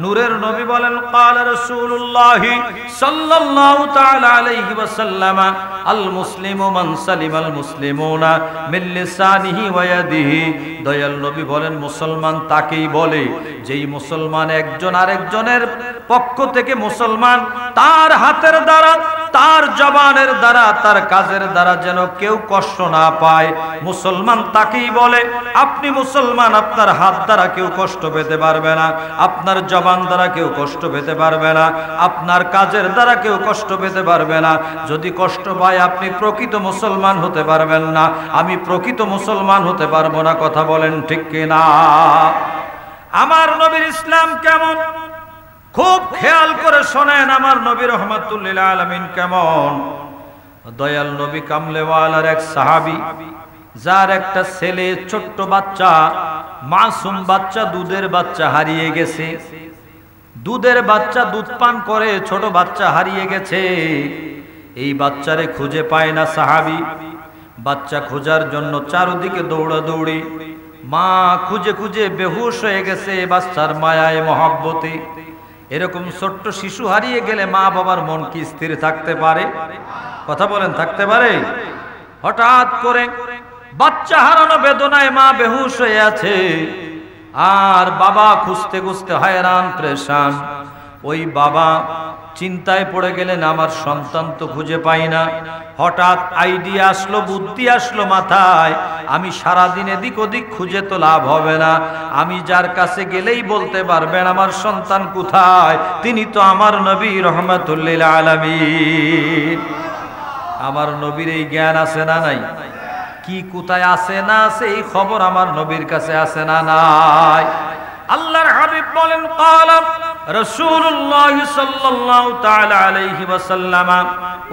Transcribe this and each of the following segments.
নূরের নবী বলেন ক্বালা রাসূলুল্লাহ সাল্লাল্লাহু তাআলা আলাইহি ওয়াসাল্লাম আল মুসলিমু মান সালিমাল মুসলিমুনা মিন লিসানিহি ওয়া ইয়াদিহি। দয়াল নবী বলেন মুসলমান তাকেই বলে যেই মুসলমান একজন আরেকজনের পক্ষ থেকে মুসলমান, তার হাতের দ্বারা, তার জবানের দ্বারা, তার কাজের দ্বারা যেন কেউ কষ্ট না পায়, মুসলমান তাকেই বলে। আপনি মুসলমান, আপনার হাত দ্বারা কেউ কষ্ট পেতে পারবে না, আপনার জবান দ্বারা কেউ কষ্ট পেতে পারবে না, আপনার কাজের দ্বারা কেউ কষ্ট পেতে পারবে না। যদি কষ্ট পায় আপনি প্রকৃত মুসলমান হতে পারবেন না, আমি প্রকৃত মুসলমান হতে পারবো না। কথা বলেন ঠিক কিনা? আমার নবীর ইসলাম কেমন খুব খেয়াল করে শোনেন। আমার নবী রাহমাতুল লিল আলামিন কেমন। দয়াল নবী কামলেওয়ালার এক সাহাবী, যার একটা ছেলে ছোট্ট বাচ্চা, মাসুম বাচ্চা, দুধের বাচ্চা হারিয়ে গেছে। দুধের বাচ্চা দুধ পান করে, ছোট বাচ্চা হারিয়ে গেছে। এই বাচ্চারে খুঁজে পায় না সাহাবী। বাচ্চা খোঁজার জন্য চারদিকে দৌড়াদৌড়ি। মা খুঁজে খুঁজে বেহুশ হয়ে গেছে বাচ্চার মায়ায় মহব্বতে। এরকম ছোট্ট শিশু হারিয়ে গেলে মা বাবার মন কি স্থির থাকতে পারে? কথা বলেন, থাকতে পারে? হঠাৎ করে বাচ্চা হারানো বেদনায় মা বেহুশ হয়ে আছে, আর বাবা খুঁজতে খুঁজতে হয়রান পেরেশান। ওই বাবা চিন্তায় পড়ে গেলেন, আমার সন্তান তো খুঁজে পাই না। হঠাৎ আইডিয়া আসলো, বুদ্ধি আসলো মাথায়, আমি সারাদিন এদিক ওদিক খুঁজে তো লাভ হবে না, আমি যার কাছে গেলেই বলতে পারবেন আমার সন্তান কোথায়, তিনি তো আমার নবী রাহমাতুল লিল আলামিন। আমার নবীর এই জ্ঞান আছে না নাই? কি কোথায় আছে না আছে এই খবর আমার নবীর কাছে আছে না নাই? আল্লাহর হাবিব বলেন ক্বালা রাসূলুল্লাহ সাল্লাল্লাহু তাআলা আলাইহি ওয়াসাল্লাম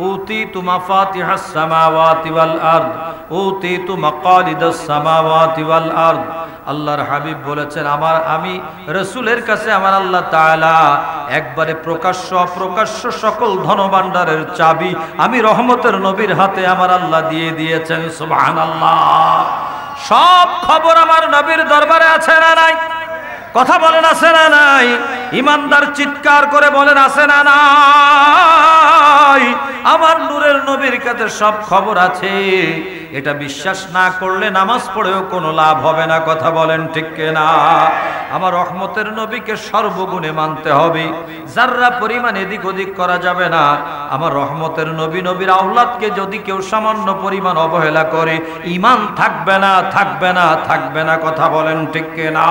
উতিতু মাফাতিহাস সামাওয়াতি ওয়াল আরদ উতিতু মাকালিদাস সামাওয়াতি ওয়াল আরদ। আল্লাহর হাবিব বলেছেন আমি রাসূলের কাছে আমার আল্লাহ তাআলা একবারে প্রকাশ্য অপ্রকাশ্য সকল ধনভাণ্ডারের চাবি আমি রহমতের নবীর হাতে আমার আল্লাহ দিয়ে দিয়েছেন। সুবহানাল্লাহ। সব খবর আমার নবীর দরবারে আছে না নাই? কথা বলেন আছে না নাই? ইমানদার চিৎকার করে বলেন আছে না নাই? আমার নূরের নবীর কাছে সব খবর আছে। এটা বিশ্বাস না করলে নামাজ পড়েও কোনো লাভ হবে না। কথা বলেন ঠিক কিনা? আমার রহমতের নবীকে সর্বগুণে মানতে হবে, যাররা পরিমাণ এদিক ওদিক করা যাবে না। আমার রহমতের নবী, নবীর আওলাদকে যদি কেউ সামান্য পরিমাণ অবহেলা করে, ঈমান থাকবে না, থাকবে না, থাকবে না। কথা বলেন ঠিক কিনা?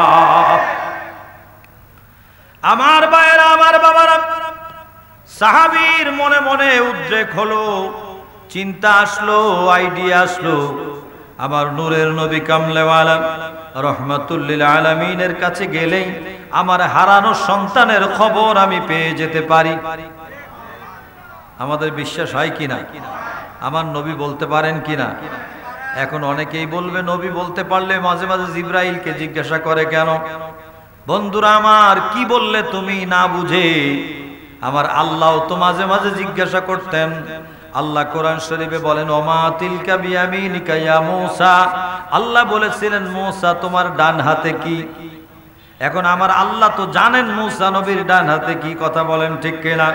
আমার ভাইয়েরা, আমার বাবারা, সাহাবীর মনে মনে উদ্রেক হলো, চিন্তা আসলো, আইডিয়া আসলো। আমার নূরের নবী কামলেওয়ালা রাহমাতুল লিল আলামিনের কাছে গেলেই আমার হারানো সন্তানের খবর আমি পেয়ে যেতে পারি। আমাদের বিশ্বাস হয় কিনা? আমার নবী বলতে পারেন কিনা? এখন অনেকেই বলবে নবী বলতে পারলে মাঝে মাঝে জিবরাইলকে জিজ্ঞাসা করে কেন? বন্ধুরা আমার, কি বললে তুমি না বুঝে? আমার আল্লাহ তো মাঝে মাঝে জিজ্ঞাসা করতেন। আল্লাহ কোরআন শরীফে বলেন ওমা তিলকা বিয়ামিনিকা ইয়া মূসা। আল্লাহ বলেছিলেন মূসা তোমার ডান হাতে কি? এখন আমার আল্লাহ তো জানেন মূসা নবীর ডান হাতে কি। কথা বলেন ঠিক কিনা?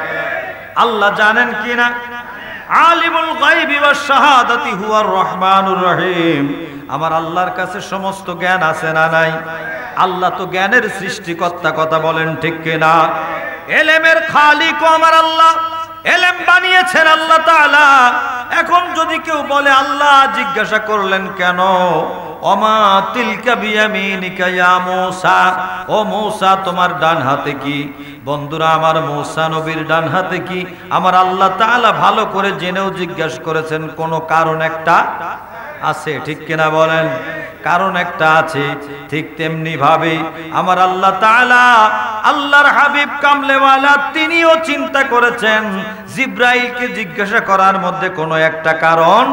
আল্লাহ জানেন কিনা? আলিমুল গায়বি ওয়াশ শাহাদাতি হুয়ার রহমানুর রহিম। আমার আল্লাহর কাছে সমস্ত জ্ঞান আছে না নাই? আল্লাহ তো জ্ঞানের সৃষ্টিকর্তা। কথা বলেন ঠিক কিনা? এলেমের খালিক আমার আল্লাহ, এলেম বানিয়েছেন আল্লাহ তাআলা। এখন যদি কেউ বলে আল্লাহ জিজ্ঞাসা করলেন কেন ওমা তিলকা বিয়ামিনিকা ইয়া মূসা, ও মূসা তোমার ডান হাতে কি? বন্ধুরা আমার, মূসা নবীর ডান হাতে কি আমার আল্লাহ তাআলা ভালো করে জেনেও জিজ্ঞাসা করেছেন। কোনো কারণ একটা আছে, ঠিক কিনা বলেন? কারণ একটা আছে। ঠিক তেমনি ভাবে আমার আল্লাহ তাআলা আল্লাহর হাবিব কামলেওয়ালা তিনিও চিন্তা করেছেন জিবরাইলকে জিজ্ঞাসা করার মধ্যে কোনো একটা কারণ।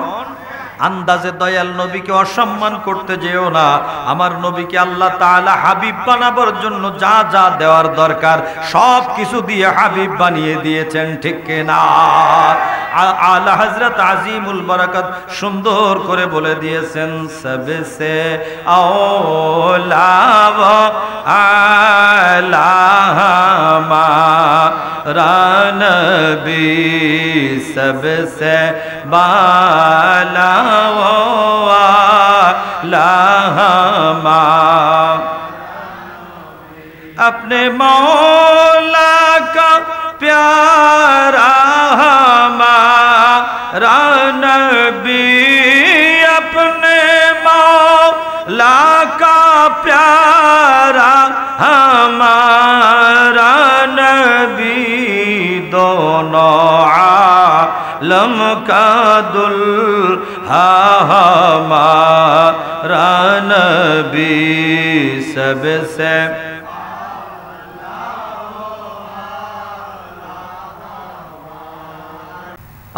আন্দাজে দয়াল নবীকে অসম্মান করতে যেও না। আমার নবীকে আল্লাহ তাআলা হাবিব বানাবার জন্য যা যা দেওয়ার দরকার সব কিছু দিয়ে হাবিব বানিয়ে দিয়েছেন, ঠিক কিনা? আলা হযরত আজিমুল বারাকাত সুন্দর করে বলে দিয়েছেন সবসে আওলা ওয়া আলা नबी सबसे बाला वाला अपने मौला का प्यारा हमारा नबी अपने मौला का प्यारा हमारा नबी दोनों आलम का दुल्हा हमारा नबी सबसे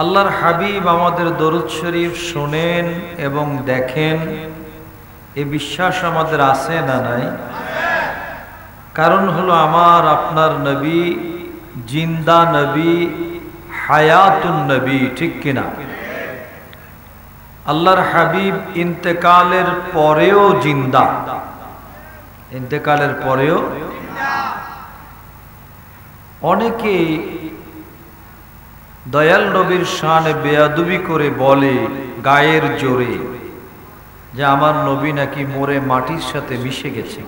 আল্লাহর হাবিব আমাদের দরুদ শরীফ শোনেন এবং দেখেন, এই বিশ্বাস আমাদের আছে না নাই? কারণ হলো আমার আপনার নবী জিন্দা নবী, হায়াতুন নবী, ঠিক কিনা? আল্লাহর হাবিব ইন্তেকালের পরেও জিন্দা, ইন্তেকালের পরেও। অনেকে দয়াল নবীর শানে বেয়াদবি করে বলে গায়ের জোরে যে আমার নবী নাকি মরে মাটির সাথে মিশে গেছে।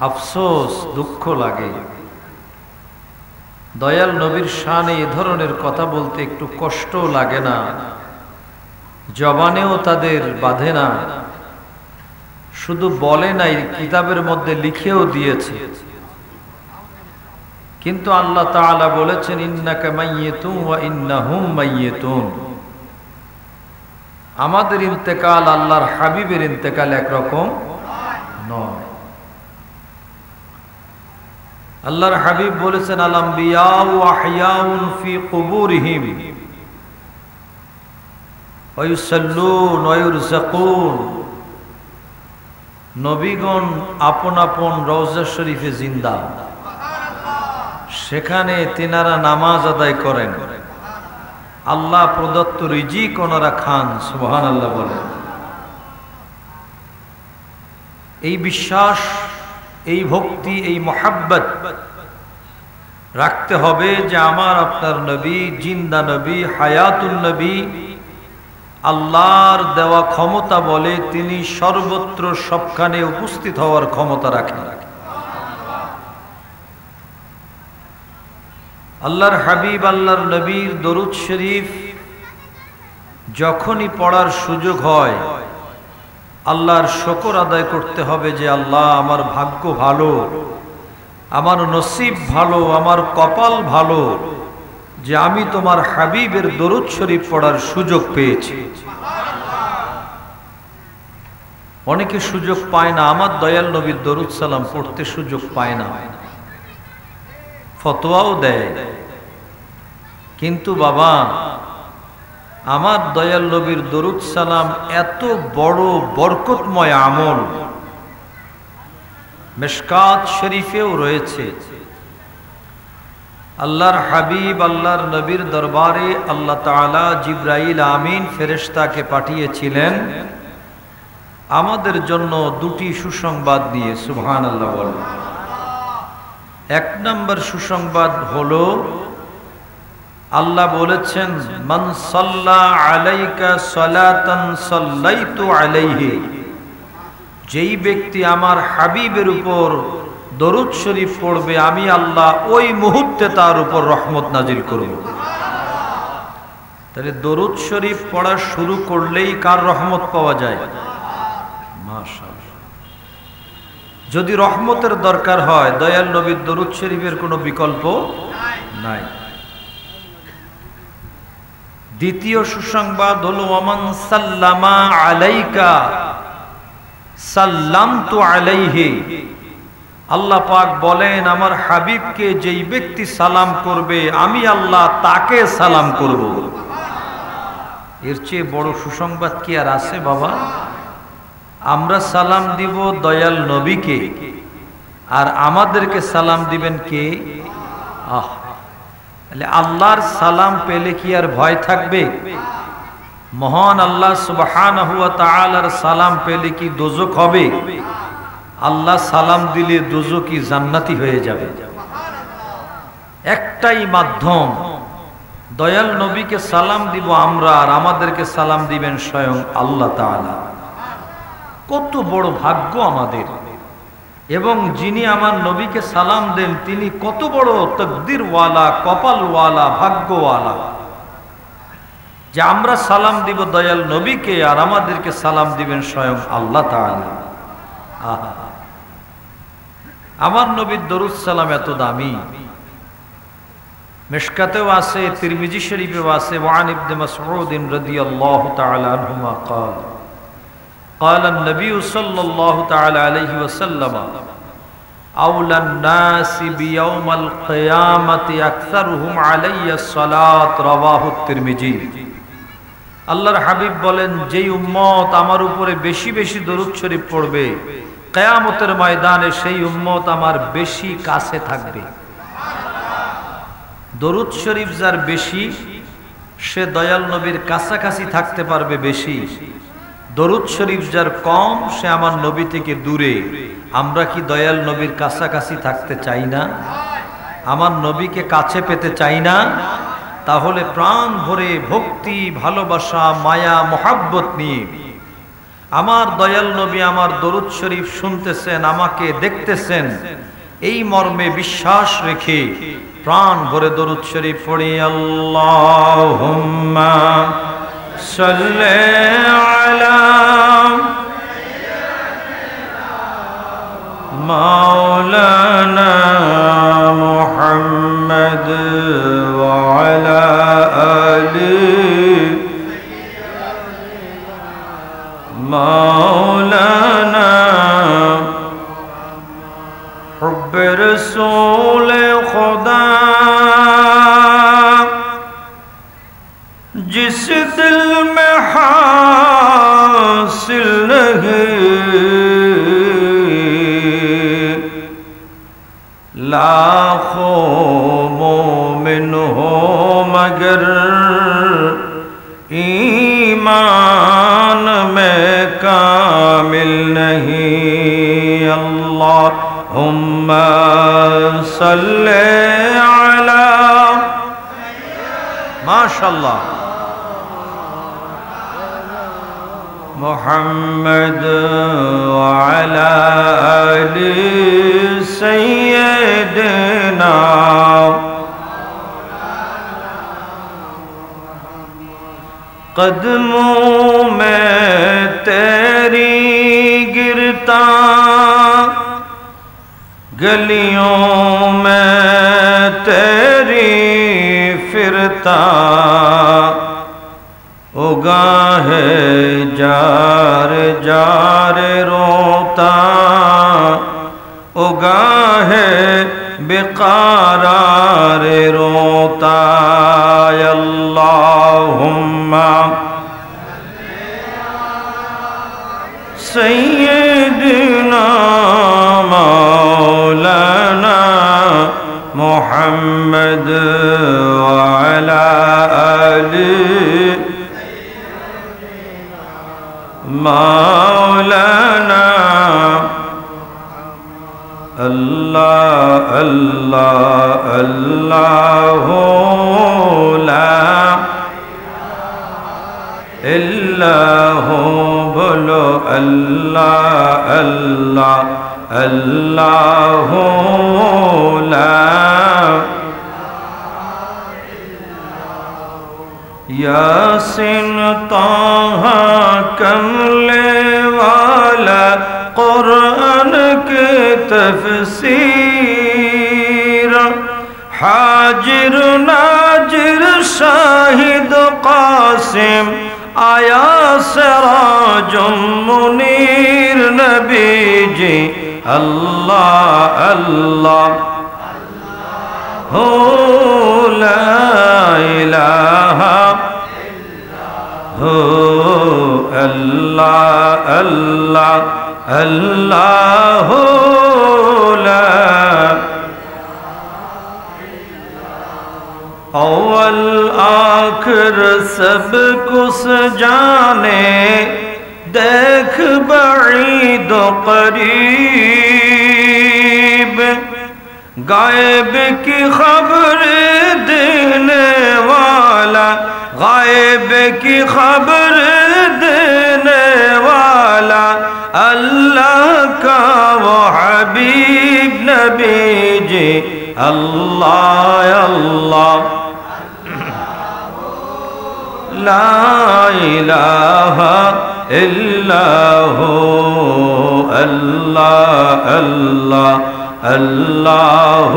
আফসোস, দুঃখ লাগে। দয়াল নবীর শানে এ ধরনের কথা বলতে একটু কষ্ট লাগে না? জবানেও তাদের বাধে না, শুধু বলে নাই, কিতাবের মধ্যে লিখেও দিয়েছে। কিন্তু আল্লাহ তাআলা বলেছেন ইন্নাকা মাইয়িতুন ওয়া ইন্নাহুম মাইয়িতুন। আমাদের ইন্তেকাল আল্লাহর হাবিবের ইন্তেকাল একরকম নয়। আল্লাহর হাবিব বলেছেন আল আম্বিয়া ওয়া আহইয়াউন ফি কুবুরিহিম ওয়া ইউসাল্লুন ওয়া ইউরযাকুন। নবীগণ আপন আপন রওজা শরীফে জিন্দা, সেখানে তিনারা নামাজ আদায় করেন, আল্লাহ প্রদত্ত রিজিক ওনারা খান। সুবহানাল্লাহ বলেন। এই বিশ্বাস, এই ভক্তি, এই মহাব্বত রাখতে হবে যে আমার আপনার নবী জিন্দা নবী, হায়াতুন নবী। আল্লাহর দেওয়া ক্ষমতা বলে তিনি সর্বত্র সবখানে উপস্থিত হওয়ার ক্ষমতা রাখেন। আল্লাহর হাবিব আল্লাহর নবীর দরুদ শরীফ যখনই পড়ার সুযোগ হয় আল্লাহর শুকর আদায় করতে হবে যে আল্লাহ আমার ভাগ্য ভালো, আমার নসিব ভালো, আমার কপাল ভালো যে আমি তোমার হাবিবের দরুদ শরীফ পড়ার সুযোগ পেয়েছি। অনেকে সুযোগ পায় না, আমার দয়াল নবীর দরুদ সালাম পড়তে সুযোগ পায় না, ফতোয়াও দেয়। কিন্তু বাবা, আমার দয়াল নবীর দরুদ সালাম এত বড় বরকতময় আমল, মিশকাত শরীফেও রয়েছে। আল্লাহর হাবিব আল্লাহর নবীর দরবারে আল্লাহ তাআলা জিবরাইল আমিন ফেরেশতাকে পাঠিয়েছিলেন আমাদের জন্য দুটি সুসংবাদ নিয়ে। সুবহানাল্লাহ বলেন। এক নম্বর সুসংবাদ হলো আল্লাহ বলেছেন মান সাল্লা আলাইকা সালাতান সাল্লাইতু আলাইহি, যেই ব্যক্তি আমার হাবিবের উপর দরুদ শরীফ পড়বে আমি আল্লাহ ওই মুহূর্তে তার উপর রহমত নাজিল করব। তাহলে দরুদ শরীফ পড়া শুরু করলেই কার রহমত পাওয়া যায়? মাশাআল্লাহ। যদি রহমতের দরকার হয় দয়াল নবীর দরুদ শরীফের কোনো বিকল্প নাই। দ্বিতীয় সুসংবাদ হলো ওয়ামান সাল্লামা আলাইকা সাল্লামতু আলাইহি। আল্লাহ পাক বলেন আমার হাবিবকে যেই ব্যক্তি সালাম করবে আমি আল্লাহ তাকে সালাম করব। এর চেয়ে বড় সুসংবাদ কি আর আছে বাবা? আমরা সালাম দিব দয়াল নবীকে, আর আমাদেরকে সালাম দিবেন কে? আল্লাহর সালাম পেলে কি আর ভয় থাকবে? মহান আল্লাহ সুবহানাহু ওয়া তাআলার সালাম পেলে কি দোজখ হবে? আল্লাহ সালাম দিলে দোজখী জান্নাতি হয়ে যাবে। একটাই মাধ্যম, দয়াল নবীকে সালাম দিব আমরা, আর আমাদেরকে সালাম দিবেন স্বয়ং আল্লাহ তাআলা। কত বড় ভাগ্য আমাদের! এবং যিনি আমার নবীকে সালাম দেন তিনি কত বড় তকদিরওয়ালা, কপালওয়ালা, ভাগ্যওয়ালা, যে আমরা সালাম দিব দয়াল নবীকে আর আমাদেরকে সালাম দিবেন স্বয়ং আল্লাহ তাআলা। আহা, আমার নবীর দরুদ সালাম এত দামি। মিশকাতেও আছে, তিরমিজি শরীফেও আছে। ওয়ান ইবনে মাসউদ রাদিয়াল্লাহু তাআলা আনহুমা قال قال النبي صلى الله تعالى عليه وسلم أولى الناس بيوم القيامة أكثرهم علي الصلاة رواه الترمذي। আল্লাহর হাবিব বলেন, যেই উম্মত আমার উপরে বেশি বেশি দরুদ শরীফ পড়বে কিয়ামতের ময়দানে সেই উম্মত আমার বেশি কাছে থাকবে। দরুদ শরীফ যার বেশি সে দয়াল নবীর কাছাকাছি থাকতে পারবে বেশি। দরুদ শরীফ যার কম সে আমার নবী থেকে দূরে। আমরা কি দয়াল নবীর কাছাকাছি থাকতে চাই না? আমার নবীকে কাছে পেতে চাই না? তাহলে প্রাণ ভরে ভক্তি, ভালোবাসা, মায়া, মোহাব্বত নিয়ে আমার দয়াল নবী আমার দরুদ শরীফ শুনতেছেন, আমাকে দেখতেছেন, এই মর্মে বিশ্বাস রেখে প্রাণ ভরে দরুদ শরীফ পড়ি। আল্লাহুম্মা সাল্লি আলা মাওলানা মুহাম্মদ ওয়া আলা আলি মাওলানা হুব্বে রাসূল खुदा जिस दिल में हासिल नहीं, लाखों मोमिन हो मगर ईमान में कामिल नहीं। अल्लाहुम्मा सल्ले अला माशाअल्लाह मुहम्मद व अला आलि सय्यदना। कदमों में तेरी गिरता, गलियों में तेरी फिरता, उगा है जार जार रोता, उगा है बेक़रार रोता। अल्लाहुम्मा सय्यदना मौलाना मुहम्मद व अला आलि मौलाना। अल्लाह अल्लाह अल्लाह ला इल्लाह बोलो अल्लाह अल्लाह अल्लाह ला यासीन ताहा कमले वाला कुरान के तफसीर, हाजिर नाजिर शाहिद कासिम आया सिराजुम मुनीर नबी जी। अल्लाह अल्लाह हो ला इलाहा हो अल्लाह अल्लाह अल्लाह हो ला अव्वल आखिर सब कुछ जाने, देख बईद करीब غائب کی خبر دینے والا، غائب کی خبر دینے والا اللہ کا وہ حبیب نبی جی اللہ اللہ لا الہ الا ہو اللہ اللہ اللہ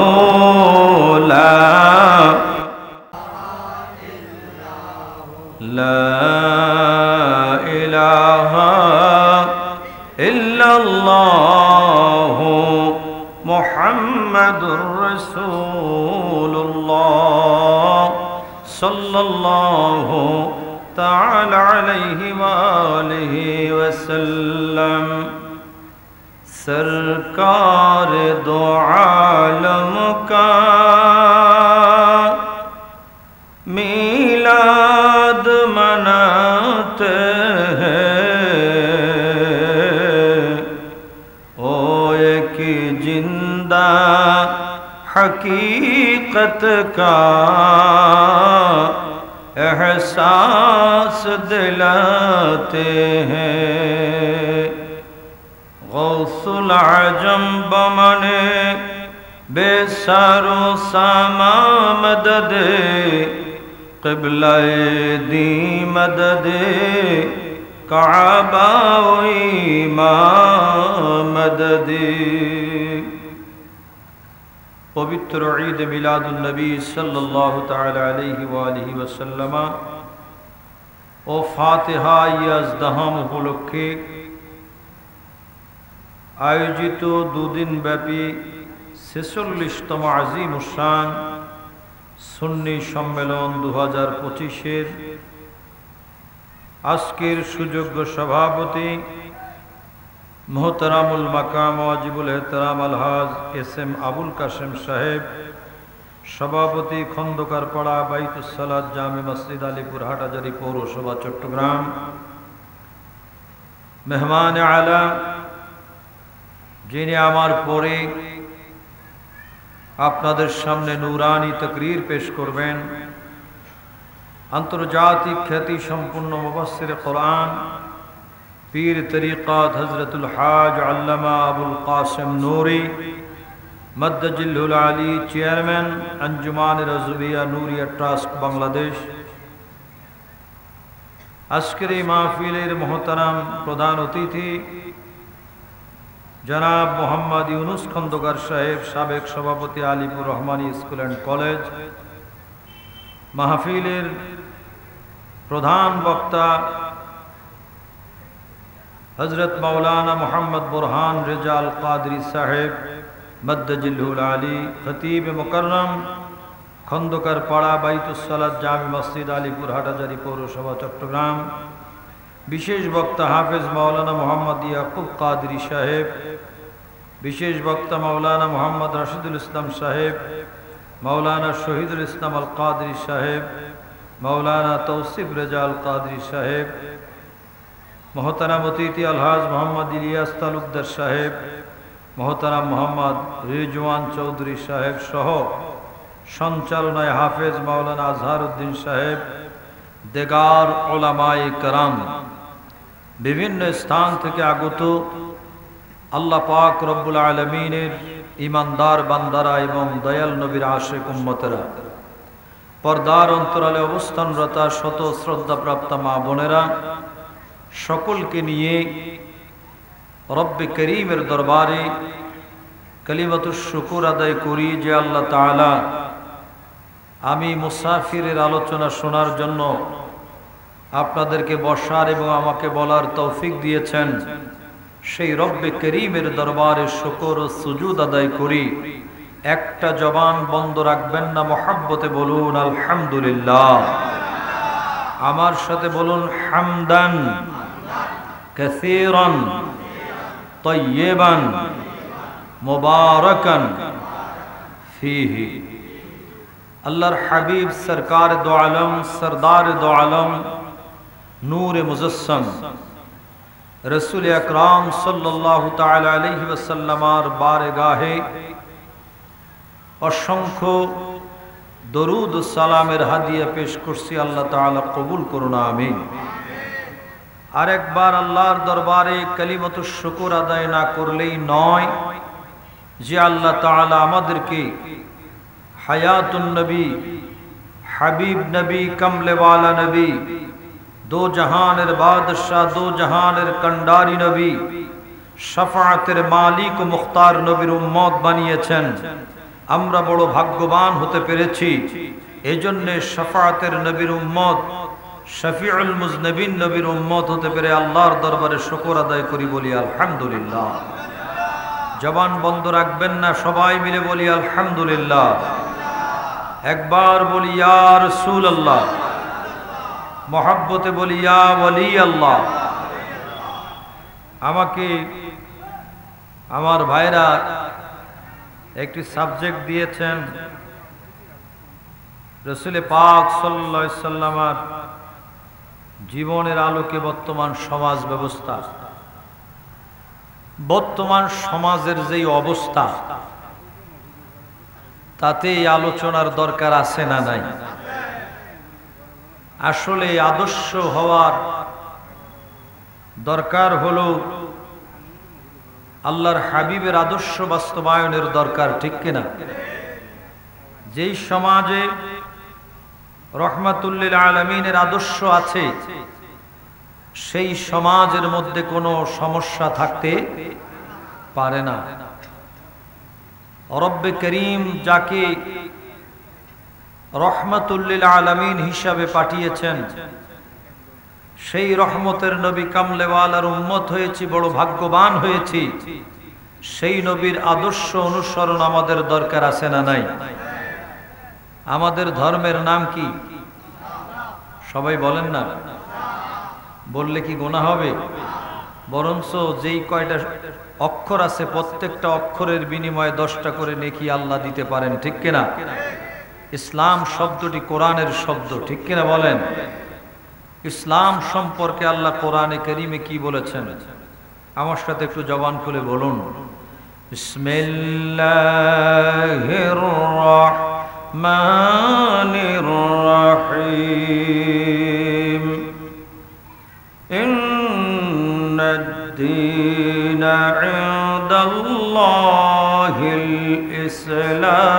لا الہ الا اللہ محمد رسول اللہ صلی اللہ تعالی علیہ وآلہ وسلم۔ سرکار دو عالم کا میلاد مناتے ہیں، او ایک زندہ حقیقت کا احساس دلاتے ہیں۔ غوث العجم بمنے بے سر و ساما مدد، قبلہ دی مدد کعبہ و امام مدد۔ পবিত্র ঈদ মিলাদুন নবী সাল্লাল্লাহু তাআলা আলাইহি ওয়া আলিহি ওয়াসাল্লাম ও ফাতিহা ইয়াজদাহাম উপলক্ষে আয়োজিত দুদিন ব্যাপী ৪৬তম আজিমুশান সুন্নি সম্মেলন 2025-এর আজকের সুযোগ্য সভাপতি মোহতারামুল মাকাম ওয়াজিবুল এহতারাম আলহাজ এস.এম. আবুল কাশেম সাহেব, সভাপতি খন্দকার পাড়া বাইতুস সালাত জামে মসজিদ আলীপুর হাটহাজারী পৌরসভা চট্টগ্রাম, মেহমান আলা যিনি আমার পরে আপনাদের সামনে নুরানি তাকরীর পেশ করবেন, আন্তর্জাতিক খ্যাতি সম্পন্ন মুফাসসির কোরআন পীর তরিকাত হযরতুল হাজ আল্লামা আবুল কাসেম নূরি মদ্দজিল্লুল আলী, চেয়ারম্যান আঞ্জুমান রাজবিয়া নুরিয়া ট্রাস্ট বাংলাদেশ। আজকের এই মাহফিলের মোহতারাম প্রধান অতিথি জনাব মোহাম্মদ ইউনুস খন্দকার সাহেব, সাবেক সভাপতি Alipur Rahmani school and college. মাহফিলের প্রধান বক্তা হযরত মাওলানা মোহাম্মদ বুরহান রেজা আল কাদরি সাহেব মদ্দজিল্লুল আলী, খতিব মুকররম খন্দকার পাড়া বাইতুস সালাত জামে মসজিদ আলীপুর হাটহাজারী পৌরসভা চট্টগ্রাম। বিশেষ বক্তা হাফেজ মাওলানা মোহাম্মদ ইয়াকুব কাদরি সাহেব, বিশেষ বক্তা মাওলানা মোহাম্মদ রাশিদুল ইসলাম সাহেব, মাওলানা শহীদুল ইসলাম আল কাদরি সাহেব, মাওলানা তৌসিফ রেজা আল কাদরি সাহেব, মোহতারাম অতিথি আলহাজ মোহাম্মদ ইলিয়াস তালুকদার সাহেব, মোহতারাম মোহাম্মদ রিজওয়ান চৌধুরী সাহেব সহ সঞ্চালনায় হাফেজ মাওলানা আজহারউদ্দিন সাহেব, দেগার ওলামায়ে কেরাম, বিভিন্ন স্থান থেকে আগত আল্লাহ পাক রব্বুল আলামিনের ইমানদার বান্দারা এবং দয়াল নবীর আশিক উম্মতেরা, পর্দার অন্তরালে অবস্থানরত শত শ্রদ্ধাপ্রাপ্ত মা বোনেরা, সকলকে নিয়ে রব্বে করিমের দরবারে কালিমাতুশ শুকুর আদায় করি যে আল্লাহ তাআলা আমি মুসাফিরের আলোচনা শোনার জন্য আপনাদেরকে বসার এবং আমাকে বলার তৌফিক দিয়েছেন। সেই রব্বে করিমের দরবারে শুকর ও সুজুদ আদায় করি। একটা জবান বন্ধ রাখবেন না, মহব্বতে বলুন আলহামদুলিল্লাহ। আমার সাথে বলুন হামদান কাসীরান তাইয়িবান মুবারাকান ফীহি। আল্লাহর হাবিব সরকার দো আলম, সরদার দো আলম, নূর মুজস্সম রসুল আকরাম সাল্লাল্লাহু তাআলা আলাইহি ওয়াসাল্লামার বারগাহে অসংখ্য দরুদ ও সালামের হাদিয়া পেশ করছি, আল্লাহ তাআলা কবুল করুন, আমিন। আরেকবার আল্লাহর দরবারে কালিমাতুশ শুকর আদায় না করলেই নয় যে আল্লাহ তাআলা আমাদেরকে হায়াতুন নবী, হাবিব নবী, কমলেওয়ালা নবী, দো জাহানের বাদশাহ, দো জাহানের কন্ডারি নবী, শাফাআতের মালিক ও মুখতার নবীর উম্মত বানিয়েছেন। আমরা বড় ভাগ্যবান হতে পেরেছি। এজন্য শাফাআতের নবীর উম্মত, শফিউল মুজনবিন নবীর উম্মত হতে পেরে আল্লাহর দরবারে শুকর আদায় করি, বলি আলহামদুলিল্লাহ। জবান বন্ধ রাখবেন না, সবাই মিলে বলি আলহামদুলিল্লাহ। একবার বলি ইয়া রাসূলুল্লাহ, মহব্বতে বলি ইয়া ওয়ালি আল্লাহ। আমাকে আমার ভাইরা একটি সাবজেক্ট দিয়েছেন, রাসূল পাক সাল্লাল্লাহু আলাইহি ওয়াসাল্লামের জীবনের আলোকে বর্তমান সমাজ ব্যবস্থা, বর্তমান সমাজের যেই অবস্থা, তাতে এই আলোচনার দরকার আছে না নাই? আসলে আদর্শ হওয়ার দরকার হলো আল্লাহর হাবিবের আদর্শ বাস্তবায়নের দরকার, ঠিক কিনা? যেই সমাজে রহমাতুল্লিল আলামিনের আদর্শ আছে, সেই সমাজের মধ্যে কোনো সমস্যা থাকতে পারে না। রব্বে করিম যাকে রহমাতুল্লিল আলামিন হিসাবে পাঠিয়েছেন, সেই রহমতের নবী কামলেওয়ালার উম্মত হয়েছি, বড় ভাগ্যবান হয়েছি। সেই নবীর আদর্শ অনুসরণ আমাদের দরকার আছে না নাই? আমাদের ধর্মের নাম কি? সবাই বলেন না, বললে কি গুনাহ হবে? বরঞ্চ যেই কয়টা অক্ষর আছে, প্রত্যেকটা অক্ষরের বিনিময়ে 10টা করে নেকি আল্লাহ দিতে পারেন, ঠিক কিনা? ইসলাম শব্দটি কোরআনের শব্দ, ঠিক কিনা বলেন? ইসলাম সম্পর্কে আল্লাহ কোরআনে কারীমে কি বলেছেন? আমার সাথে একটু জবান খুলে বলুন, বিসমিল্লাহির রাহমানির রাহিম। ইন্নাদ দীনা ইনদাল্লাহিল ইসলাম।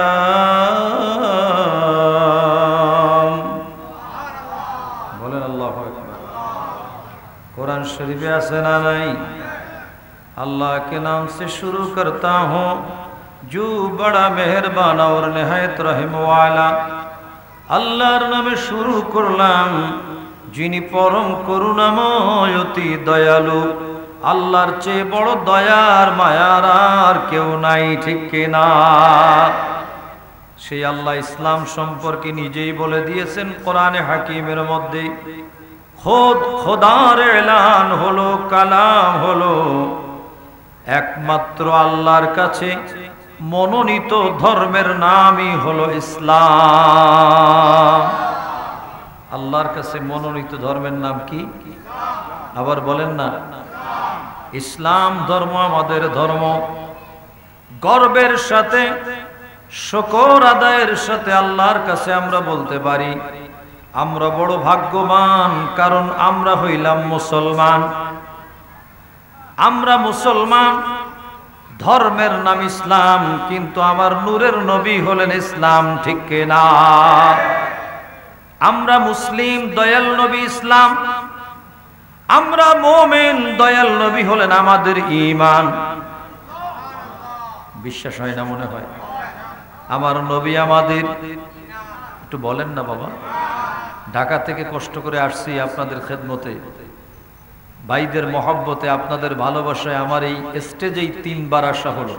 বলেন আল্লাহু আকবার। कुरान शरीफ ऐसे ना नहीं। अल्लाह के नाम से शुरू करता हूँ जो बड़ा मेहरबान और निहायत रहम वाला। আল্লাহর নামে শুরু করলাম, যিনি পরম করুণাময় অতি দয়ালু। আল্লাহর চেয়ে বড় দয়ার মায়ার আর কেউ নাই, ঠিক কিনা? সেই আল্লাহ ইসলাম সম্পর্কে নিজেই বলে দিয়েছেন কোরআনে হাকিমের মধ্যে, খোদ খোদার এলান হলো, কালাম হলো, একমাত্র আল্লাহর কাছে মনোনীত ধর্মের নামই হলো ইসলাম। আল্লাহর কাছে মনোনীত ধর্মের নাম কি? আবার বলেন না, ইসলাম ধর্ম আমাদের ধর্ম। গর্বের সাথে, শুকর আদায়ের সাথে আল্লাহর কাছে আমরা বলতে পারি আমরা বড় ভাগ্যবান, কারণ আমরা হইলাম মুসলমান। আমরা মুসলমান, ধর্মের নাম ইসলাম, কিন্তু আমার নূরের নবী হলেন ইসলাম, ঠিক কিনা? আমরা মুসলিম, দয়াল নবী ইসলাম। আমরা মুমিন, দয়াল নবী হলেন আমাদের ঈমান। বিশ্বাস হয় না মনে হয়? আমার নবী আমাদের, একটু বলেন না বাবা। ঢাকা থেকে কষ্ট করে আসছি আপনাদের খেদমতে, ভাইদের মহব্বতে, আপনাদের ভালোবাসায় আমার এই স্টেজেই 3 বার আসা হলো।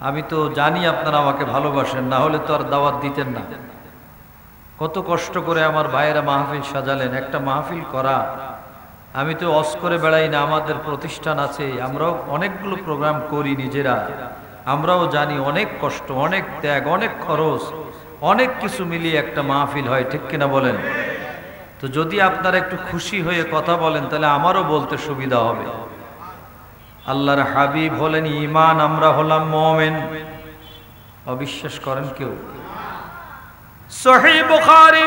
আমি তো জানি আপনারা আমাকে ভালোবাসেন, না হলে তো আর দাওয়াত দিতেন না। কত কষ্ট করে আমার ভাইয়েরা মাহফিল সাজালেন। একটা মাহফিল করা, আমি তো অস করে বেড়াই না, আমাদের প্রতিষ্ঠান আছে, আমরাও অনেকগুলো প্রোগ্রাম করি নিজেরা। আমরাও জানি অনেক কষ্ট, অনেক ত্যাগ, অনেক খরচ, অনেক কিছু মিলিয়ে একটা মাহফিল হয়, ঠিক কিনা বলেন? তো যদি আপনারা একটু খুশি হয়ে কথা বলেন, তাহলে আমারও বলতে সুবিধা হবে। আল্লাহর হাবিব হলেন ঈমান, আমরা হলাম মুমিন। অবিশ্বাস করেন কেউ? সহিহ বুখারী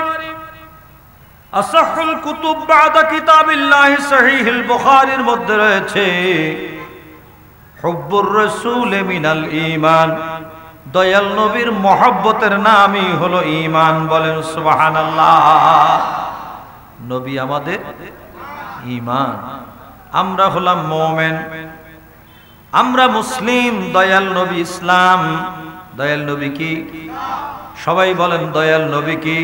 আসহুল কুতুব বাদা কিতাবিল্লাহি সহিহুল বুখারীর মধ্যে রয়েছে হুব্বুর রাসূল মিনাল ঈমান, দয়াল নবীর মহব্বতের নামই হলো ঈমান। বলেন সুবহানাল্লাহ। নবী আমাদের ঈমান, আমরা হলাম মুমিন, আমরা মুসলিম, দয়াল নবী ইসলাম। দয়াল নবী কি? সবাই বলেন দয়াল নবী কি?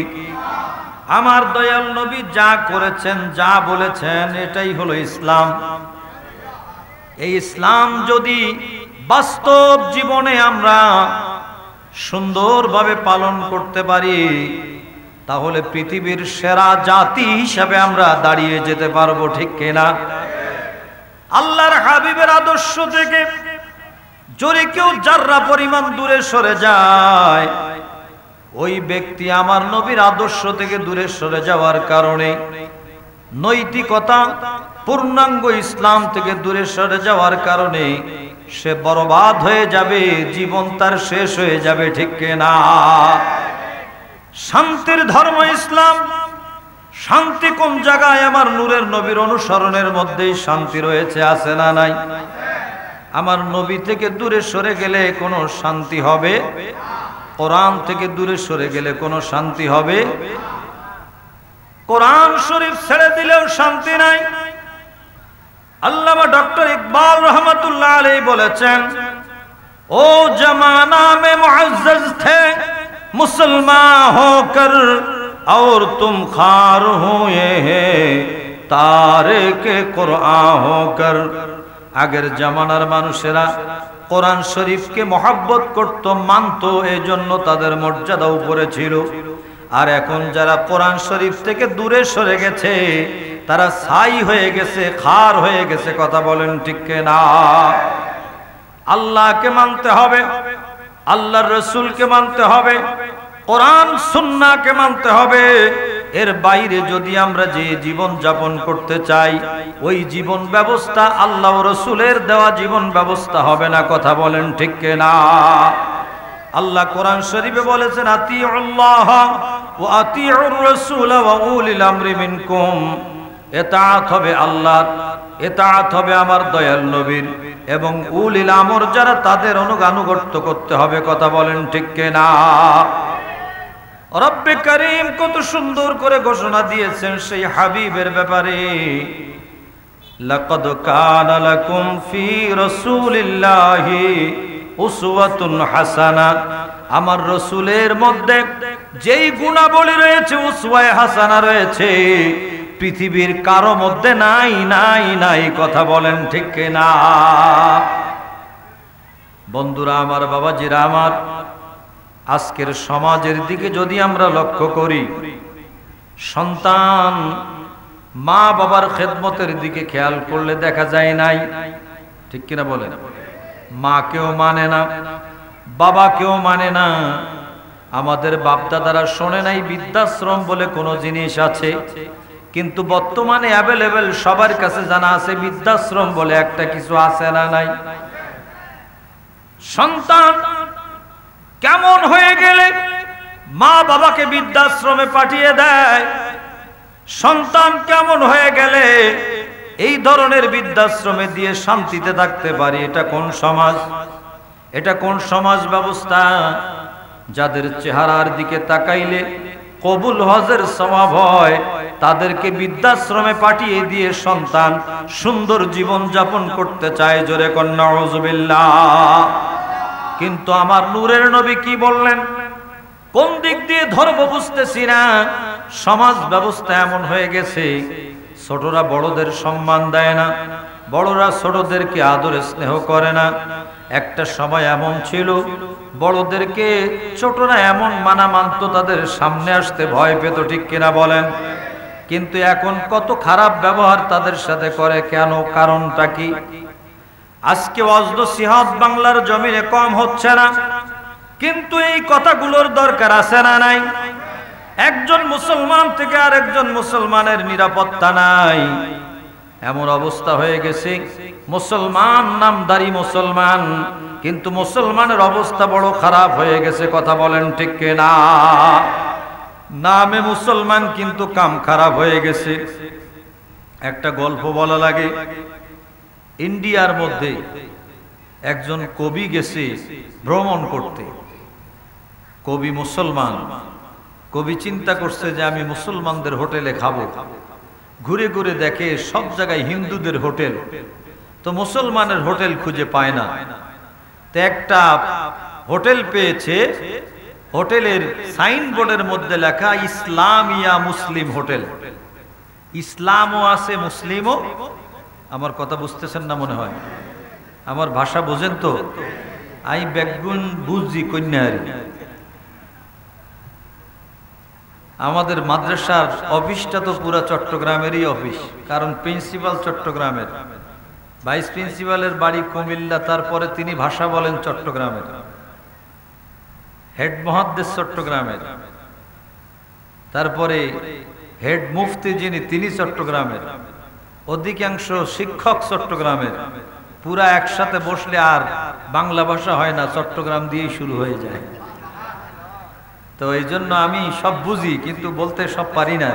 আমার দয়াল নবী যা করেছেন, যা বলেছেন, এটাই হলো ইসলাম। এই ইসলাম যদি বাস্তব জীবনে আমরা সুন্দরভাবে পালন করতে পারি, তাহলে পৃথিবীর সেরা জাতি হিসাবে আমরা দাঁড়িয়ে যেতে পারবো, ঠিক কিনা? আল্লাহর হাবিবের আদর্শ থেকে যদি কেউ যাররা পরিমাণ দূরে সরে যায়, ওই ব্যক্তি আমার নবীর আদর্শ থেকে দূরে সরে যাওয়ার কারণে, নৈতিকতা পূর্ণাঙ্গ ইসলাম থেকে দূরে সরে যাওয়ার কারণে সে বরবাদ হয়ে যাবে, জীবন তার শেষ হয়ে যাবে, ঠিক কিনা? শান্তির ধর্ম ইসলাম। শান্তি কোন জায়গায়? আমার নূরের নবীর অনুসরণের মধ্যেই শান্তি রয়েছে, আছে না নাই? আমার নবী থেকে দূরে সরে গেলে কোনো শান্তি হবে? কোরআন থেকে দূরে সরে গেলে কোনো শান্তি হবে? কোরআন শরীফ ছেড়ে দিলেও শান্তি নাই। আল্লামা ডক্টর ইকবাল রহমতুল্লাহ আলাইহি বলেছেন, ও জমানা মে মুআজ্জাজ থে মুসলমান হোকর और तुम खार हुए हैं तारिके कुरआन होकर। আগের জামানার মানুষেরা কোরআন শরীফকে মহব্বত করত, মানত, এজন্য তাদের মর্যাদা উপরে ছিল। আর এখন যারা কোরআন শরীফ থেকে দূরে সরে গেছে, তারা ছাই হয়ে গেছে, খার হয়ে গেছে। কথা বলেন ঠিক কিনা? আল্লাহকে মানতে হবে, আল্লাহর রাসূলকে মানতে হবে, কোরআন সুন্নাহকে মানতে হবে। এর বাইরে যদি আমরা যে জীবন যাপন করতে চাই, ওই জীবন ব্যবস্থা আল্লাহ ও রাসূলের দেওয়া জীবন ব্যবস্থা হবে না। কথা বলেন ঠিক কিনা? আল্লাহ কোরআন শরীফে বলেছেন, আতিউল্লাহ ওয়া আতিউর রাসূল ওয়া উলিল আমরি মিনকুম। ইতাআত হবে আল্লাহর, ইতাআত হবে আমার দয়াল নবীর, এবং উলিল আমর যারা, তাদের আনুগত্য করতে হবে। কথা বলেন ঠিক কিনা? রব্বে করিম কত সুন্দর করে ঘোষণা দিয়েছেন সেই হাবিবের ব্যাপারে, লাকাদ কানা লাকুম ফি রাসূলিল্লাহি উসওয়াতুন হাসানা। আমার রাসূলের মধ্যে যেই গুণাবলী রয়েছে, উসওয়ায়ে হাসানা রয়েছে, পৃথিবীর কারো মধ্যে নাই, নাই, নাই। কথা বলেন ঠিক কিনা? বন্ধুরা আমার, বাবাজিরা আমার, আজকের সমাজের দিকে যদি আমরা লক্ষ্য করি, সন্তান মা বাবার খেদমতের দিকে খেয়াল করলে দেখা যায় নাই, ঠিক কিনা বলেন? মা কেউ মানে না, বাবা কেউ মানে না। আমাদের বাপদাদারা শোনে নাই বৃদ্ধাশ্রম বলে কোনো জিনিস আছে, কিন্তু বর্তমানে অ্যাভেলেবেল সবার কাছে জানা আছে বৃদ্ধাশ্রম বলে একটা কিছু আছে না নাই? সন্তান কেমন হয়ে গেলে মা বাবাকে বৃদ্ধাশ্রমে পাঠিয়ে দেয়, সন্তান কেমন হয়ে গেলে এই ধরনের বৃদ্ধাশ্রমে দিয়ে শান্তিতে থাকতে পারি? এটা কোন সমাজ? এটা কোন সমাজ ব্যবস্থা? যাদের চেহারার দিকে তাকাইলে কবুল হজের সওয়াব হয়, তাদেরকে বৃদ্ধাশ্রমে পাঠিয়ে দিয়ে সন্তান সুন্দর জীবন যাপন করতে চায়। জোরে কোন নাউযুবিল্লাহ। কিন্তু আমার নূরের নবী কি বললেন? কোন দিক দিয়ে ধর্ম বুঝতেছি না। সমাজ ব্যবস্থা এমন হয়ে গেছে, ছোটরা বড়দের সম্মান দেয় না, বড়রা ছোটদেরকে আদর স্নেহ করে না। একটা সময় এমন ছিল, বড়দেরকে ছোটরা এমন মানা মানত, তাদের সামনে আসতে ভয় পেত, ঠিক কিনা বলেন? কিন্তু এখন কত খারাপ ব্যবহার তাদের সাথে করে। কেন? কারণটা কি? আজকে ওয়াজ নসিহত বাংলার জমিনে কম হচ্ছে না, কিন্তু এই কথাগুলোর দরকার আছে না নাই? একজন মুসলমান থেকে আরেকজন মুসলমানের নিরাপত্তা নাই। এমন অবস্থা হয়ে গেছে, মুসলমান নামধারী মুসলমান, কিন্তু মুসলমানের অবস্থা বড় খারাপ হয়ে গেছে, কথা বলেন ঠিক কিনা? নামে মুসলমান কিন্তু কাম খারাপ হয়ে গেছে। একটা গল্প বলা লাগে, ইন্ডিয়ার মধ্যে একজন কবি গেছে ভ্রমণ করতে। কবি মুসলমান, কবি চিন্তা করছে যে আমি মুসলমানদের হোটেলে খাবো। ঘুরে ঘুরে দেখে সব জায়গায় হিন্দুদের হোটেল, তো মুসলমানের হোটেল খুঁজে পায় না। তো একটা হোটেল পেয়েছে, হোটেলের সাইনবোর্ডের মধ্যে লেখা ইসলামিয়া মুসলিম হোটেল। ইসলামও আছে মুসলিমও। আমার কথা বুঝতেছেন না মনে হয়? আমার ভাষা বোঝেন তো? আই বেগুন বুঝি কন্যারি। আমাদের মাদ্রাসার অফিসটা তো পুরা চট্টগ্রামেরই অফিস, কারণ প্রিন্সিপাল চট্টগ্রামের, ভাইস প্রিন্সিপালের বাড়ি কুমিল্লা, তারপরে তিনি ভাষা বলেন চট্টগ্রামের, হেড মুহাদ্দিস চট্টগ্রামের, তারপরে হেড মুফতি যিনি তিনি চট্টগ্রামের, অধিকাংশ শিক্ষক চট্টগ্রামের। পুরা একসাথে বসলে আর বাংলা ভাষা হয় না, চট্টগ্রাম দিয়েই শুরু হয়ে যায়। তো এই জন্য আমি সব বুঝি কিন্তু বলতে সব পারি না।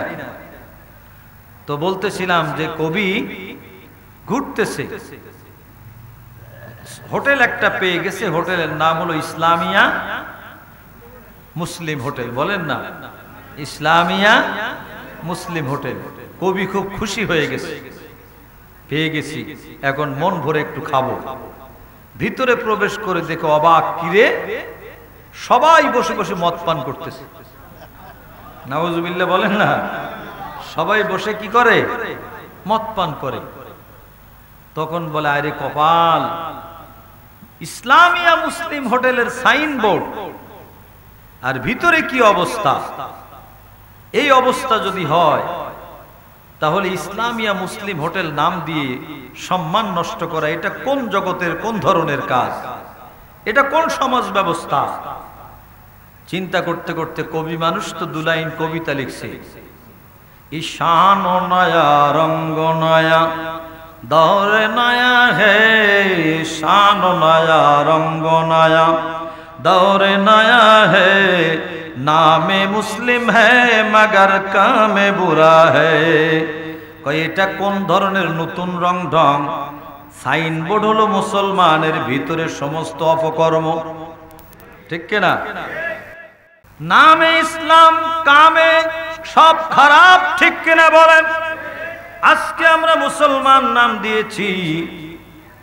তো বলতেছিলাম যে কবি ঘুরতেছে, হোটেল একটা পেয়ে গেছে, হোটেলের নাম হলো ইসলামিয়া মুসলিম হোটেল। বলেন না, ইসলামিয়া মুসলিম হোটেল। কবি খুব খুশি হয়ে গেছে, পেয়ে গেছি, এখন মন ভরে একটু খাবো। ভিতরে প্রবেশ করে দেখে অবাক, কিরে সবাই বসে বসে মদ পান করতেছে। নাউজুবিল্লাহ বলেন না, সবাই বসে কি করে? মদ পান করে। তখন বলে আরে কপাল, ইসলামিয়া মুসলিম হোটেলের সাইনবোর্ড আর ভিতরে কি অবস্থা। এই অবস্থা যদি হয় তাহলে ইসলামিয়া মুসলিম হোটেল নাম দিয়ে সম্মান নষ্ট করা, এটা কোন জগতের কোন ধরনের কাজ? এটা কোন সমাজ ব্যবস্থা? চিন্তা করতে করতে কবি মানুষ তো দুলাইন কবিতা লিখছে। ঈশান নয়া রঙ্গ নয়া দৌরে নয়া হে, শান নয়া রঙ্গ নয়া দৌরে নয়া হে, নামে মুসলিম হে মগর কামে বুরা হে। এটা কোন ধরনের নতুন রং ঢং? সাইনবোর্ড হলো মুসলমানের, ভিতরে সমস্ত অপকর্ম, ঠিক কিনা? নামে ইসলাম, কামে সব খারাপ, ঠিক কিনা বলেন? আজকে আমরা মুসলমান নাম দিয়েছি,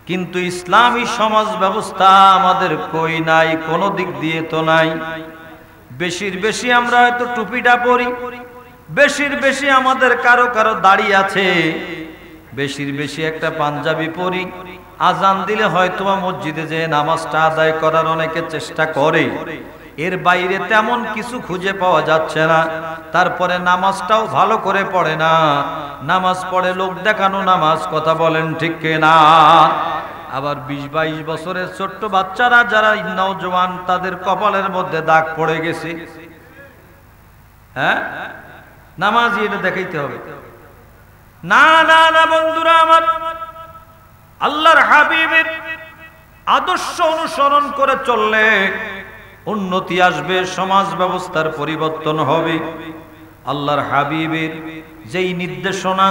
কিন্তু ইসলামী সমাজ ব্যবস্থা আমাদের কই নাই, কোন দিক দিয়ে তো নাই। বেশির বেশি আমরা হয়তো টুপিটা পরি, বেশির বেশি আমাদের কারো কারো দাড়ি আছে, বেশির বেশি একটা পাঞ্জাবি পরি। আজান দিলে হয়তো মসজিদে যে নামাজটা আদায় করার অনেকে চেষ্টা করে, এর বাইরে তেমন কিছু খুঁজে পাওয়া যাচ্ছে না। তারপরে নামাজটাও ভালো করে পড়ে না, নামাজ পড়ে লোক দেখানো নামাজ, কথা বলেন ঠিক কিনা? আবার 20-22 বছরের ছোট্ট বাচ্চারা যারা নওজোয়ান, তাদের কপালের মধ্যে দাগ পড়ে গেছে। হ্যাঁ, নামাজি এটা দেখাইতে হবে না। না না বন্ধুরা আমার, আল্লাহর হাবিবের আদর্শ অনুসরণ করে চললে উন্নতি আসবে, সমাজ ব্যবস্থার পরিবর্তন হবে। আল্লাহর হাবিবের যেই নির্দেশনা,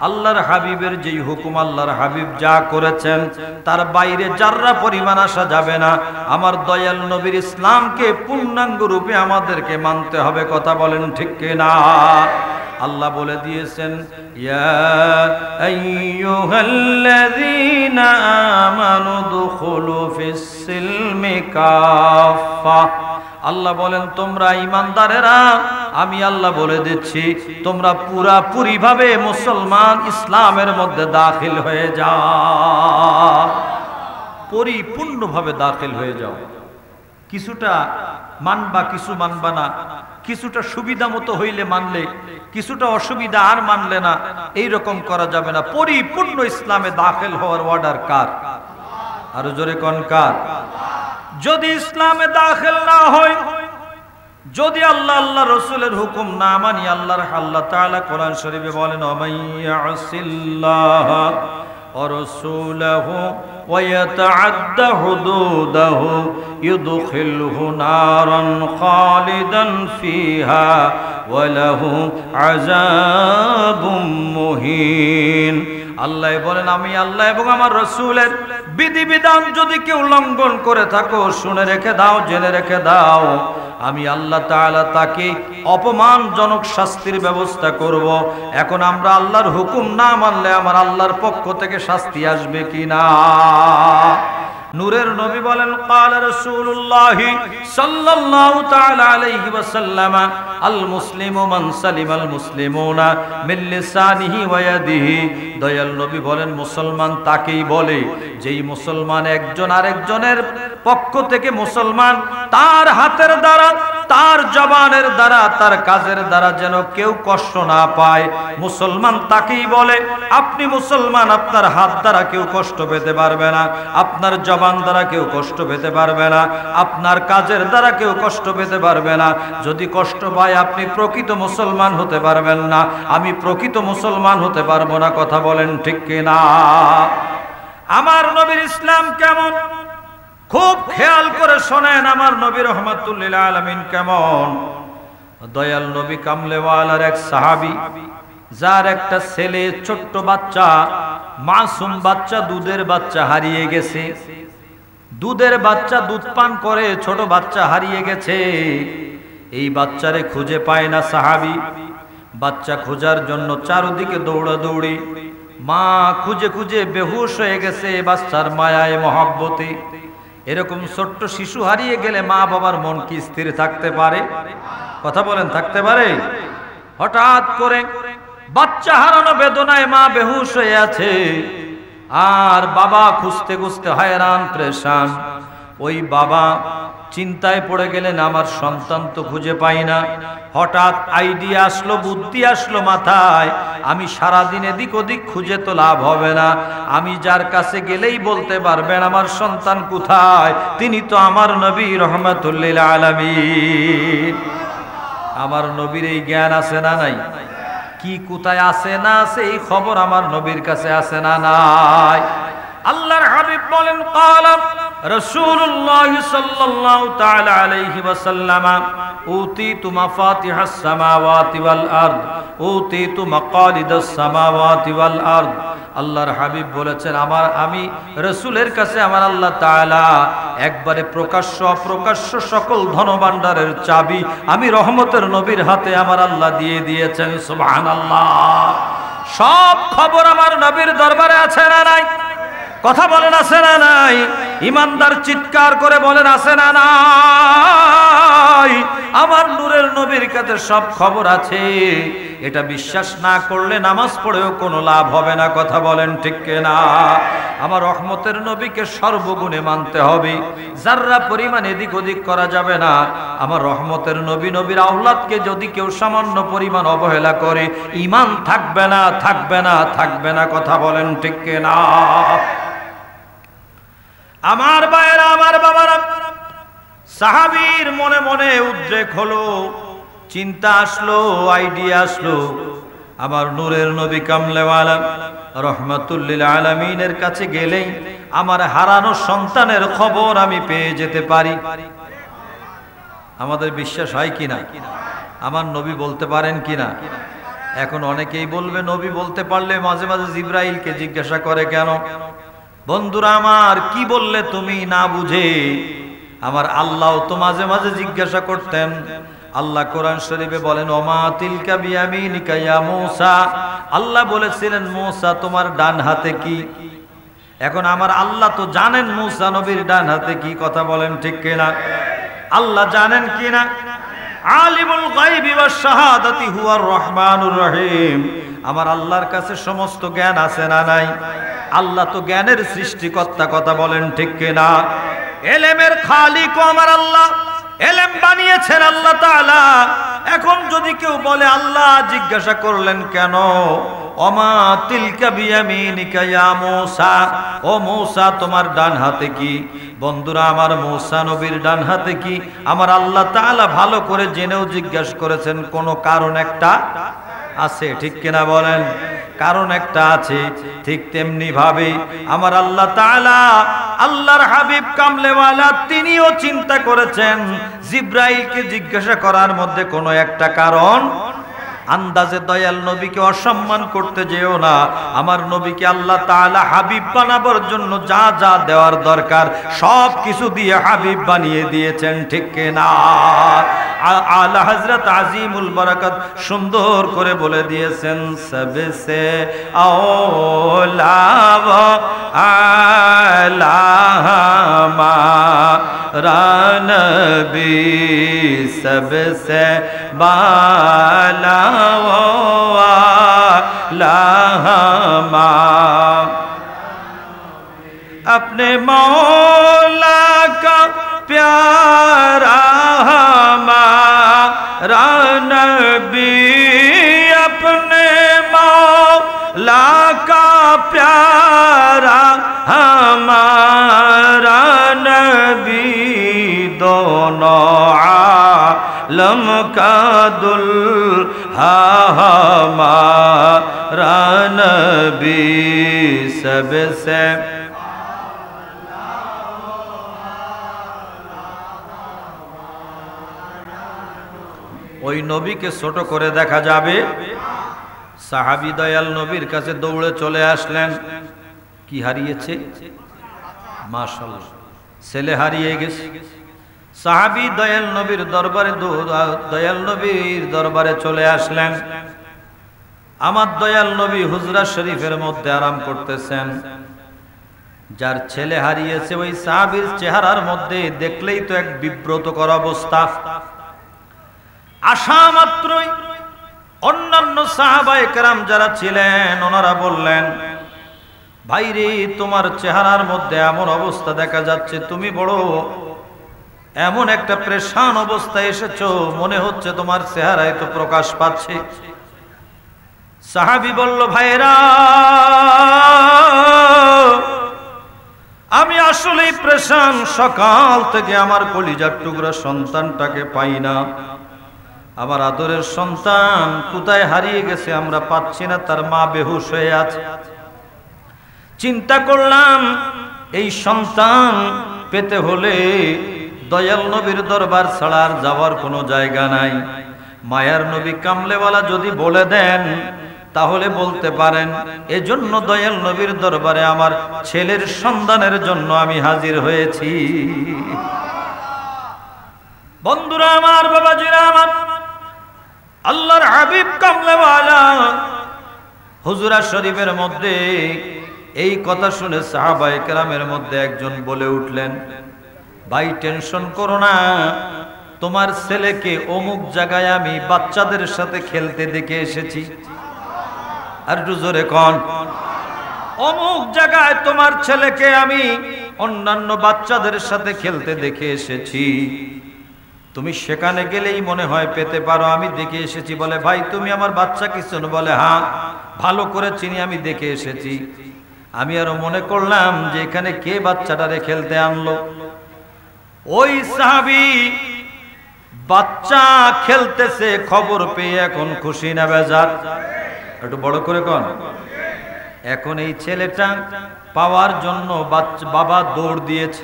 আল্লাহর হাবিবের যেই হুকুম, আল্লাহর হাবিব যা করেছেন তার বাইরে যাররা পরিমাণ আসা যাবে না। আমার দয়াল নবীর ইসলামকে পূর্ণাঙ্গ রূপে আমাদেরকে মানতে হবে, কথা বলেন ঠিক কিনা? আল্লাহ বলে দিয়েছেন, ইয়া আইয়ুহাল্লাযীনা আমানু দুখুলু ফিস সিলমি কাফা। আল্লাহ বলেন, তোমরা ঈমানদারেরা, আমি আল্লাহ বলে দিচ্ছি, তোমরা পুরাপুরি ভাবে মুসলমান ইসলামের মধ্যে দাখিল হয়ে যাও, পরিপূর্ণভাবে দাখিল হয়ে যাও। কিছুটা মানবা, কিছু মানবা না, কিছুটা সুবিধা মতো হইলে মানলে, কিছুটা অসুবিধা আর মানলে না, এই রকম করা যাবে না। পরিপূর্ণ ইসলামে দাখিল হওয়ার অর্ডার কার? আরো জোরে কোন কার? যদি ইসলামে দাখিল না হয়, যদি আল্লাহ আল্লাহ রাসূলের হুকুম না মানি, আল্লাহ তাআলা কোরআন শরীফে বলেন, ওমাইয়াসিল্লাহ ورسوله ويتعد حدوده يدخله نارا خالدا فيها وله عذاب مهين আল্লাহ বলেন আমি আল্লাহ এবং আমার রাসূলের বিধিবিধান যদি কেউ লঙ্ঘন করে থাকো শুনে রেখে দাও, জেনে রেখে দাও, আমি আল্লাহ তাআলা তাকে অপমানজনক শাস্তির ব্যবস্থা করব। এখন আমরা আল্লাহর হুকুম না মানলে আমার আল্লাহর পক্ষ থেকে শাস্তি আসবে কিনা? নূরের নবী বলেন ক্বালা রাসূলুল্লাহ সাল্লাল্লাহু তাআলা আলাইহি ওয়াসাল্লাম আল মুসলিমু মান সালিমাল মুসলিমুনা মিন লিসানিহি ওয়া ইয়াদিহি। দয়াল নবী বলেন মুসলমান তাকেই বলে যেই মুসলমান একজন আরেকজনের পক্ষ থেকে মুসলমান, তার হাতের দ্বারা, তার জবানের দ্বারা, তার কাজের দ্বারা যেন কেউ কষ্ট না পায়, মুসলমান তাকেই বলে। আপনি মুসলমান, আপনার হাত দ্বারা কেউ কষ্ট পেতে পারবে না, আপনার জবান দ্বারা কেউ কষ্ট পেতে পারবে না, আপনার কাজের দ্বারা কেউ কষ্ট পেতে পারবে না। যদি কষ্ট পায় আপনি প্রকৃত মুসলমান হতে পারবেন না, আমি প্রকৃত মুসলমান হতে পারবো না। কথা বলেন ঠিক কিনা? আমার নবীর ইসলাম কেমন খুব খেয়াল করে শোনেন। আমার নবী রাহমাতুল লিল আলামিন কেমন? দয়াল নবী কামলেওয়ালার এক সাহাবী, যার একটা ছেলে ছোট্ট বাচ্চা, মাসুম বাচ্চা, দুধের বাচ্চা হারিয়ে গেছে। দুধের বাচ্চা দুধ পান করে, ছোট বাচ্চা হারিয়ে গেছে। এই বাচ্চারে খুঁজে পায় না সাহাবী। বাচ্চা খোঁজার জন্য চারদিকে দৌড়াদৌড়ি। মা খুঁজে খুঁজে বেহুশ হয়ে গেছে বাচ্চার মায়ায় মহব্বতে। এরকম ছোট্ট শিশু হারিয়ে গেলে মা বাবার মন কি স্থির থাকতে পারে? কথা বলেন, থাকতে পারে? হঠাৎ করে বাচ্চা হারানো বেদনায় মা বেহুশ হয়ে আছে, আর বাবা খুঁজতে খুঁজতে হয়রান পেরেশান। ওই বাবা চিন্তায় পড়ে গেলেন, আমার সন্তান তো খুঁজে পাই না। হঠাৎ আইডিয়া আসলো, বুদ্ধি আসলো মাথায়, আমি সারাদিন এদিক ওদিক খুঁজে তো লাভ হবে না, আমি যার কাছে গেলেই বলতে পারবেন আমার সন্তান কোথায়, তিনি তো আমার নবী রাহমাতুল লিল আলামিন। আমার নবীর এই জ্ঞান আছে না নাই? কি কোথায় আছে না আছে এই খবর আমার নবীর কাছে আছে না নাই? আল্লাহর হাবিব বলেন ক্বালা রাসূলুল্লাহ সাল্লাল্লাহু তাআলা আলাইহি ওয়াসাল্লাম উতিতু মাফাতিহাস সামাওয়াতি ওয়াল আরদ উতিতু মাকালিদাস সামাওয়াতি ওয়াল আরদ। আল্লাহর হাবিব বলেছেন আমি রাসূলের কাছে আমার আল্লাহ তাআলা একবারে প্রকাশ্য অপ্রকাশ্য সকল ধনভাণ্ডারের চাবি আমি রহমতের নবীর হাতে আমার আল্লাহ দিয়ে দিয়েছেন। সুবহানাল্লাহ। সব খবর আমার নবীর দরবারে আছে না নাই? কথা বলেন আছে না নাই? ইমানদার চিৎকার করে বলেন আছে না নাই? আমার নূরের নবীর কাছে সব খবর আছে। এটা বিশ্বাস না করলে নামাজ পড়েও কোনো লাভ হবে না। কথা বলেন ঠিক কিনা? আমার রহমতের নবীকে সর্বগুণে মানতে হবে, যাররা পরিমাণ এদিক ওদিক করা যাবে না। আমার রহমতের নবী, নবীর আওলাদকে যদি কেউ সামান্য পরিমাণ অবহেলা করে, ঈমান থাকবে না, থাকবে না, থাকবে না। কথা বলেন ঠিক কিনা? আমার ভাইয়েরা, আমার বাবারা, সাহাবীর মনে মনে উদ্রেক হলো, চিন্তা আসলো, আইডিয়া আসলো। আমার নূরের নবী কামলেওয়ালা রাহমাতুল লিল আলামিনের কাছে গেলেই আমার হারানো সন্তানের খবর আমি পেয়ে যেতে পারি। আমাদের বিশ্বাস হয় কিনা? আমার নবী বলতে পারেন কিনা? এখন অনেকেই বলবে নবী বলতে পারলে মাঝে মাঝে জিবরাইলকে জিজ্ঞাসা করে কেন? বন্ধুরা আমার, কি বললে তুমি না বুঝে? আমার আল্লাহ তো মাঝে মাঝে জিজ্ঞাসা করতেন। আল্লাহ কোরআন শরীফে বলেন ওমা তিলকা বিয়ামিনিকা ইয়া মূসা। আল্লাহ বলেছিলেন মূসা তোমার ডান হাতে কি? এখন আমার আল্লাহ তো জানেন মূসা নবীর ডান হাতে কি। কথা বলেন ঠিক কিনা? আল্লাহ জানেন কিনা? আলিমুল গায়বি ওয়াশ শাহাদাতি হুয়ার রহমানুর রহিম। আমার আল্লাহর কাছে সমস্ত জ্ঞান আছে না নাই? আল্লাহ তো জ্ঞানের সৃষ্টিকর্তা। কথা বলেন ঠিক কিনা? এলেমের খালিক আমার আল্লাহ, এলেম বানিয়েছেন আল্লাহ তাআলা। এখন যদি কেউ বলে আল্লাহ জিজ্ঞাসা করলেন কেন ওমা তিলকা বিয়ামিনিকা ইয়া মূসা, ও মূসা তোমার ডান হাতে কি? বন্ধুরা আমার, মূসা নবীর ডান হাতে কি আমার আল্লাহ তাআলা ভালো করে জেনেও জিজ্ঞাসা করেছেন, কোনো কারণ একটা আছে। ঠিক কিনা বলেন? কারণ একটা আছে। ঠিক তেমনি ভাবে আমার আল্লাহ তাআলা আল্লাহর হাবিব কামলেওয়ালা তিনিও চিন্তা করেছেন জিব্রাইলকে জিজ্ঞাসা করার মধ্যে কোনো একটা কারণ। আন্দাজে দয়াল নবীকে অসম্মান করতে যেও না। আমার নবীকে আল্লাহ তাআলা হাবিব বানাবার জন্য যা যা দেওয়ার দরকার সব কিছু দিয়ে হাবিব বানিয়ে দিয়েছেন, ঠিক কিনা? আলা হযরত আজিমুল বারাকাত সুন্দর করে বলে দিয়েছেন, সবসে আওলা ওয়া আলামা রানবী সবসে বালা लामा अपने मौला का प्यारा हमारा नबी, अपने मौला का प्यारा हमारा नबी, दोनों आलम का दुल्हा हमारा नबी सबसे। ওই নবীকে ছোট করে দেখা যাবে। সাহাবী দয়াল নবীর কাছে দৌড়ে চলে আসলেন। কি হারিয়েছে? মাশাআল্লাহ, ছেলে হারিয়ে গেছে। সাহাবী দয়াল নবীর দরবারে দয়াল নবীর দরবারে চলে আসলেন। আমার দয়াল নবী হুজরা শরীফের মধ্যে আরাম করতেছেন। যার ছেলে হারিয়েছে ওই সাহাবীর চেহারার মধ্যে দেখলেই তো এক বিব্রতকর অবস্থা। আসা মাত্রই অন্যান্য সাহাবায়ে কেরাম যারা ছিলেন ওনারা বললেন, ভাইরে তোমার চেহারার মধ্যে এমন অবস্থা দেখা যাচ্ছে, তুমি বড় এমন একটা পেরেশান অবস্থায় এসেছো, মনে হচ্ছে তোমার চেহারায় তো প্রকাশ পাচ্ছে। সাহাবী বলল, ভাইরা আমি আসলেই পেরেশান, সকাল থেকে আমার কলিজার টুকরা সন্তানটাকে পাই না। আমার আদরের সন্তান কোথায় হারিয়ে গেছে আমরা পাচ্ছি না, তার মা বেহুশ হয়ে আছে। চিন্তা করলাম এই সন্তান পেতে হলে দয়াল নবীর দরবার ছাড়া আর যাওয়ার কোনো জায়গা নাই। মায়ার নবী কামলেওয়ালা যদি বলে দেন তাহলে বলতে পারেন, এজন্য দয়াল নবীর দরবারে আমার ছেলের সন্তানের জন্য আমি হাজির হয়েছি। বন্ধুরা আমার, বাবাজিরা আমার, আল্লাহর হাবিব কামলেওয়ালা হুজরা শরীফের মধ্যে এই কথা শুনে সাহাবায়ে কেরামের মধ্যে একজন বলে উঠলেন, ভাই টেনশন করো না, তোমার ছেলেকে অমুক জায়গায় আমি বাচ্চাদের সাথে খেলতে দেখে এসেছি। আর একটু জোরে কোন, অমুক জায়গায় তোমার ছেলেকে আমি অন্যান্য বাচ্চাদের সাথে খেলতে দেখে এসেছি, তুমি সেখানে গেলেই মনে হয় পেতে পারো, আমি দেখে এসেছি। বলে, ভাই তুমি আমার বাচ্চা কি চেনো? বলে, হ্যাঁ ভালো করে চিনি, আমি দেখে এসেছি। আমি আরো মনে করলাম যে এখানে কে বাচ্চাটারে খেলতে আনলো। ওই সাহাবী বাচ্চা খেলতেছে খবর পেয়ে এখন খুশি না বেজার? একটু বড় করে কোন। এখন এই ছেলেটা পাওয়ার জন্য বাবা দৌড় দিয়েছে,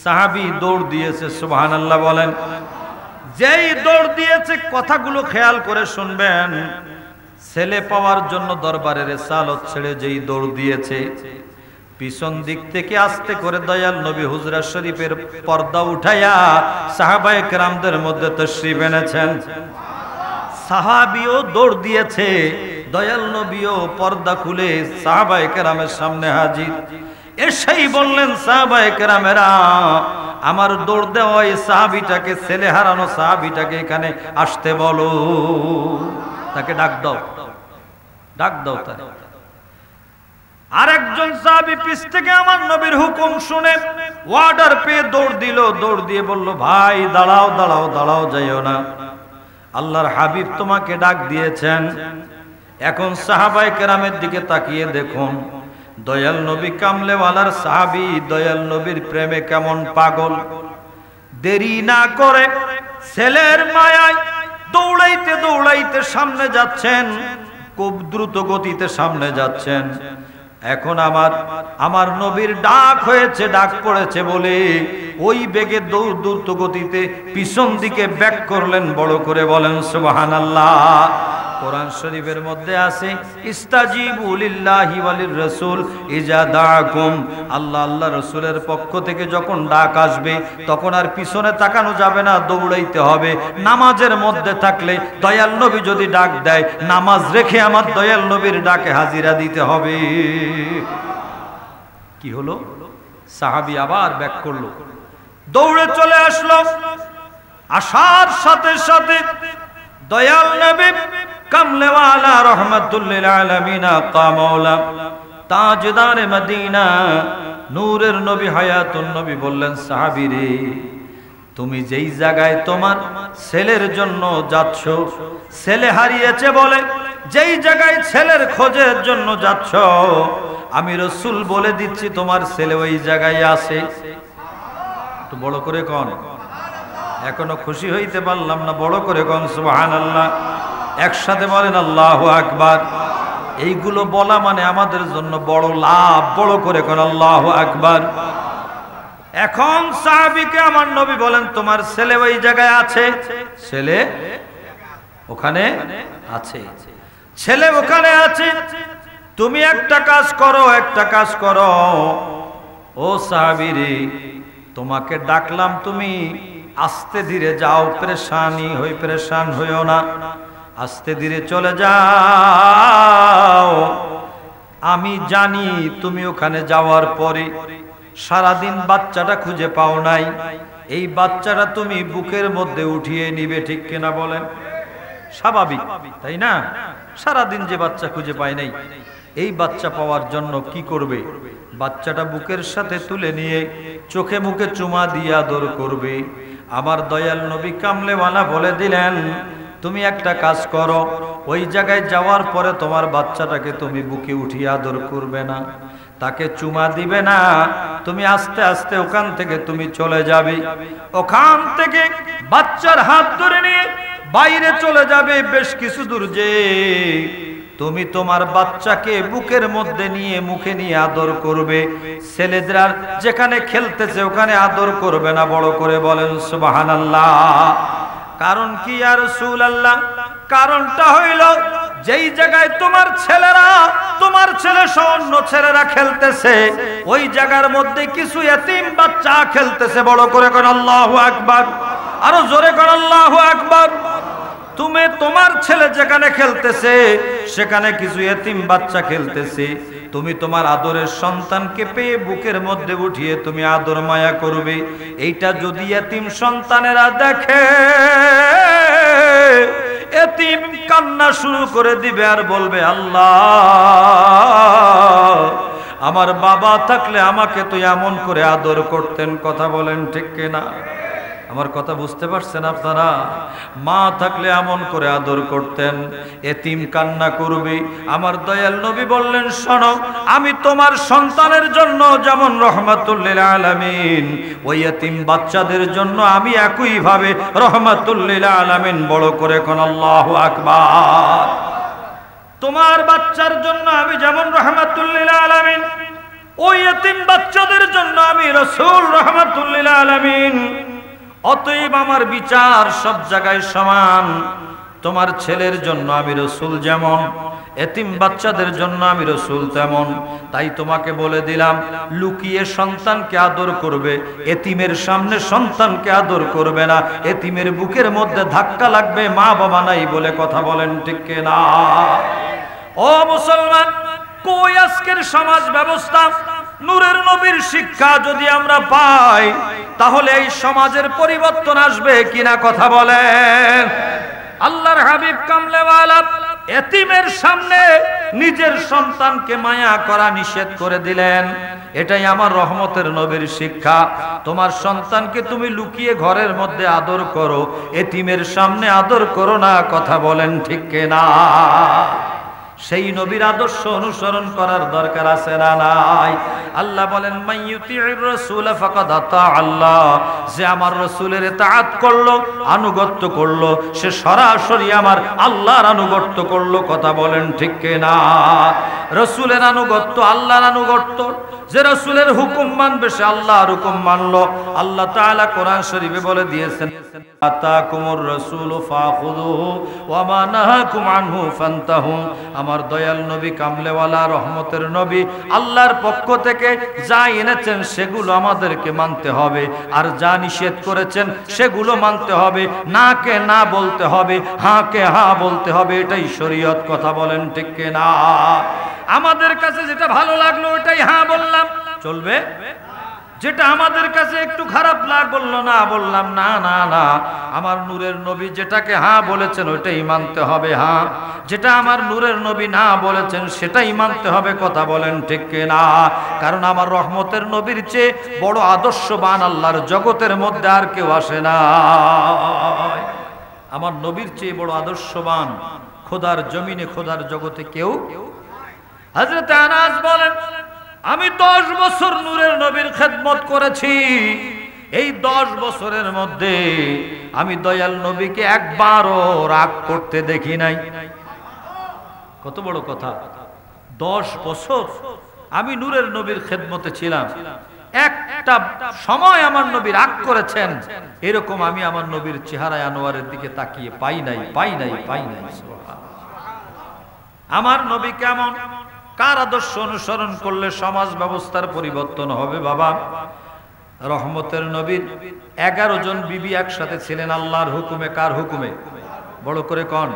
সাহাবী দৌড় দিয়েছে। সুবহানাল্লাহ বলেন। যেই দৌড় দিয়েছে, কথাগুলো খেয়াল করে শুনবেন, ছেলে পাওয়ার জন্য দরবারের সালত ছেড়ে যেই দৌড় দিয়েছে, পিছন দিক থেকে আস্তে করে দয়াল নবী হুজরা শরীফের পর্দা উঠাইয়া সাহাবায়ে কেরামদের মধ্যে তাশরীফ এনেছেন। সাহাবীও দৌড় দিয়েছে, দয়াল নবীও পর্দা খুলে সাহাবায়ে কেরামের সামনে হাজির। এসেই বললেন, সাহাবায়ে কেরামেরা, আমার দৌড় দেওয়া এই সাহাবীটাকে, ছেলে হারানো সাহাবীটাকে এখানে আসতে বলো, তাকে ডাক দাও, ডাক দাও। তাকে আরেকজন সাহাবী পিছ থেকে আমার নবীর হুকুম শুনে ওয়ার্ডার পেয়ে দৌড় দিল। দৌড় দিয়ে বলল, ভাই দাঁড়াও দাঁড়াও দাঁড়াও, যাইও না, আল্লাহর হাবিব তোমাকে ডাক দিয়েছেন। এখন সাহাবায়ে কেরামের দিকে তাকিয়ে দেখুন, দয়াল নবী কামলেওয়ালার সাহাবী দয়াল নবীর প্রেমে কেমন পাগল। দেরি না করে ছেলের মায়ায় দৌড়াইতে দৌড়াইতে সামনে যাচ্ছেন। খুব দ্রুত গতিতে সামনে যাচ্ছেন। এখন আমার নবীর ডাক হয়েছে, ডাক পড়েছে বলে ওই বেগে দ্রুত গতিতে পিছন দিকে ব্যাক করলেন। বড় করে বলেন সুবহানাল্লাহ। কোরআন শরীফের মধ্যে আছে ইস্তাজিবু লিল্লাহি ওয়ালির রাসূল ইজা দাআকুম। আল্লাহ রাসূলের পক্ষ থেকে যখন ডাক আসবে তখন আর পিছনে তাকানো যাবে না, দৌড়াইতে হবে। নামাজের মধ্যে থাকলে দয়াল নবী যদি ডাক দেয়, নামাজ রেখে আমার দয়াল নবীর ডাকে হাজিরা দিতে হবে। কি হলো? সাহাবী আবার ব্যাক করলো, দৌড়ে চলে আসলো। আসার সাথে সাথে দয়াল নবী কামলেওয়ালা রহমাতুল লিল আলামিন আকা মাওলা তাজদার মদিনা নূরের নবী হায়াতুন নবী বললেন, সাহাবী রে, তুমি যেই জায়গায় তোমার ছেলের জন্য যাচ্ছ, ছেলে হারিয়েছে বলে যেই জায়গায় ছেলের খোঁজের জন্য যাচ্ছ, আমি রাসূল বলে দিচ্ছি তোমার ছেলে ওই জায়গায় আছে। একটু বড় করে কোন, এখনো খুশি হইতে পারলাম না, বড় করে কোন সুবহানাল্লাহ। একসাথে বলেন আল্লাহু আকবার। এইগুলো বলা মানে আমাদের জন্য বড় লাভ, বড় করে কোন আল্লাহু আকবার। এখন সাহাবীকে আমার নবী বলেন, তোমার ছেলে ওই জায়গায় আছে, ছেলে ওখানে আছে, ছেলে ওখানে আছে। তুমি একটা কাজ করো, একটা কাজ করো। ও সাহাবী রে, তোমাকে ডাকলাম, তুমি আস্তে ধীরে যাও, পেরেশান হইও না, আস্তে ধীরে চলে যাও। আমি জানি তুমি ওখানে যাওয়ার পরে সারাদিন বাচ্চাটা খুঁজে পাও নাই, এই বাচ্চাটা তুমি বুকের মধ্যে উঠিয়ে নিবে, ঠিক কিনা বলেন? স্বাভাবিক, তাই না? সারাদিন যে বাচ্চা খুঁজে পায় নাই, এই বাচ্চা পাওয়ার জন্য কি করবে? বাচ্চাটা বুকের সাথে তুলে নিয়ে চোখে মুখে চুমা দিয়ে আদর করবে। আমার দয়াল নবী কামলেওয়ালা বলে দিলেন, তুমি একটা কাজ করো, ওই জায়গায় যাওয়ার পরে তোমার বাচ্চাটাকে তুমি বুকে উঠিয়ে আদর করবে না, তাকে চুমা দিবে না, তুমি আস্তে আস্তে ওখান থেকে তুমি চলে যাবে। ওখান থেকে বাচ্চার হাত ধরে নিয়ে বাইরে চলে যাবে। বেশ কিছু দূর যে তুমি তোমার বাচ্চাকে বুকের মধ্যে নিয়ে মুখে নিয়ে আদর করবে। ছেলেদের যেখানে খেলতেছে ওখানে আদর করবে না। বড় করে বলেন সুবহানাল্লাহ। কারণ কি ইয়া রাসূলুল্লাহ? কারণটা হইল, যেই জায়গায় তোমার ছেলে সহ অন্য ছেলেরা খেলতেছে, ওই জায়গার মধ্যে কিছু এতিম বাচ্চা খেলতেছে। বড় করে কোন আল্লাহু আকবার, আরো জোরে কোন আল্লাহু আকবার। তুমি তোমার ছেলে যেখানে খেলতেছে সেখানে কিছু এতিম বাচ্চা খেলতেছে, তুমি তোমার আদরের সন্তানকে পেয়ে বুকের মধ্যে উঠিয়ে তুমি আদর মায়া করবে। এইটা যদি এতিম সন্তানেরা দেখে, এতিম কান্না শুরু করে দিবে আর বলবে, আল্লাহ, আমার বাবা থাকলে আমাকে তো এমন করে আদর করতেন। কথা বলেন ঠিক কিনা? আমার কথা বুঝতে পারছেন আপনারা? মা থাকলে এমন করে আদর করতেন। এতিম কান্না করবে। আমার দয়াল নবী বললেন, শোনো, আমি তোমার সন্তানের জন্য যেমন রহমাতুল লিল আলামিন, ওই এতিম বাচ্চাদের জন্য আমি একই ভাবে রহমাতুল লিল আলামিন। বড় করে কোন আল্লাহু আকবার। তোমার বাচ্চার জন্য আমি যেমন রহমাতুল লিল আলামিন, ওই এতিম বাচ্চাদের জন্য আমি রাসূল রহমাতুল লিল আলামিন। অতএব আমার বিচার সব জায়গায় সমান। তোমার ছেলের জন্য আমি রাসূল যেমন, এতিম বাচ্চাদের জন্য আমি রাসূল তেমন। তাই তোমাকে বলে দিলাম, লুকিয়ে সন্তানকে আদর করবে, এতিমের সামনে সন্তানকে আদর করবে না। এতিমের বুকের মধ্যে ধাক্কা লাগবে, মা বাবা নাই বলে। কথা বলেন ঠিক কিনা? ও মুসলমান, কই আজকের সমাজ ব্যবস্থা? নূরের নবীর শিক্ষা যদি আমরা পাই, তাহলে এই সমাজের পরিবর্তন আসবে কিনা? কথা বলেন। আল্লাহর হাবিব কামলেওয়ালা এতিমের সামনে নিজের সন্তানকে মায়া করা নিষেধ করে দিলেন। এটাই আমার রহমতের নবীর শিক্ষা। তোমার সন্তানকে তুমি লুকিয়ে ঘরের মধ্যে আদর করো, এতিমের সামনে আদর করো না। কথা বলেন ঠিক কিনা? সেই নবীর আদর্শ অনুসরণ করার দরকার আছে না নাই? আল্লাহ বলেন মাইয়ুতির রাসূল ফাকাদ আতা আল্লাহ, যে আমার রাসূলের ইতাআত করলো, আনুগত্য করলো, সে সরাসরি আমার আল্লাহর আনুগত্য করলো। কথা বলেন ঠিক কিনা? রাসূলের আনুগত্য আল্লাহর আনুগত্য। যে রাসূলের হুকুম মানবে সে আল্লাহর হুকুম মানলো। আল্লাহ তাআলা কোরআন শরীফে বলে দিয়েছেন আতাকুমুর রাসূলু ফাখুযুহু ওয়া মা নাহাকুম আনহু ফান্তাহু। আমার দয়াল নবী, কামলেওয়ালা, রহমতের নবী, আল্লাহর পক্ষ থেকে যা এনেছেন সেগুলো আমাদেরকে মানতে হবে, আর যা নিষেধ করেছেন সেগুলো মানতে হবে। না কে না বলতে হবে, হ্যাঁ কে হ্যাঁ বলতে হবে, এটাই শরীয়ত। কথা বলেন ঠিক কিনা? আমাদের কাছে যেটা ভালো লাগলো ওটাই হ্যাঁ বললাম, চলবে। যেটা আমাদের কাছে একটু খারাপ লাগলো না বললাম না না না। আমার নূরের নবী যেটাকে হ্যাঁ বলেছেন ওইটাই মানতে হবে হ্যাঁ, যেটা আমার নূরের নবী না বলেছেন সেটাই মানতে হবে। কথা বলেন ঠিক কিনা? কারণ আমার রহমতের নবীর চেয়ে বড় আদর্শবান আল্লাহর জগতের মধ্যে আর কেউ আসে না। আমার নবীর চেয়ে বড় আদর্শবান খোদার জমিনে, খোদার জগতে কেউ। হযরত আনাস বলেন আমি 10 বছর নূরের নবীর খেদমত করেছি। এই 10 বছরের মধ্যে আমি দয়াল নবীকে একবারও রাগ করতে দেখি নাই। কত বড় কথা! 10 বছর আমি নূরের নবীর খেদমতে ছিলাম, একটা সময় আমার নবী রাগ করেছেন এরকম আমি আমার নবীর চেহারায় আনোয়ারের দিকে তাকিয়ে পাই নাই, পাই নাই, পাই নাই। আমার নবী কেমন, কার আদর্শ অনুসরণ করলে সমাজ ব্যবস্থার পরিবর্তন হবে? বাবা, রহমতের নবীর 11 জন বিবি একসাথে ছিলেন আল্লাহর হুকুমে। কার হুকুমে? বড় করে কোন?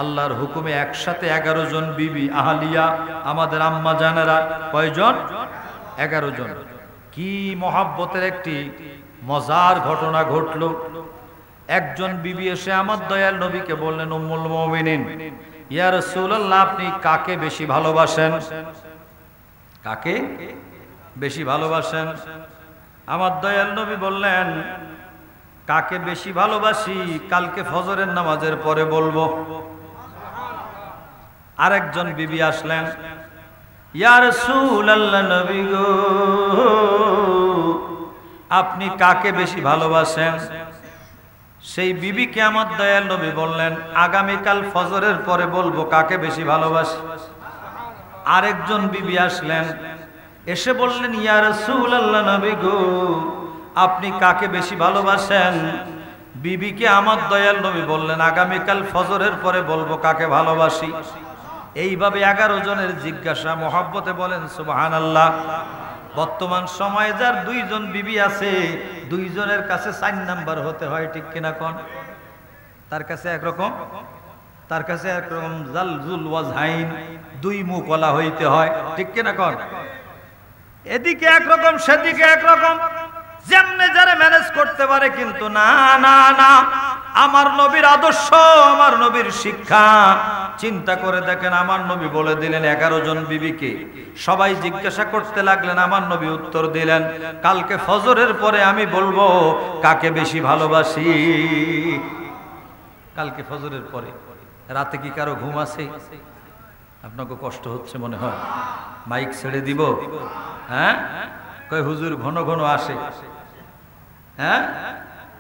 আল্লাহর হুকুমে একসাথে 11 জন বিবি আহলিয়া, আমাদের আম্মা জানেরা। কয়জন? 11 জন। কি মহাব্বতের একটি মজার ঘটনা ঘটলো। একজন বিবি এসে আমার দয়াল নবীকে বললেন, উম্মুল মুমিনিন, ইয়া রাসূলুল্লাহ, আপনি কাকে বেশি ভালোবাসেন? কাকে বেশি ভালোবাসেন? আমার দয়াল নবী বললেন, কাকে বেশি ভালোবাসি কালকে ফজরের নামাজের পরে বলবো। আরেকজন বিবি আসলেন, ইয়া রাসূলুল্লাহ, নবী গো, আপনি কাকে বেশি ভালোবাসেন? সেই বিবিকে আমার দয়াল নবী বললেন, আগামীকাল ফজরের পরে বলবো কাকে বেশি ভালোবাসি। আরেকজন বিবি আসলেন, এসে বললেন, ইয়া রাসূলুল্লাহ, নবী গো, আপনি কাকে বেশি ভালোবাসেন? বিবিকে আমার দয়াল নবী বললেন, আগামীকাল ফজরের পরে বলবো কাকে ভালোবাসি। এইভাবে 11 জনের জিজ্ঞাসা। মহব্বতে বলেন সুবহানাল্লাহ। বর্তমান সময়ে যার 2 জন বিবি আছে, 2 জনের কাছে 4 নাম্বার হতে হয়, ঠিক কিনা কোন? তার কাছে একরকম, তার কাছে একরকম জালজুল ওয়াজহাইন, 2 মুখওয়ালা হইতে হয়, ঠিক কিনা কোন? এদিকে একরকম সেদিকে একরকম, যেমনে যারা ম্যানেজ করতে পারে। কিন্তু না না না, আমার নবীর আদর্শ, আমার নবীর শিক্ষা চিন্তা করে দেখেন। আমার নবী বলে দিলেন 11 জন বিবিকে। সবাই জিজ্ঞাসা করতে লাগলেন, আমার নবী উত্তর দিলেন, কালকে ফজরের পরে আমি বলবো কাকে বেশি ভালোবাসি। কালকে ফজরের পরে। রাতে কি কারো ঘুম আছে? আপনাকে কষ্ট হচ্ছে মনে হয়, মাইক ছেড়ে দিব? হ্যাঁ, কই হুজুর ঘন ঘন আসে। হ্যাঁ,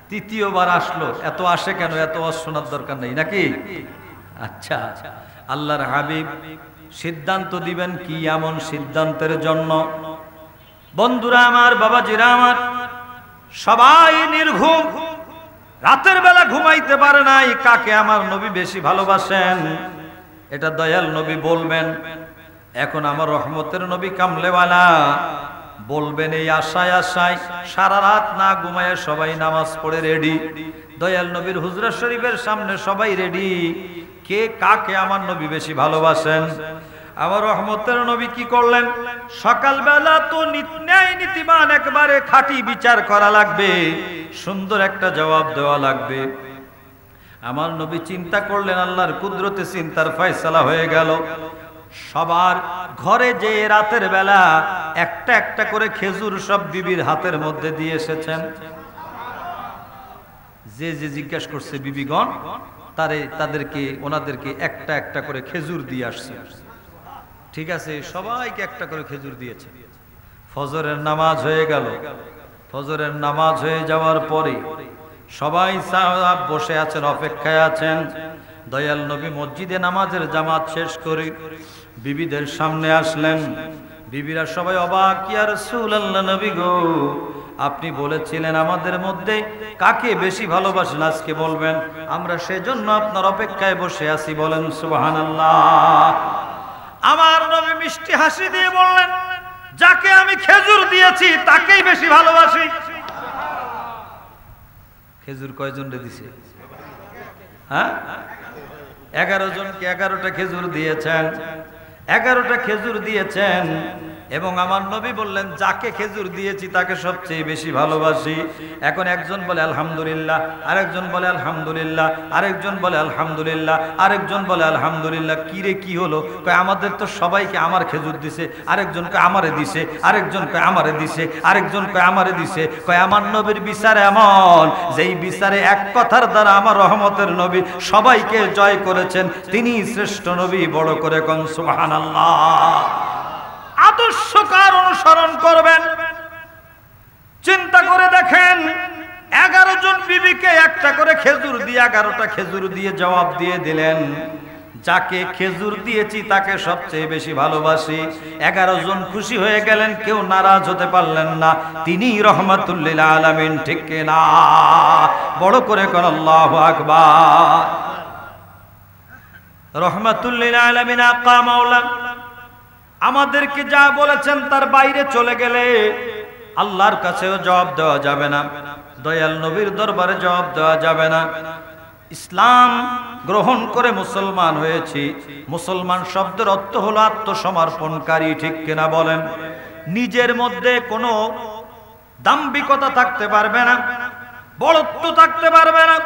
তৃতীয়বার আসলো, এত আসে কেন? এত শোনার দরকার নেই নাকি? আচ্ছা, আল্লাহর হাবিব সিদ্ধান্ত দিবেন কি এমন সিদ্ধান্তের জন্য? বন্ধুরা আমার, বাবাজিরা আমার, সবাই নির্ঘুম, রাতের বেলা ঘুমাইতে পারে নাই। কাকে আমার নবী বেশি ভালোবাসেন এটা দয়াল নবী বলবেন। এখন আমার রহমতের নবী কামলেওয়ালা বলবেন, এই আশায় আশায় সারা রাত না ঘুমায় সবাই নামাজ পড়ে রেডি। দয়াল নবীর হুজরা শরীফের সামনে সবাই রেডি, কে কাকে আমার নবী বেশি ভালোবাসেন। আমার রহমতের নবী কি করলেন? সকালবেলা তো ন্যায় নীতিমান একবারে খাঁটি বিচার করা লাগবে, সুন্দর একটা জবাব দেওয়া লাগবে। আমার নবী চিন্তা করলেন, আল্লাহর কুদরতে চিন্তার ফয়সালা হয়ে গেল। সবার ঘরে যে রাতের বেলা একটা একটা করে খেজুর সব বিবির হাতের মধ্যে দিয়ে এসেছেন। যে যে জিজ্ঞাসা করছে বিবিগণ, তাদেরকে ওনাদেরকে একটা একটা করে খেজুর দিয়ে আসছে। ঠিক আছে, সবাইকে একটা করে খেজুর দিয়েছে। ফজরের নামাজ হয়ে গেল। ফজরের নামাজ হয়ে যাওয়ার পরে সবাই সাহাব বসে আছেন, অপেক্ষায় আছেন। দয়াল নবী মসজিদে নামাজের জামাত শেষ করে বিবিদের সামনে আসলেন। বিবিরা সবাই অবাক, ইয়া রাসূলুল্লাহ, নবী গো, আপনি বলেছিলেন আমাদের মধ্যে কাকে বেশি ভালোবাসেন আজকে বলবেন, আমরা সেজন্য আপনার অপেক্ষায় বসে আছি, বলেন সুবহানাল্লাহ। আমার নবী মিষ্টি হাসি দিয়ে বললেন, যাকে আমি খেজুর দিয়েছি তাকেই বেশি ভালোবাসি। খেজুর কয়জন রে দিছে? হ্যাঁ, 11 জনকে 11টা খেজুর দিয়েছেন। 11টা খেজুর দিয়েছেন এবং আমার নবী বললেন, যাকে খেজুর দিয়েছি তাকে সবচেয়ে বেশি ভালোবাসি। এখন একজন বলে আলহামদুলিল্লাহ, আরেকজন বলে আলহামদুলিল্লাহ, আরেকজন বলে আলহামদুলিল্লাহ, আরেকজন বলে আলহামদুলিল্লাহ। কি রে কি হলো? কয় আমাদের তো সবাইকে আমার খেজুর দিছে, আরেকজন কয় আমারে দিছে, আরেকজন কয় আমারে দিছে, আরেকজন কয় আমারে দিছে। কয় আমার নবীর বিচার এমন, যেই বিচারে এক কথার দ্বারা আমার রহমতের নবী সবাইকে জয় করেছেন, তিনি শ্রেষ্ঠ নবী। বড় করে কোন সুবহানাল্লাহ। আদর্শ কার অনুসরণ করবেন? চিন্তা করে দেখেন, 11 জন বিবিকে একটা করে খেজুর দিয়ে 11টা খেজুর দিয়ে জবাব দিয়ে দিলেন, যাকে খেজুর দিয়েছি তাকে সবচেয়ে বেশি ভালোবাসি। 11 জন খুশি হয়ে গেলেন, কেউ নারাজ হতে পারলেন না। তিনি রহমাতুল লিল আলামিন, ঠিক কিনা? বড় করে কোন আল্লাহু আকবার। রহমাতুল লিল আলামিন আকা মাওলা আমাদেরকে যা বলেছেন তার বাইরে চলে গেলে আল্লাহর কাছেও জবাব দেওয়া যাবে না, দয়াল নবীর দরবারে জবাব দেওয়া যাবে না। ইসলাম গ্রহণ করে মুসলমান হয়েছি। মুসলমান শব্দের অর্থ হলো আত্মসমর্পণকারী, ঠিক কিনা বলেন? নিজের মধ্যে কোনো দাম্ভিকতা থাকতে পারবে না, বড়ত্ব থাকতে পারবে না।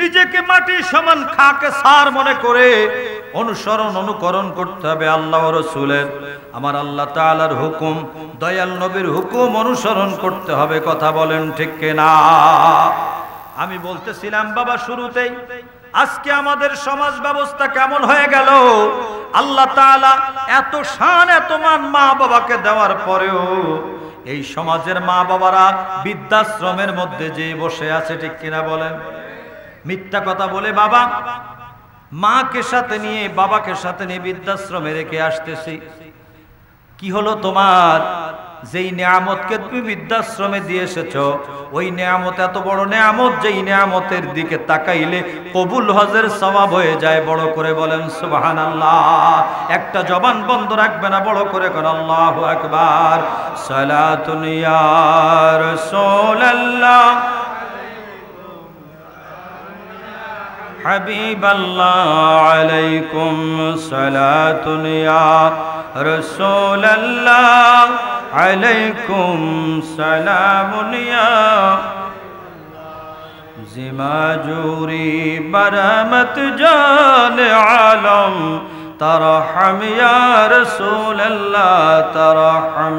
নিজেকে মাটির সমান খাকে সার মনে করে অনুকরণ করতে হবে আল্লাহ ও রাসূলের। আমার আল্লাহ তাআলার হুকুম, দয়াল নবীর হুকুম অনুসরণ করতে হবে। কথা বলেন ঠিক কিনা? আমি বলতেছিলাম বাবা শুরুতেই, আজকে আমাদের সমাজ ব্যবস্থা কেমন হয়ে গেল। আল্লাহ তাআলা এত শান এত মান মা বাবাকে দেওয়ার পরেও এই সমাজের মা বাবারা বৃদ্ধাশ্রমের মধ্যে যে বসে আছে, ঠিক কিনা বলেন? মিথ্যা কথা বলে বাবা মাকে সাথে নিয়ে বাবাকে সাথে নিয়ে বৃদ্ধাশ্রমে রেখে আসতেছি। কি হলো তোমার? যেই নিয়ামতকে তুমি বৃদ্ধাশ্রমে দিয়ে এসেছো, ওই নিয়ামত এত বড় নিয়ামত, যেই নিয়ামতের দিকে তাকাইলে কবুল হজের সওয়াব হয়ে যায়। বড় করে বলেন সুবহানাল্লাহ। একটা জবান বন্ধ রাখবে না, বড় করে কোন আল্লাহু আকবার। সালাতুন ইয়া রাসূলুল্লাহ হাবিবাল্লাহ আলাইকুম সালাতুন ইয়া রাসূলুল্লাহ আলাইকুম সালামুন ইয়া জিমাজুরি বারামত জান আলম তারহাম ইয়া রাসূলুল্লাহ তারহাম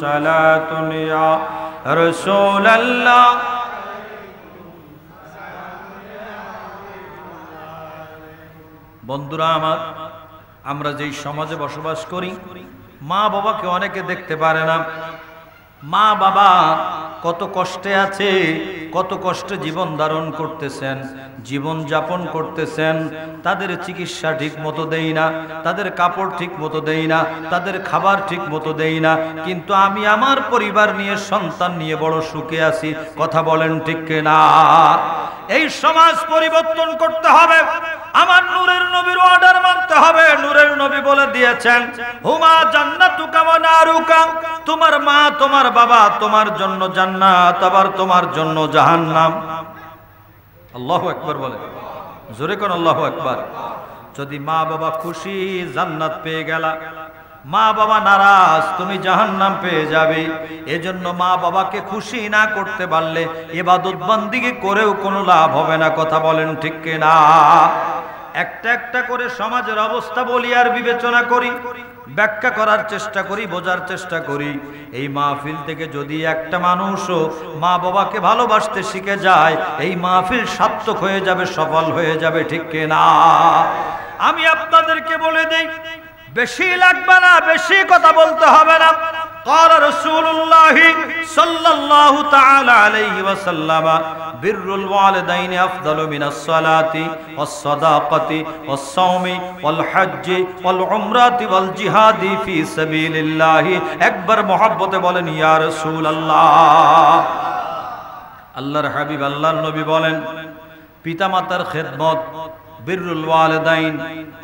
সালাতুন ইয়া রাসূলুল্লাহ। বন্ধুরা আমার, আমরা যেই সমাজে বসবাস করি, মা বাবাকে অনেকে দেখতে পারে না। মা বাবা কত কষ্টে আছে, কত কষ্টে জীবন ধারণ করতেছেন, জীবন যাপন করতেছেন। তাদের চিকিৎসা ঠিক মতো দেই না, তাদের কাপড় ঠিক মতো দেই না, তাদের খাবার ঠিক মতো দেই না, কিন্তু আমি আমার পরিবার নিয়ে, সন্তান নিয়ে বড় সুখে আছি। কথা বলেন ঠিক কিনা? এই সমাজ পরিবর্তন করতে হবে। আমার নূরের নবীর অর্ডার মানতে হবে। নূরের নবী বলে দিয়েছেন, হুমা জান্নাতুকা ওয়া নারুকা, তোমার মা তোমার বাবা তোমার জন্য জান্নাত, আবার তোমার জন্য জাহান্নাম। আল্লাহু আকবার বলে, জোরে কোন আল্লাহু আকবার। যদি মা বাবা খুশি, জান্নাত পেয়ে গেলা, মা বাবা নারাজ, তুমি জাহান্নাম পেয়ে যাবে। এজন্য মা বাবাকে খুশি না করতে পারলে ইবাদত বন্দেগী করেও কোনো লাভ হবে না। কথা বলেন ঠিক কিনা? একটা একটা করে সমাজের অবস্থা বলি আর বিবেচনা করি, ব্যাখ্যা করার চেষ্টা করি, বোঝার চেষ্টা করি। এই মাহফিল থেকে যদি একটা মানুষও মা বাবাকে ভালোবাসতে শিখে যায়, এই মাহফিল সার্থক হয়ে যাবে, সফল হয়ে যাবে, ঠিক কিনা? আমি আপনাদেরকে বলে দেই, বেশি লাগবে না, বেশি কথা বলতে হবে না। قال رسول الله صلى الله تعالى عليه وسلم بر الوالدين أفضل من الصلاة والصداقة والصوم والحج والعمرة والجهاد في سبيل الله أكبر محبت বলেন ইয়া রাসূলুল্লাহ। আল্লাহর হাবিব আল্লাহর নবী বলেন, পিতামাতার খেদমত, বিররুল ওয়ালিদাইন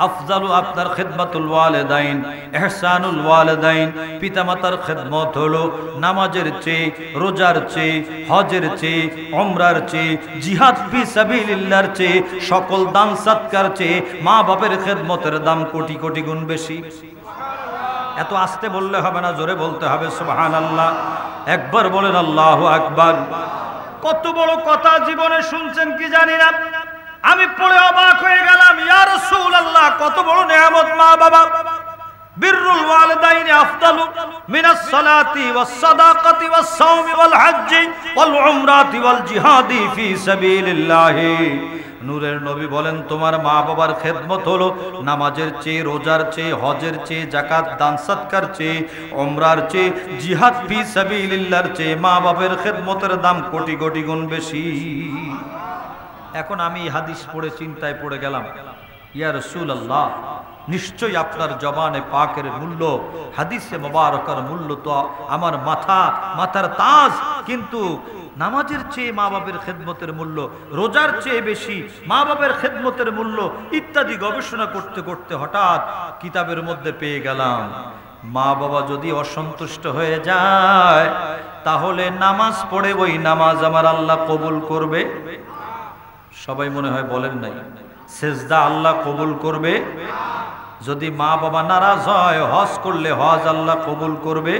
আফজালু, আপনার খিদমাতুল ওয়ালিদাইন, ইহসানুল ওয়ালিদাইন, পিতামাতার খিদমত হলো নামাজের চেয়ে, রোজার চেয়ে, হজের চেয়ে, উমরার চেয়ে, জিহাদ ফি সাবিলিল্লাহর চেয়ে, সকল দান সৎকার চেয়ে মা বাবার খিদমতের দাম কোটি কোটি গুণ বেশি। এত আস্তে বললে হবে না, জোরে বলতে হবে সুবহানাল্লাহ। একবার বলেন আল্লাহু আকবার। কত বড় কথা জীবনে শুনছেন কি জানি না, আমি পড়ে অবাক হয়ে গেলাম। ইয়া রাসূলুল্লাহ, কত বড় নিয়ামত মা বাবা। বিররুল ওয়ালিদাইন আফদালু মিনাস সালাতি ওয়াস সাদাকাতি ওয়াস সাওমি ওয়াল হজ্জি ওয়াল উমরাতি ওয়াল জিহাদি ফি সাবিলিল্লাহ। নূরের নবী বলেন, তোমার মা বাবার খেদমত হলো নামাজের চেয়ে, রোজার চেয়ে, হজের চেয়ে, যাকাত দান সৎকার চেয়ে, উমরার চেয়ে, জিহাদ ফি সাবিলিল্লাহর চেয়ে মা বাবার খেদমতের দাম কোটি কোটি গুণ বেশি। এখন আমি হাদিস পড়ে চিন্তায় পড়ে গেলাম, ইয়া রাসূলুল্লাহ, নিশ্চয়ই আপনার জবানে পাকের মূল্য, হাদিসে মোবারকার মূল্য তো আমার মাথার তাজ, কিন্তু নামাজের চেয়ে মা বাবার খেদমতের মূল্য, রোজার চেয়ে বেশি মা বাবার খেদমতের মূল্য ইত্যাদি গবেষণা করতে করতে হঠাৎ কিতাবের মধ্যে পেয়ে গেলাম, মা বাবা যদি অসন্তুষ্ট হয়ে যায় তাহলে নামাজ পড়ে ওই নামাজ আমার আল্লাহ কবুল করবে। সবাই মনে হয় বলেন নাই, সেজদা আল্লাহ কবুল করবে। যদি মা বাবা নারাজ হয়, হজ করলে হজ আল্লাহ কবুল করবে।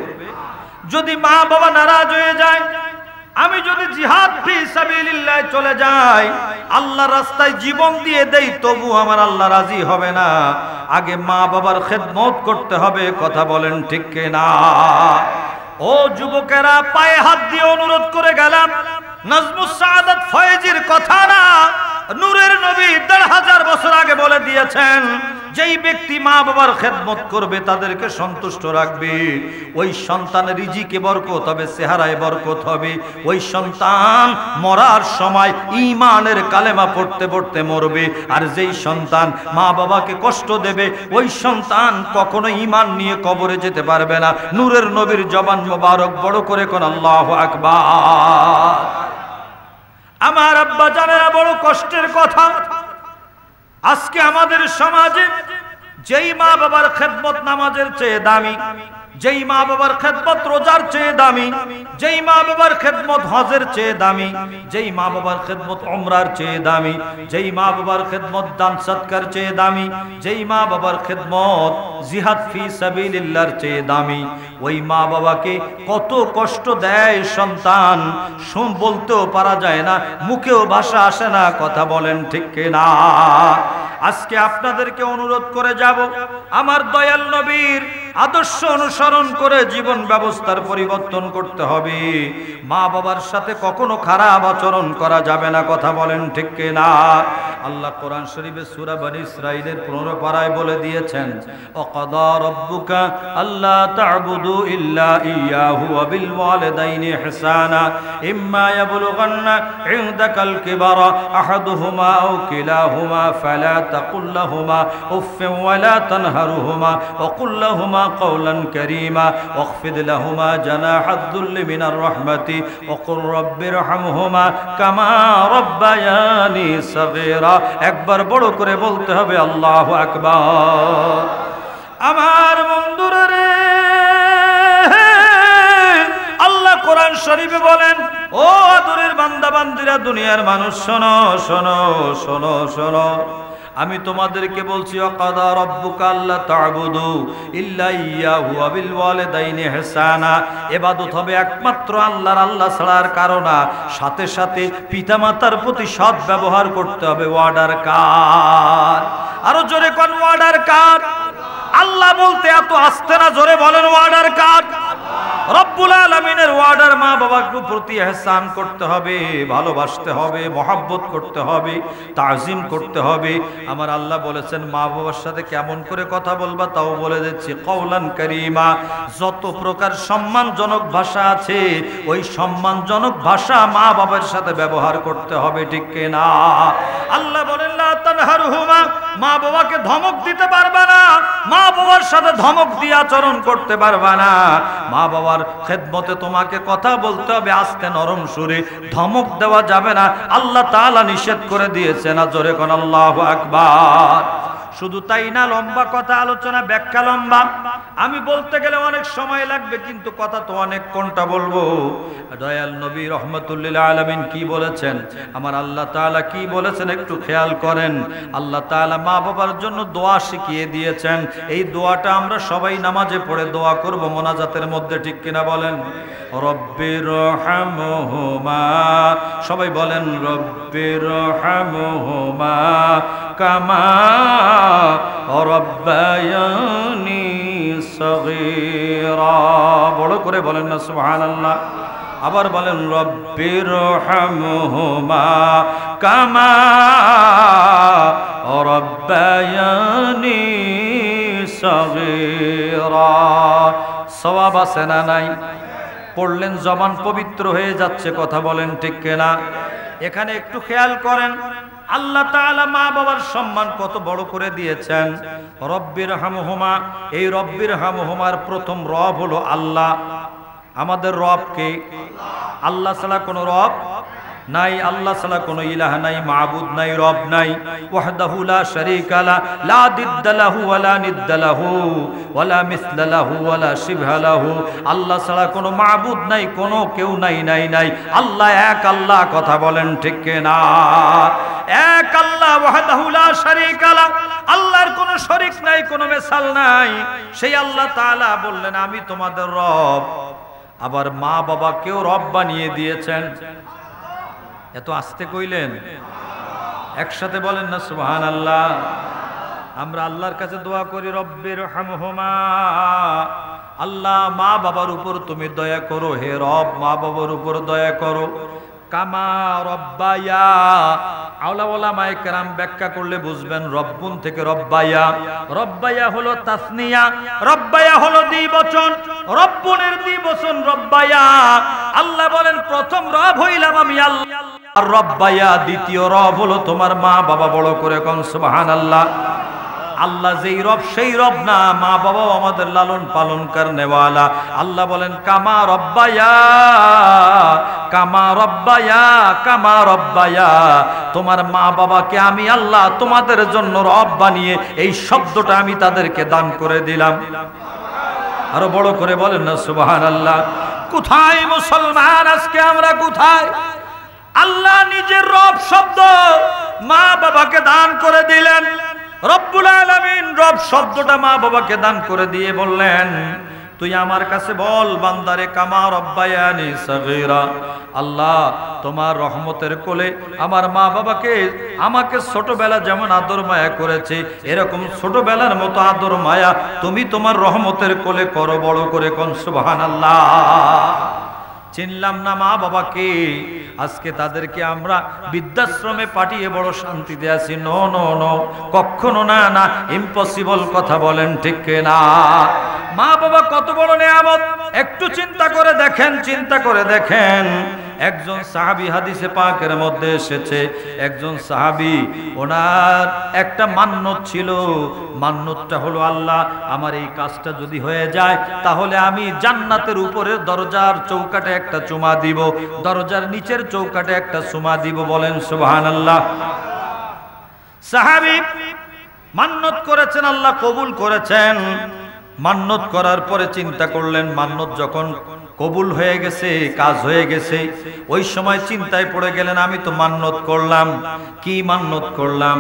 যদি মা বাবা নারাজ হয়ে যায়, আমি যদি জিহাদ ফি সাবিলিল্লাহ চলে যাই, আল্লাহর রাস্তায় জীবন দিয়ে দেই, তবু আমার আল্লাহ রাজি হবে না। আগে মা বাবার খেদমত করতে হবে। কথা বলেন ঠিক কিনা? ও যুবকেরা, পায়ে হাত দিয়ে অনুরোধ করে গেলাম, নাজমুস সাআদাত ফয়েজির কথা না, নূরের নবী ১৫০০ বছর আগে বলে দিয়েছেন, যেই ব্যক্তি মা বাবার খেদমত করবে, তাদেরকে সন্তুষ্ট রাখবে, ওই সন্তানের রিজিকে বরকত হবে, চেহারায় বরকত হবে। ওই সন্তান মরার সময় ঈমানের কালেমা পড়তে পড়তে মরবে। আর যেই সন্তান মা বাবাকে কষ্ট দেবে, ওই সন্তান কখনো ঈমান নিয়ে কবরে যেতে পারবে না। নূরের নবীর জবান মোবারক বড় করে কোন আল্লাহু আকবার। আমার আব্বা জানেরা, বড় কষ্টের কথা, আজকে আমাদের সমাজে যেই মা বাবার খেদমত নামাজের চেয়ে দামি, যেই মা বাবার খেদমত রোজার চেয়ে দামি, যেই মা বাবার খেদমত হজের চেয়ে দামি, যেই মা বাবার খেদমত উমরার চেয়ে দামি, যেই মা বাবার খেদমত দান সৎকার চেয়ে দামি, যেই মা বাবার খেদমত জিহাদ ফি সাবিলিল্লাহর চেয়ে দামি, ওই মা বাবাকে কত কষ্ট দেয় সন্তান, বলতেও পারা যায় না, মুখেও ভাষা আসে না। কথা বলেন ঠিক কিনা? আজকে আপনাদেরকে অনুরোধ করে যাব, আমার দয়াল নবীর আদর্শ অনুসরণ করে জীবন ব্যবস্থার পরিবর্তন করতে হবে। মা বাবার সাথে কখনো খারাপ আচরণ করা যাবে না। কথা বলেন ঠিক কিনা? আল্লাহ কোরআন শরীফে সূরা বনী ইসরাঈলের 15 পারায় বলে দিয়েছেন, ওয়াকাদা রাব্বুকা আল্লা তা'বুদু ইল্লা ইয়াহু ওয়া বিল ওয়ালিদাইনি ইহসানা ইম্মা ইয়াবলুগান্না ইনদাকাল কিবারা আহাদুহুমা আও কিলাহুমা ফালা তাকুল লাহুমা উফফিন ওয়া লা তানহারহুমা ওয়া কুল লাহুমা قولا كريما واخفض لهما جناح الذل من الرحمة وقل رب ارحمهما كما ربياني صغيرا। একবার বড় করে বলতে হবে আল্লাহু আকবার। আমার বন্ধুরা রে, আল্লাহ কোরআন শরীফে বলেন, ও আদরের বান্দা বান্দিরা, দুনিয়ার মানুষ শোনো শোনো শোনো শোনো, আমি তোমাদেরকে বলছি ওয়াকাদা রাব্বুকা আল্লা তা'বুদু ইল্লা ইয়াহু ওয়া বিল ওয়ালিদাইনি ইহসানা। ইবাদত হবে একমাত্র আল্লাহর, আল্লাহ ছাড়ার কারো না। সাথে সাথে পিতামাতার প্রতি সৎ ব্যবহার করতে হবে। ওয়ার্ডার কার? আরো জোরে কোন ওয়ার্ডার কার? আল্লাহ বলতে এত আস্তে না, জোরে বলেন ওয়ার্ডার কার? রব্বুল আলামিনের ওয়ার্ডার। মা বাবার প্রতি ইহসান করতে হবে, ভালোবাসতে হবে, মহব্বত করতে হবে, তাজিম করতে হবে। আমার আল্লাহ বলেছেন মা বাবার সাথে কেমন করে কথা বলবা তাও বলে দিচ্ছি, কওলান কারীমা। যত প্রকার সম্মানজনক ভাষা আছে ওই সম্মানজনক ভাষা মা বাবার সাথে ব্যবহার করতে হবে, ঠিক কিনা? আল্লাহ বলেন লা তানহারহুমা, মা বাবাকে ধমক দিতে পারবে না, মা বাবার সাথে ধমক দিয়ে আচরণ করতে পারবে না। মা বাবার খেদমতে তোমাকে কথা বলতে হবে আস্তে নরম সুরে, ধমক দেওয়া যাবে না। আল্লাহ তাআলা নিষেধ করে দিয়েছেন। জোরে কোন আল্লাহু আকবার। শুধু তাই না, লম্বা কথা আলোচনা, ব্যাখ্যা লম্বা, আমি বলতে গেলে অনেক সময় লাগবে, কিন্তু কথা তো অনেক। কোনটা বলবো? দয়াল নবী রহমাতুল্লিল আলামিন কি বলেছেন, আমার আল্লাহ তাআলা কি বলেছেন একটু খেয়াল করেন। আল্লাহ তাআলা মা বাবার জন্য দোয়া শিখিয়ে দিয়েছেন। এই দোয়াটা আমরা সবাই নামাজে পড়ে দোয়া করব মোনাজাতের মধ্যে, ঠিক কিনা বলেন? রব্বিরহামহুমা, সবাই বলেন রব্বিরহামহুমা কামা রব্বায়ানি সগীরা। বড় করে বলেন না সুবহানাল্লাহ। আবার বলেন রব্বিরহামহুমা কামা রব্বায়ানি সগীরা। সওয়াব আছে না নাই? পড়লেন জবান পবিত্র হয়ে যাচ্ছে, কথা বলেন ঠিক কিনা? এখানে একটু খেয়াল করেন, আল্লাহ তাআলা মা বাবার সম্মান কত বড় করে দিয়েছেন। রব্বিরহামহুমা, এই রব্বিরহামহুমার প্রথম রব হলো আল্লাহ। আমাদের রব কে? আল্লাহ ছাড়া কোনো রব নাই, আল্লাহ ছাড়া কোনো ইলাহ নাই, মাবুদ নাই, রব নাই। ওয়াহদাহু লা শারীকা লা, লা দিদ্দা লাহু ওয়া লা নিদ্দা লাহু ওয়া লা মিসলা লাহু ওয়া লা শিবহা লাহু। আল্লাহ ছাড়া কোনো মাবুদ নাই, কোনো কেউ নাই, নাই নাই। আল্লাহ এক আল্লাহ, কথা বলেন ঠিক কিনা? এক আল্লাহ, ওয়াহদাহু লা শারীকা লা, আল্লাহর কোনো শরীক নাই, কোনো মিসাল নাই। সেই আল্লাহ তাআলা বললেন আমি তোমাদের রব। আবার মা বাবাকেও রব বানিয়ে দিয়েছেন। এত আস্তে কইলেন, একসাথে বলেন না সুবহানাল্লাহ। আমরা আল্লাহর কাছে দোয়া করি রব্বিরহামহুমা, আল্লাহ মা বাবার উপর তুমি দয়া করো, হে রব মা বাবার উপর দয়া করো। কামা রব্বায়া, আউলামায়ে কেরাম ব্যাখ্যা করলে বুঝবেন, রব্বুন থেকে রব্বায়া। রব্বায়া হলো তাসনিয়া, রব্বায়া হলো দ্বিবচন, রব্বুনের দ্বিবচন রব্বায়া। আল্লাহ বলেন প্রথম রব হইলাম আমি আল্লাহ, আর রব্বায়া দ্বিতীয় রব হলো তোমার মা বাবা। বড় করে কোন সুবহানাল্লাহ। আল্লাহ যেই রব সেই রব না, মা বাবাও আমাদের লালন পালন করনেওয়ালা। আল্লাহ বলেন কামা রব্বায়া, কামা রব্বায়া, কামা রব্বায়া। তোমার মা বাবাকে আমি আল্লাহ তোমাদের জন্য রব বানিয়ে এই শব্দটা আমি তাদেরকে দান করে দিলাম। আরো বড় করে বলেন না সুবহানাল্লাহ। কোথায় মুসলমান আজকে আমরা কোথায়? আল্লাহ নিজের রব শব্দ মা বাবাকে দান করে দিলেন। রব্বুল আলামিন রব শব্দটা মা বাবাকে দান করে দিয়ে বললেন তুই আমার কাছে বল বান্দারে কামা রব্বায়ানি সগীরা। আল্লাহ তোমার রহমতের কোলে আমার মা বাবাকে আমাকে ছোটবেলা যেমন আদর মায়া করেছে, এরকম ছোটবেলার মতো আদর মায়া তুমি তোমার রহমতের কোলে করো। বড় করে কোন সুবহানাল্লাহ। চিনলাম না মা বাবাকে, আজকে তাদেরকে আমরা বৃদ্ধাশ্রমে পাঠিয়ে বড় শান্তিতে আছি। নো নো নো, কখনো না, না, ইম্পসিবল। কথা বলেন ঠিক না? মা বাবা কত বড় নেয়ামত, একটু চিন্তা করে দেখেন, চিন্তা করে দেখেন। একজন সাহাবী হাদিসে পাকের মধ্যে এসেছে, একজন সাহাবী ওনার একটা মান্নত ছিল। মান্নতটা হলো আল্লাহ আমার এই কাজটা যদি হয়ে যায় তাহলে আমি জান্নাতের উপরে দরজার চৌকাটে একটা চুমা দিব, দরজার নিচের চৌকাটে একটা চুমা দিব। বলেন সুবহানাল্লাহ। সাহাবী মান্নত করেছেন, আল্লাহ কবুল করেছেন। মান্নত করার পরে চিন্তা করলেন, মান্নত যখন কবুল হয়ে গেছে, কাজ হয়ে গেছে, ওই সময় চিন্তায় পড়ে গেলেন আমি তো মান্নত করলাম, কি মান্নত করলাম?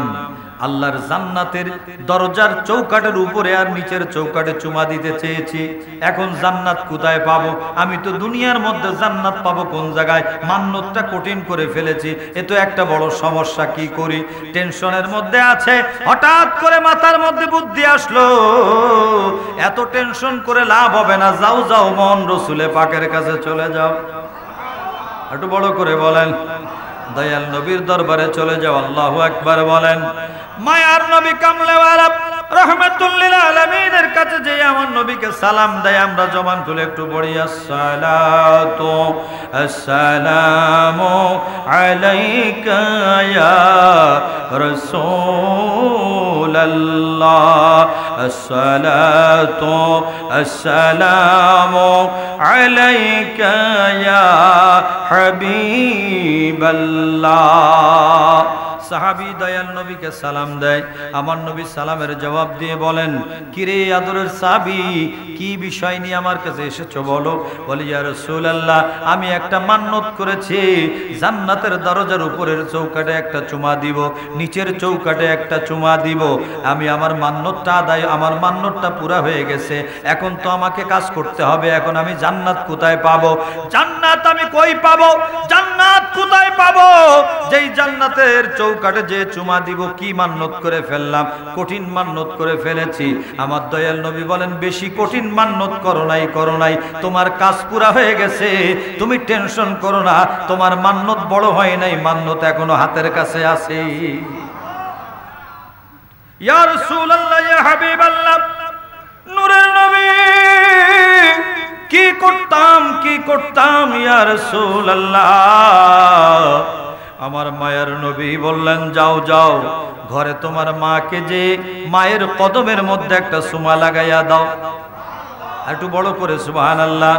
আল্লাহর জান্নাতের দরজার চৌকাটের উপরে আর নিচের চৌকাটে চুমা দিতে চেয়েছি। এখন জান্নাত কোথায় পাবো? আমি তো দুনিয়ার মধ্যে জান্নাত পাবো কোন জায়গায়? মান্যতটা কঠিন করে ফেলেছি, এ তো একটা বড় সমস্যা। কি করি? টেনশনের মধ্যে আছে। হঠাৎ করে মাথার মধ্যে বুদ্ধি আসলো, এত টেনশন করে লাভ হবে না, যাও যাও মন রসুলে পাকের কাছে চলে যাও। একটু বড় করে বলেন, দয়াল নবীর দরবারে চলে যাও। আল্লাহু আকবার বলেন। মায়ার নবী কামলেওয়ালা রাহমাতুল লিল আলামিনের কাছে যে আমার নবীকে সালাম দেয়, আমরা জবান খুলে একটু পড়ি, আসসালাতু আসসালামু আলাইকা ইয়া রাসূলুল্লাহ, আসসালাতু আসসালামু আলাইকা ইয়া হাবিবাল্লাহ। সাহাবী দয়াল নবীকে সালাম দেয়। আমার নবী সালামের জবাব দিয়ে বলেন, কিরে আদরের সাহাবী, কি বিষয় নিয়ে আমার কাছে এসেছো বলো? বলি, ইয়া রাসূলুল্লাহ, আমি একটা মান্যত করেছি, জান্নাতের দরজার উপরের চৌকাটে একটা চুমা দিব, নিচের চৌকাটে একটা চুমা দিব। আমি আমার মান্যতটা আদায়, আমার মান্যতটা পুরা হয়ে গেছে। এখন তো আমাকে কাজ করতে হবে। এখন আমি জান্নাত কোথায় পাবো? জান্নাত আমি কই পাবো? জান্নাত কোথায় পাবো? যেই জান্নাতের চৌকাটে যে চুমা দিব, কি মান্যত করে ফেললাম, কঠিন মান্যত করে ফেলেছি। আমার দয়াল নবী বলেন, বেশি কঠিন মান্যত করো নাই, করো নাই, তোমার কাজ পুরা হয়ে গেছে, তুমি টেনশন করো না, তোমার মান্যত বড় হয় নাই, মান্যত এখনো হাতের কাছে আছে। ইয়া রাসূলুল্লাহ, ইয়া হাবিবাল্লাহ, নূরের নবী, কি করতাম, কি করতাম ইয়া রাসূলুল্লাহ। আমার মায়ের নবী বললেন, যাও যাও, ঘরে তোমার মাকে যে মায়ের কদমের মধ্যে একটা চুমা লাগাইয়া দাও। একটু বড় করে সুবহানাল্লাহ।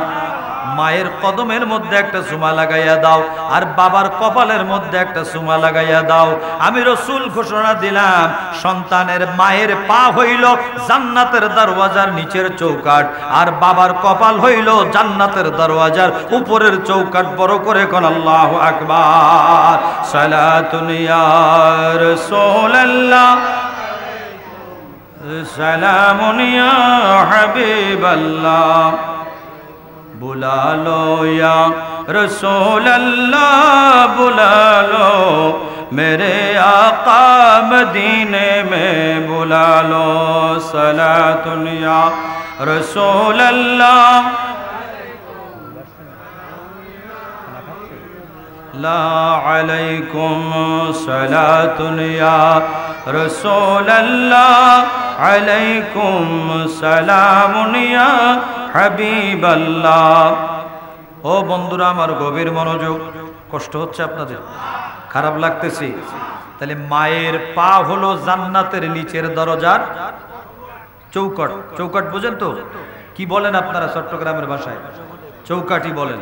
মায়ের কদমের মধ্যে একটা চুমা লাগাইয়া দাও, আর বাবার কপালের মধ্যে একটা চুমা লাগাইয়া দাও। আমি রাসূল ঘোষণা দিলাম, সন্তানের মায়ের পা হইল জান্নাতের দরওয়াজার নিচের চৌকাট, আর বাবার কপাল হইল জান্নাতের দরওয়াজার উপরের চৌকাট। বড় করে কোন আল্লাহু আকবার। সালাতুন ইয়া রাসূলুল্লাহ, সালামুন ইয়া হাবিবাল্লাহ, बुला लो या रसूल अल्लाह, बुला लो मेरे आका मदीने में, बुला लो सलातुन या रसूल अल्लाह, ला अलैकुम सलातुन या रसूल अल्लाह, अलैकुम सलामुन या হাবিবাল্লাহ। ও বন্ধুরা আমার, গভীর মনোযোগ। কষ্ট হচ্ছে আপনাদের? খারাপ লাগতেছে? তাহলে মায়ের পা হলো জান্নাতের নিচের দরজার চৌকাট। চৌকাট বুঝেন তো? কি বলেন আপনারা চট্টগ্রামের ভাষায়? চৌকাটই বলেন।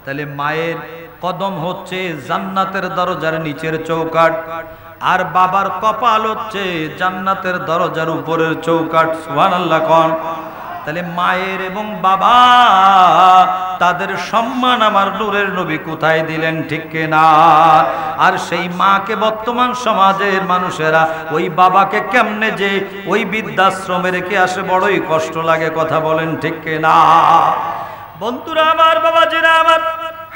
তাহলে মায়ের কদম হচ্ছে জান্নাতের দরজার নিচের চৌকাট, আর বাবার কপাল হচ্ছে জান্নাতের দরজার উপরের চৌকাট। সুবহানাল্লাহ কোন। তাহলে মায়ের এবং বাবা, তাদের সম্মান আমার নূরের নবী কোথায় দিলেন, ঠিক কিনা? আর সেই মাকে বর্তমান সমাজের মানুষেরা ওই বাবাকে কেমনে যে ওই বৃদ্ধাশ্রমে রেখে আসে, বড়ই কষ্ট লাগে। কথা বলেন, ঠিক কিনা? বন্ধুরা আমার, বাবাজিরা আমার,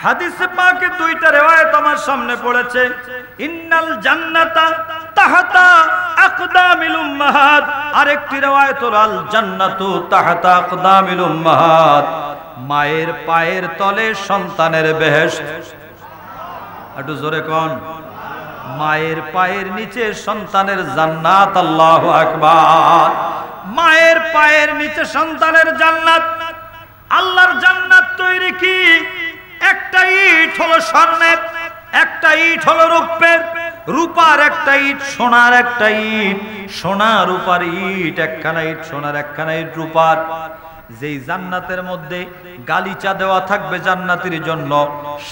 হাদিসে পাকে দুইটা রিওয়ায়াত আমার সামনে পড়েছে। ইন্নাল জান্নাতা তাহতা আকদামিল উম্মাহাত, আরেকটি রিওয়ায়াত হলো আল জান্নাতু তাহতা আকদামিল উম্মাহাত, মায়ের পায়ের তলে সন্তানের বেহেশত। একটু জোরে কোন। মায়ের পায়ের নিচে সন্তানের জান্নাত। আল্লাহু আকবার। মায়ের পায়ের নিচে সন্তানের জান্নাত। আল্লাহর জান্নাত তৈরি কি? একটা ইট হলো স্বর্ণের, একটা ইট হলো রূপের, রূপার একটা ইট, সোনার একটা ইট, সোনা রূপার ইট, একখানা ইট সোনার, একখানা ইট রূপার। যেই জান্নাতের মধ্যে গালিচা দেওয়া থাকবে জান্নাতীর জন্য,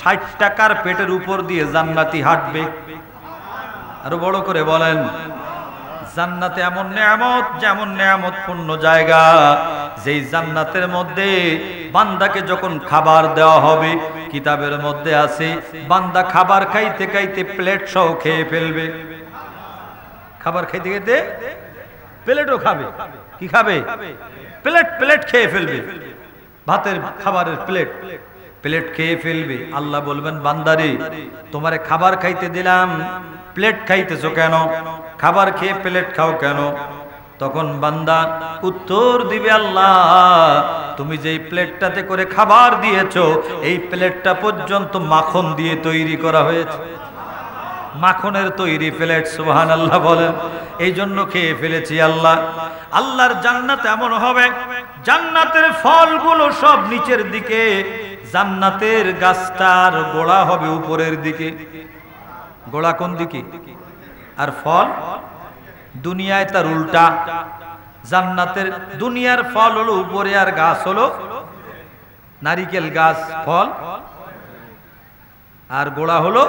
60 টাকার পেটের উপর দিয়ে জান্নাতি হাঁটবে। আরো বড় করে বলেন, জান্নাতে এমন নেয়ামত, যেমন নেয়ামতপূর্ণ জায়গা, যেই জান্নাতের মধ্যে বান্দাকে যখন খাবার দেওয়া হবে, কিতাবের মধ্যে আছে বান্দা খাবার খাইতে খাইতে প্লেট সহ খেয়ে ফেলবে। খাবার খাইতে খেতে প্লেটও খাবে। কি খাবে? প্লেট প্লেট খেয়ে ফেলবে, ভাতের খাবারের প্লেট প্লেট খেয়ে ফেলবে। আল্লাহ বলবেন বান্দারে তোমারে খাবার খাইতে দিলাম, প্লেট খাইতেছো কেন? খাবার খেয়ে প্লেট খাও কেন? তখন বান্দা উত্তর দিবে আল্লাহ তুমি যেই প্লেটটাতে করে খাবার দিয়েছো এই প্লেটটা পর্যন্ত মাখন দিয়ে তৈরি করা হয়েছে, মাখনের তৈরি প্লেট। সুবহানাল্লাহ বলেন। এই জন্য খেয়ে ফেলেছি আল্লাহ। আল্লাহর জান্নাত এমন হবে, জান্নাতের ফলগুলো সব নিচের দিকে, জান্নাতের গাছটার গোড়া হবে উপরের দিকে। গোড়া কোন দিকে? আর ফল দুনিয়ায় তার উল্টা। জান্নাতের দুনিয়ার ফল হলো উপরে আর গাছ হলো নারিকেল গাছ ফল, আর গোড়া হলো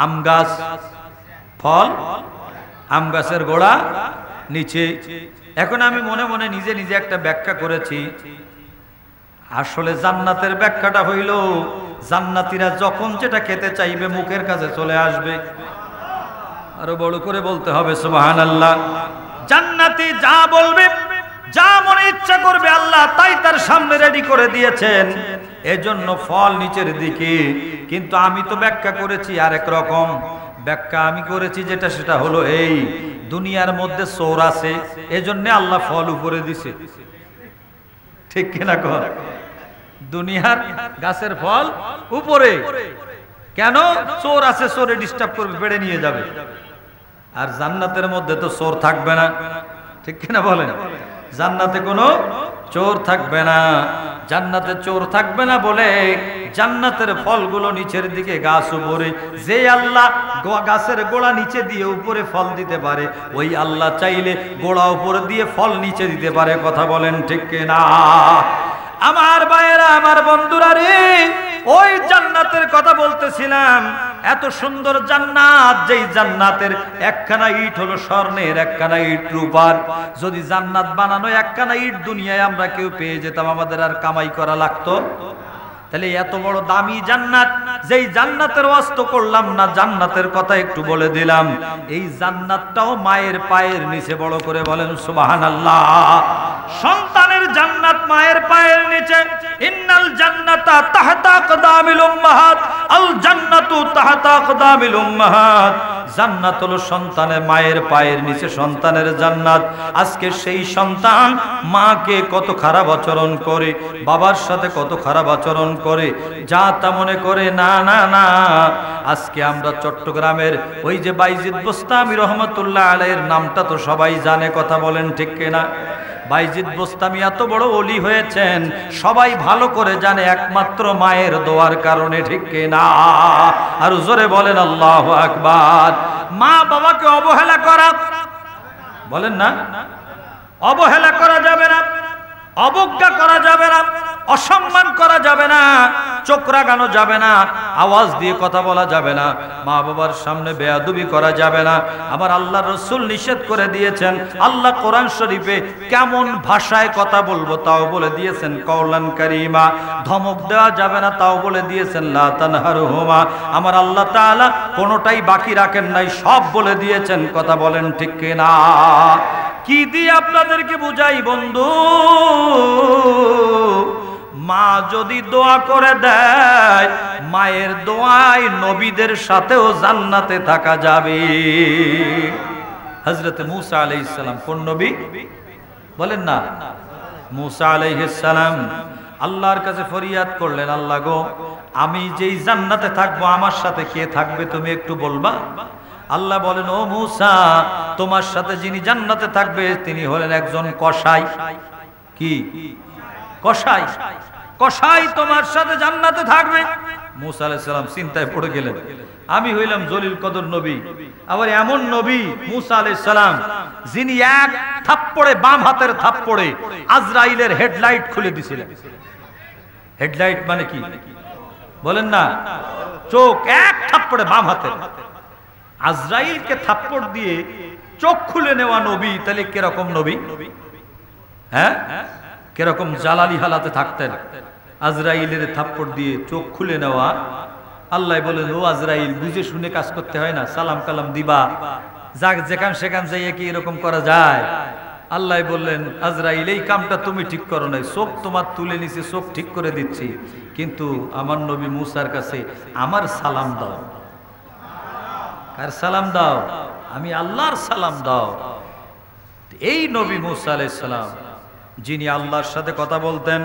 আম গাছ ফল, আম গাছের গোড়া নিচে। এখন আমি মনে মনে নিজে নিজে একটা ব্যাখ্যা করেছি। আসলে জান্নাতের ব্যাখ্যাটা হইল জান্নাতীরা যখন যেটা খেতে চাইবে মুখের কাছে চলে আসবে। আরো বড় করে বলতে হবে সুবহানাল্লাহ। জান্নাতি যা বলবে, যা মনে ইচ্ছা করবে আল্লাহ তাই তার সামনে রেডি করে দিয়েছেন। এজন্য ফল নিচের দিকে। কিন্তু আমি তো ব্যাখ্যা করেছি আরেক রকম। ব্যাখ্যা আমি করেছি যেটা সেটা হলো এই দুনিয়ার মধ্যে চোর আছে, এজন্য আল্লাহ ফল উপরে দিছে। ঠিক কিনা কর? দুনিয়ার গাছের ফল উপরে কেন? চোর আছে, চোরে ডিস্টার্ব করবে, বেড়ে নিয়ে যাবে। আর জান্নাতের মধ্যে তো চোর থাকবে না। ঠিক কিনা বলেন? জান্নাতে কোনো চোর থাকবে না। জান্নাতে চোর থাকবে না বলে জান্নাতের ফলগুলো নিচের দিকে, গাছ উপরে। যে আল্লাহ গাছের গোড়া নিচে দিয়ে উপরে ফল দিতে পারে, ওই আল্লাহ চাইলে গোড়া উপরে দিয়ে ফল নিচে দিতে পারে। কথা বলেন ঠিক কিনা? আমার ভাইয়েরা, আমার বন্ধুরা রে, ওই জান্নাতের কথা বলতেছিলাম। এত সুন্দর জান্নাত, যেই জান্নাতের একখানা ইট হলো স্বর্ণের, একখানা ইট রূপার। যদি জান্নাত বানানো একখানা ইট দুনিয়ায় আমরা কেউ পেয়ে যেতাম, আমাদের আর কামাই করা লাগতো? তাহলে এত বড় দামি জান্নাত, যেই জান্নাতের ওয়াস্ত করলাম না, জান্নাতের কথা একটু বলে দিলাম। এই জান্নাতটাও মায়ের পায়ের নিচে। বড় করে বলেন সুবহানাল্লাহ। সন্তানের জান্নাত মায়ের পায়ের নিচে। ইন্নাল জান্নাতা তাহতা আকদামিল উম্মাহাত, আল জান্নাতু তাহতা আকদামিল উম্মাহাত। জান্নাত হলো সন্তানের মায়ের পায়ের নিচে, সন্তানের জান্নাত। আজকে সেই সন্তান মাকে কত খারাপ আচরণ করে, বাবার সাথে কত খারাপ আচরণ করে, যা তা মনে করে। না না না, আজকে আমরা চট্টগ্রামের ওই যে বাইজিদ বোস্তামি রহমতুল্লাহ আলাইহির নামটা তো সবাই জানে। কথা বলেন ঠিক কিনা? বাইজিদ বোস্তামি এত বড় ওলি হয়েছেন সবাই ভালো করে জানে, একমাত্র মায়ের দোয়ার কারণে। ঠিক কিনা? আর জোরে বলেন আল্লাহু আকবার। মা বাবাকে অবহেলা করা, বলেন না, অবহেলা করা যাবে না, অবজ্ঞা করা যাবে না, অসম্মান করা যাবে না, চোখ রাগানো যাবে না, আওয়াজ দিয়ে কথা বলা যাবে না, মা বাবার সামনে বেয়াদবি করা যাবে না। আবার আল্লাহ রাসূল নিষেধ করে দিয়েছেন। আল্লাহ কোরআন শরীফে কেমন ভাষায় কথা বলবো তাও বলে দিয়েছেন, কওলান কারীমা। ধমক দেওয়া যাবে না তাও বলে দিয়েছেন, লা তানহারহুমা। আমার আল্লাহ তাআলা কোনোটাই বাকি রাখেন নাই, সব বলে দিয়েছেন। কথা বলেন ঠিক কিনা? কি দিয়ে আপনাদেরকে বুঝাই বন্ধু? মা যদি দোয়া করে দেয়, মায়ের দোয়ায় নবীদের সাথেও জান্নাতে থাকা যাবে। হযরত মূসা আলাইহিস সালাম কোন নবী বলেন না? মূসা আলাইহিস সালাম আল্লাহর কাছে ফরিয়াদ করলেন, আল্লাহ গো, আমি যেই জান্নাতে থাকবো আমার সাথে কে থাকবে তুমি একটু বলবা? আল্লাহ বলেন, ও মূসা, তোমার সাথে যিনি জান্নাতে থাকবে তিনি হলেন একজন কসাই। কি কসাই? কসাই তোমার সাথে জান্নাতে থাকবে। মূসা আলাইহিস সালাম চিন্তায় পড়ে গেলেন, আমি হইলাম জলিল কদর নবী, আবার এমন নবী মূসা আলাইহিস সালাম যিনি এক থাপ্পড়ে, বাম হাতের থাপ্পড়ে আজরাইলের হেডলাইট খুলে দিয়েছিলেন। হেডলাইট মানে কি বলেন না? চোখ এক থাপ্পড়ে বাম হাতের। আজরাইলকে থাপ্পড় দিয়ে চোখ খুলে নেওয়া নবী, তাহলে কিরকম নবী? হ্যাঁ, কিরকম জালালি হালাতে থাকতেন? আজরাইলের থাপ্পড় দিয়ে চোখ খুলে নেওয়া। আল্লাহ বলেন, ও আজরাইল, বুঝে শুনে কাজ করতে হয় না, সালাম কালাম দিবা, যাক যেখান সেখান যাইয়ে কি এরকম করা যায়? আল্লাহ বললেন, আজরাইল এই কামটা তুমি ঠিক করো নাই, চোখ তোমার তুলে নিছি, চোখ ঠিক করে দিচ্ছি, কিন্তু আমার নবী মুসার কাছে আমার সালাম দাও। কার সালাম দাও? আমি আল্লাহর সালাম দাও। এই নবী মুসা আলাইহিস সালাম যিনি আল্লাহর সাথে কথা বলতেন,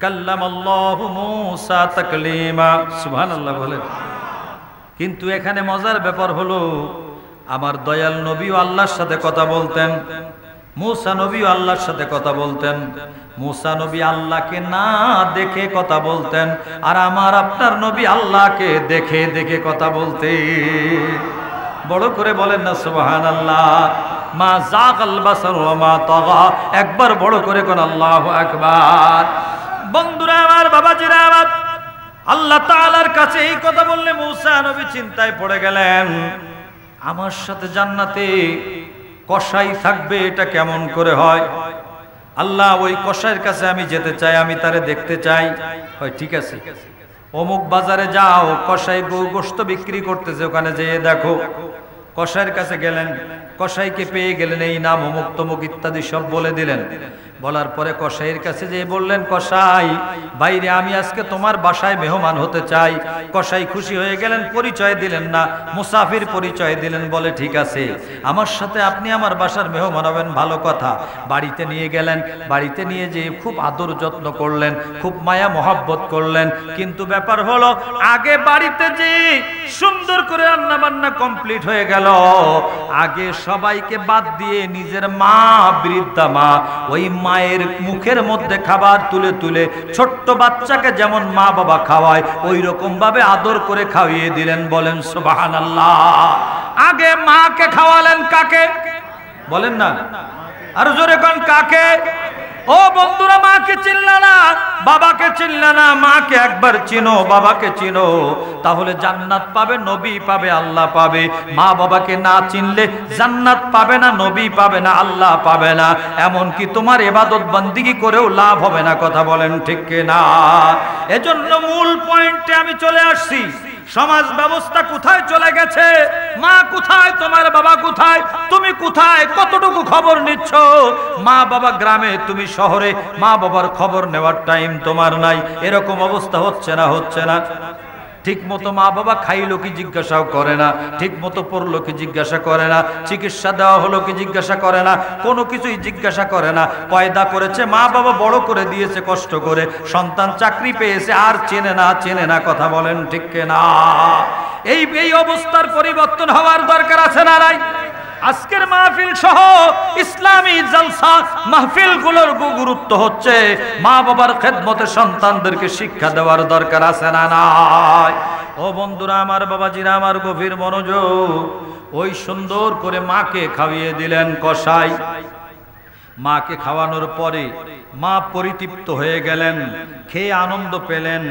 কাল্লামাল্লাহু মুসা তাকলিমা, সুবহানাল্লাহ বলেন। কিন্তু এখানে মজার ব্যাপার হলো, আমার দয়াল নবীও আল্লাহর সাথে কথা বলতেন, মুসা নবীও আল্লাহর সাথে কথা বলতেন। মুসা নবী আল্লাহকে না দেখে কথা বলতেন, আর আমার আপনার নবী আল্লাহকে দেখে দেখে কথা বলতেন। বড় করে বলেন না সুবহানাল্লাহ। মা যাগাল বাসার ওয়া মা তাগা, একবার বড় করে কোন আল্লাহু আকবার। বন্ধুরা আমার, বাবাজিরা আমার, আল্লাহ তাআলার কাছে এই কথা বললে মুসা নবী চিন্তায় পড়ে গেলেন, আমার সাথে জান্নাতে কসাই থাকবে, এটা কেমন করে হয়? আল্লাহ, ওই কসাইয়ের কাছে আমি যেতে চাই, আমি তারে দেখতে চাই। হয় ঠিক আছে, অমুক বাজারে যাও, কসাই গোশত বিক্রি করতেছে, ওখানে যেয়ে দেখো। কসাইয়ের কাছে গেলেন, কসাইকে পেয়ে গেলেন, এই নাম অমুক তমুক ইত্যাদি সব বলে দিলেন। বলার পরে কসাইয়ের কাছে যেয়ে বললেন, কসাই বাইরে আমি আজকে তোমার বাসায় মেহমান হতে চাই। কসাই খুশি হয়ে গেলেন, পরিচয় দিলেন না, মুসাফির পরিচয় দিলেন। বলে ঠিক আছে, আমার সাথে আপনি আমার বাসার মেহমান হবেন, ভালো কথা। বাড়িতে নিয়ে গেলেন, বাড়িতে নিয়ে যেয়ে খুব আদর যত্ন করলেন, খুব মায়া মহব্বত করলেন। কিন্তু ব্যাপার হলো, আগে বাড়িতে যে সুন্দর করে রান্না বান্না কমপ্লিট হয়ে গেল, আগে সবাইকে বাদ দিয়ে নিজের মা, বৃদ্ধা মা, ওই মায়ের মুখের মধ্যে খাবার তুলে তুলে ছোট্ট বাচ্চাকে যেমন মা বাবা খাওয়ায়, ওই রকম ভাবে আদর করে খাইয়ে দিলেন। বলেন সুবহানাল্লাহ। আগে মাকে খাওয়ালেন, কাকে বলেন না? আর জোরে কোন কাকে? ও বন্ধুরা, মাকে চিনলা না, বাবাকে চিনলা না, মাকে একবার চিনো, বাবাকে চিনো, তাহলে জান্নাত পাবে, নবী পাবে, আল্লাহ পাবে। মা বাবাকে না চিনলে জান্নাত পাবে না, নবী পাবে না, আল্লাহ পাবে না, এমনকি তোমার ইবাদত বন্দেগী করেও লাভ হবে না। কথা বলেন ঠিক কিনা? এজন্য মূল পয়েন্টে আমি চলে আসছি। সমাজ ব্যবস্থা কোথায় চলে গেছে? মা কোথায়? তোমার বাবা কোথায়? তুমি কোথায়? কতটুকু খবর নিচ্ছ? মা বাবা গ্রামে, তুমি শহরে, মা বাবার খবর নেওয়ার টাইম তোমার নাই। এরকম অবস্থা হচ্ছে না? হচ্ছে না? ঠিক মতো মা বাবা খাইলো কি জিজ্ঞাসাও করে না, ঠিক মতো পড়লো কি জিজ্ঞাসা করে না, চিকিৎসা দেওয়া হলো কি জিজ্ঞাসা করে না, কোনো কিছুই জিজ্ঞাসা করে না। পয়দা করেছে মা বাবা, বড় করে দিয়েছে কষ্ট করে, সন্তান চাকরি পেয়েছে, আর চেনে না, চেনে না। কথা বলেন ঠিক কিনা? এই অবস্থার পরিবর্তন হওয়ার দরকার আছে না নাই? আজকের মাহফিল সহ ইসলামী জলসা মাহফিল গুলোর গুরুত্ব হচ্ছে মা বাবার খেদমতে সন্তানদেরকে শিক্ষা দেওয়ার দরকার আছে না নাই? ও বন্ধুরা আমার, বাবাজিরা আমার, গভীর মনোযোগ। ওই সুন্দর করে মাকে খাইয়ে দিলেন কসাই। মাকে খাওয়ানোর পরে মা পরিতৃপ্ত হয়ে গেলেন, খেয়ে আনন্দ পেলেন।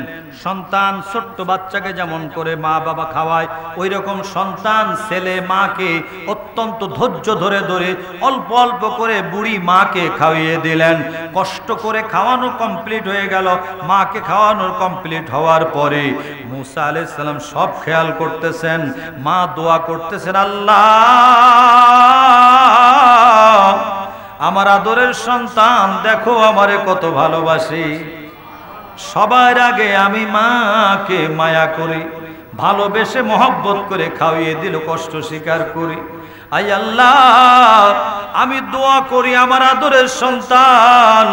সন্তান ছোট্ট বাচ্চাকে যেমন করে মা বাবা খাওয়ায়, ওই রকম সন্তান ছেলে মাকে অত্যন্ত ধৈর্য ধরে ধরে অল্প অল্প করে বুড়ি মাকে খাইয়ে দিলেন। কষ্ট করে খাওয়ানো কমপ্লিট হয়ে গেল। মাকে খাওয়ানোর কমপ্লিট হওয়ার পরে মুসা আলাইহিস সালাম সব খেয়াল করতেছেন, মা দোয়া করতেছেন, আল্লাহ আমার আদরের সন্তান দেখো আমারে কত ভালোবাসি। সবার আগে আমি মাকে মায়া করি, ভালোবেসে মহব্বত করে খাওয়িয়ে দিল, কষ্ট স্বীকার করি। আই আল্লাহ, আমি দোয়া করি আমার আদরের সন্তান,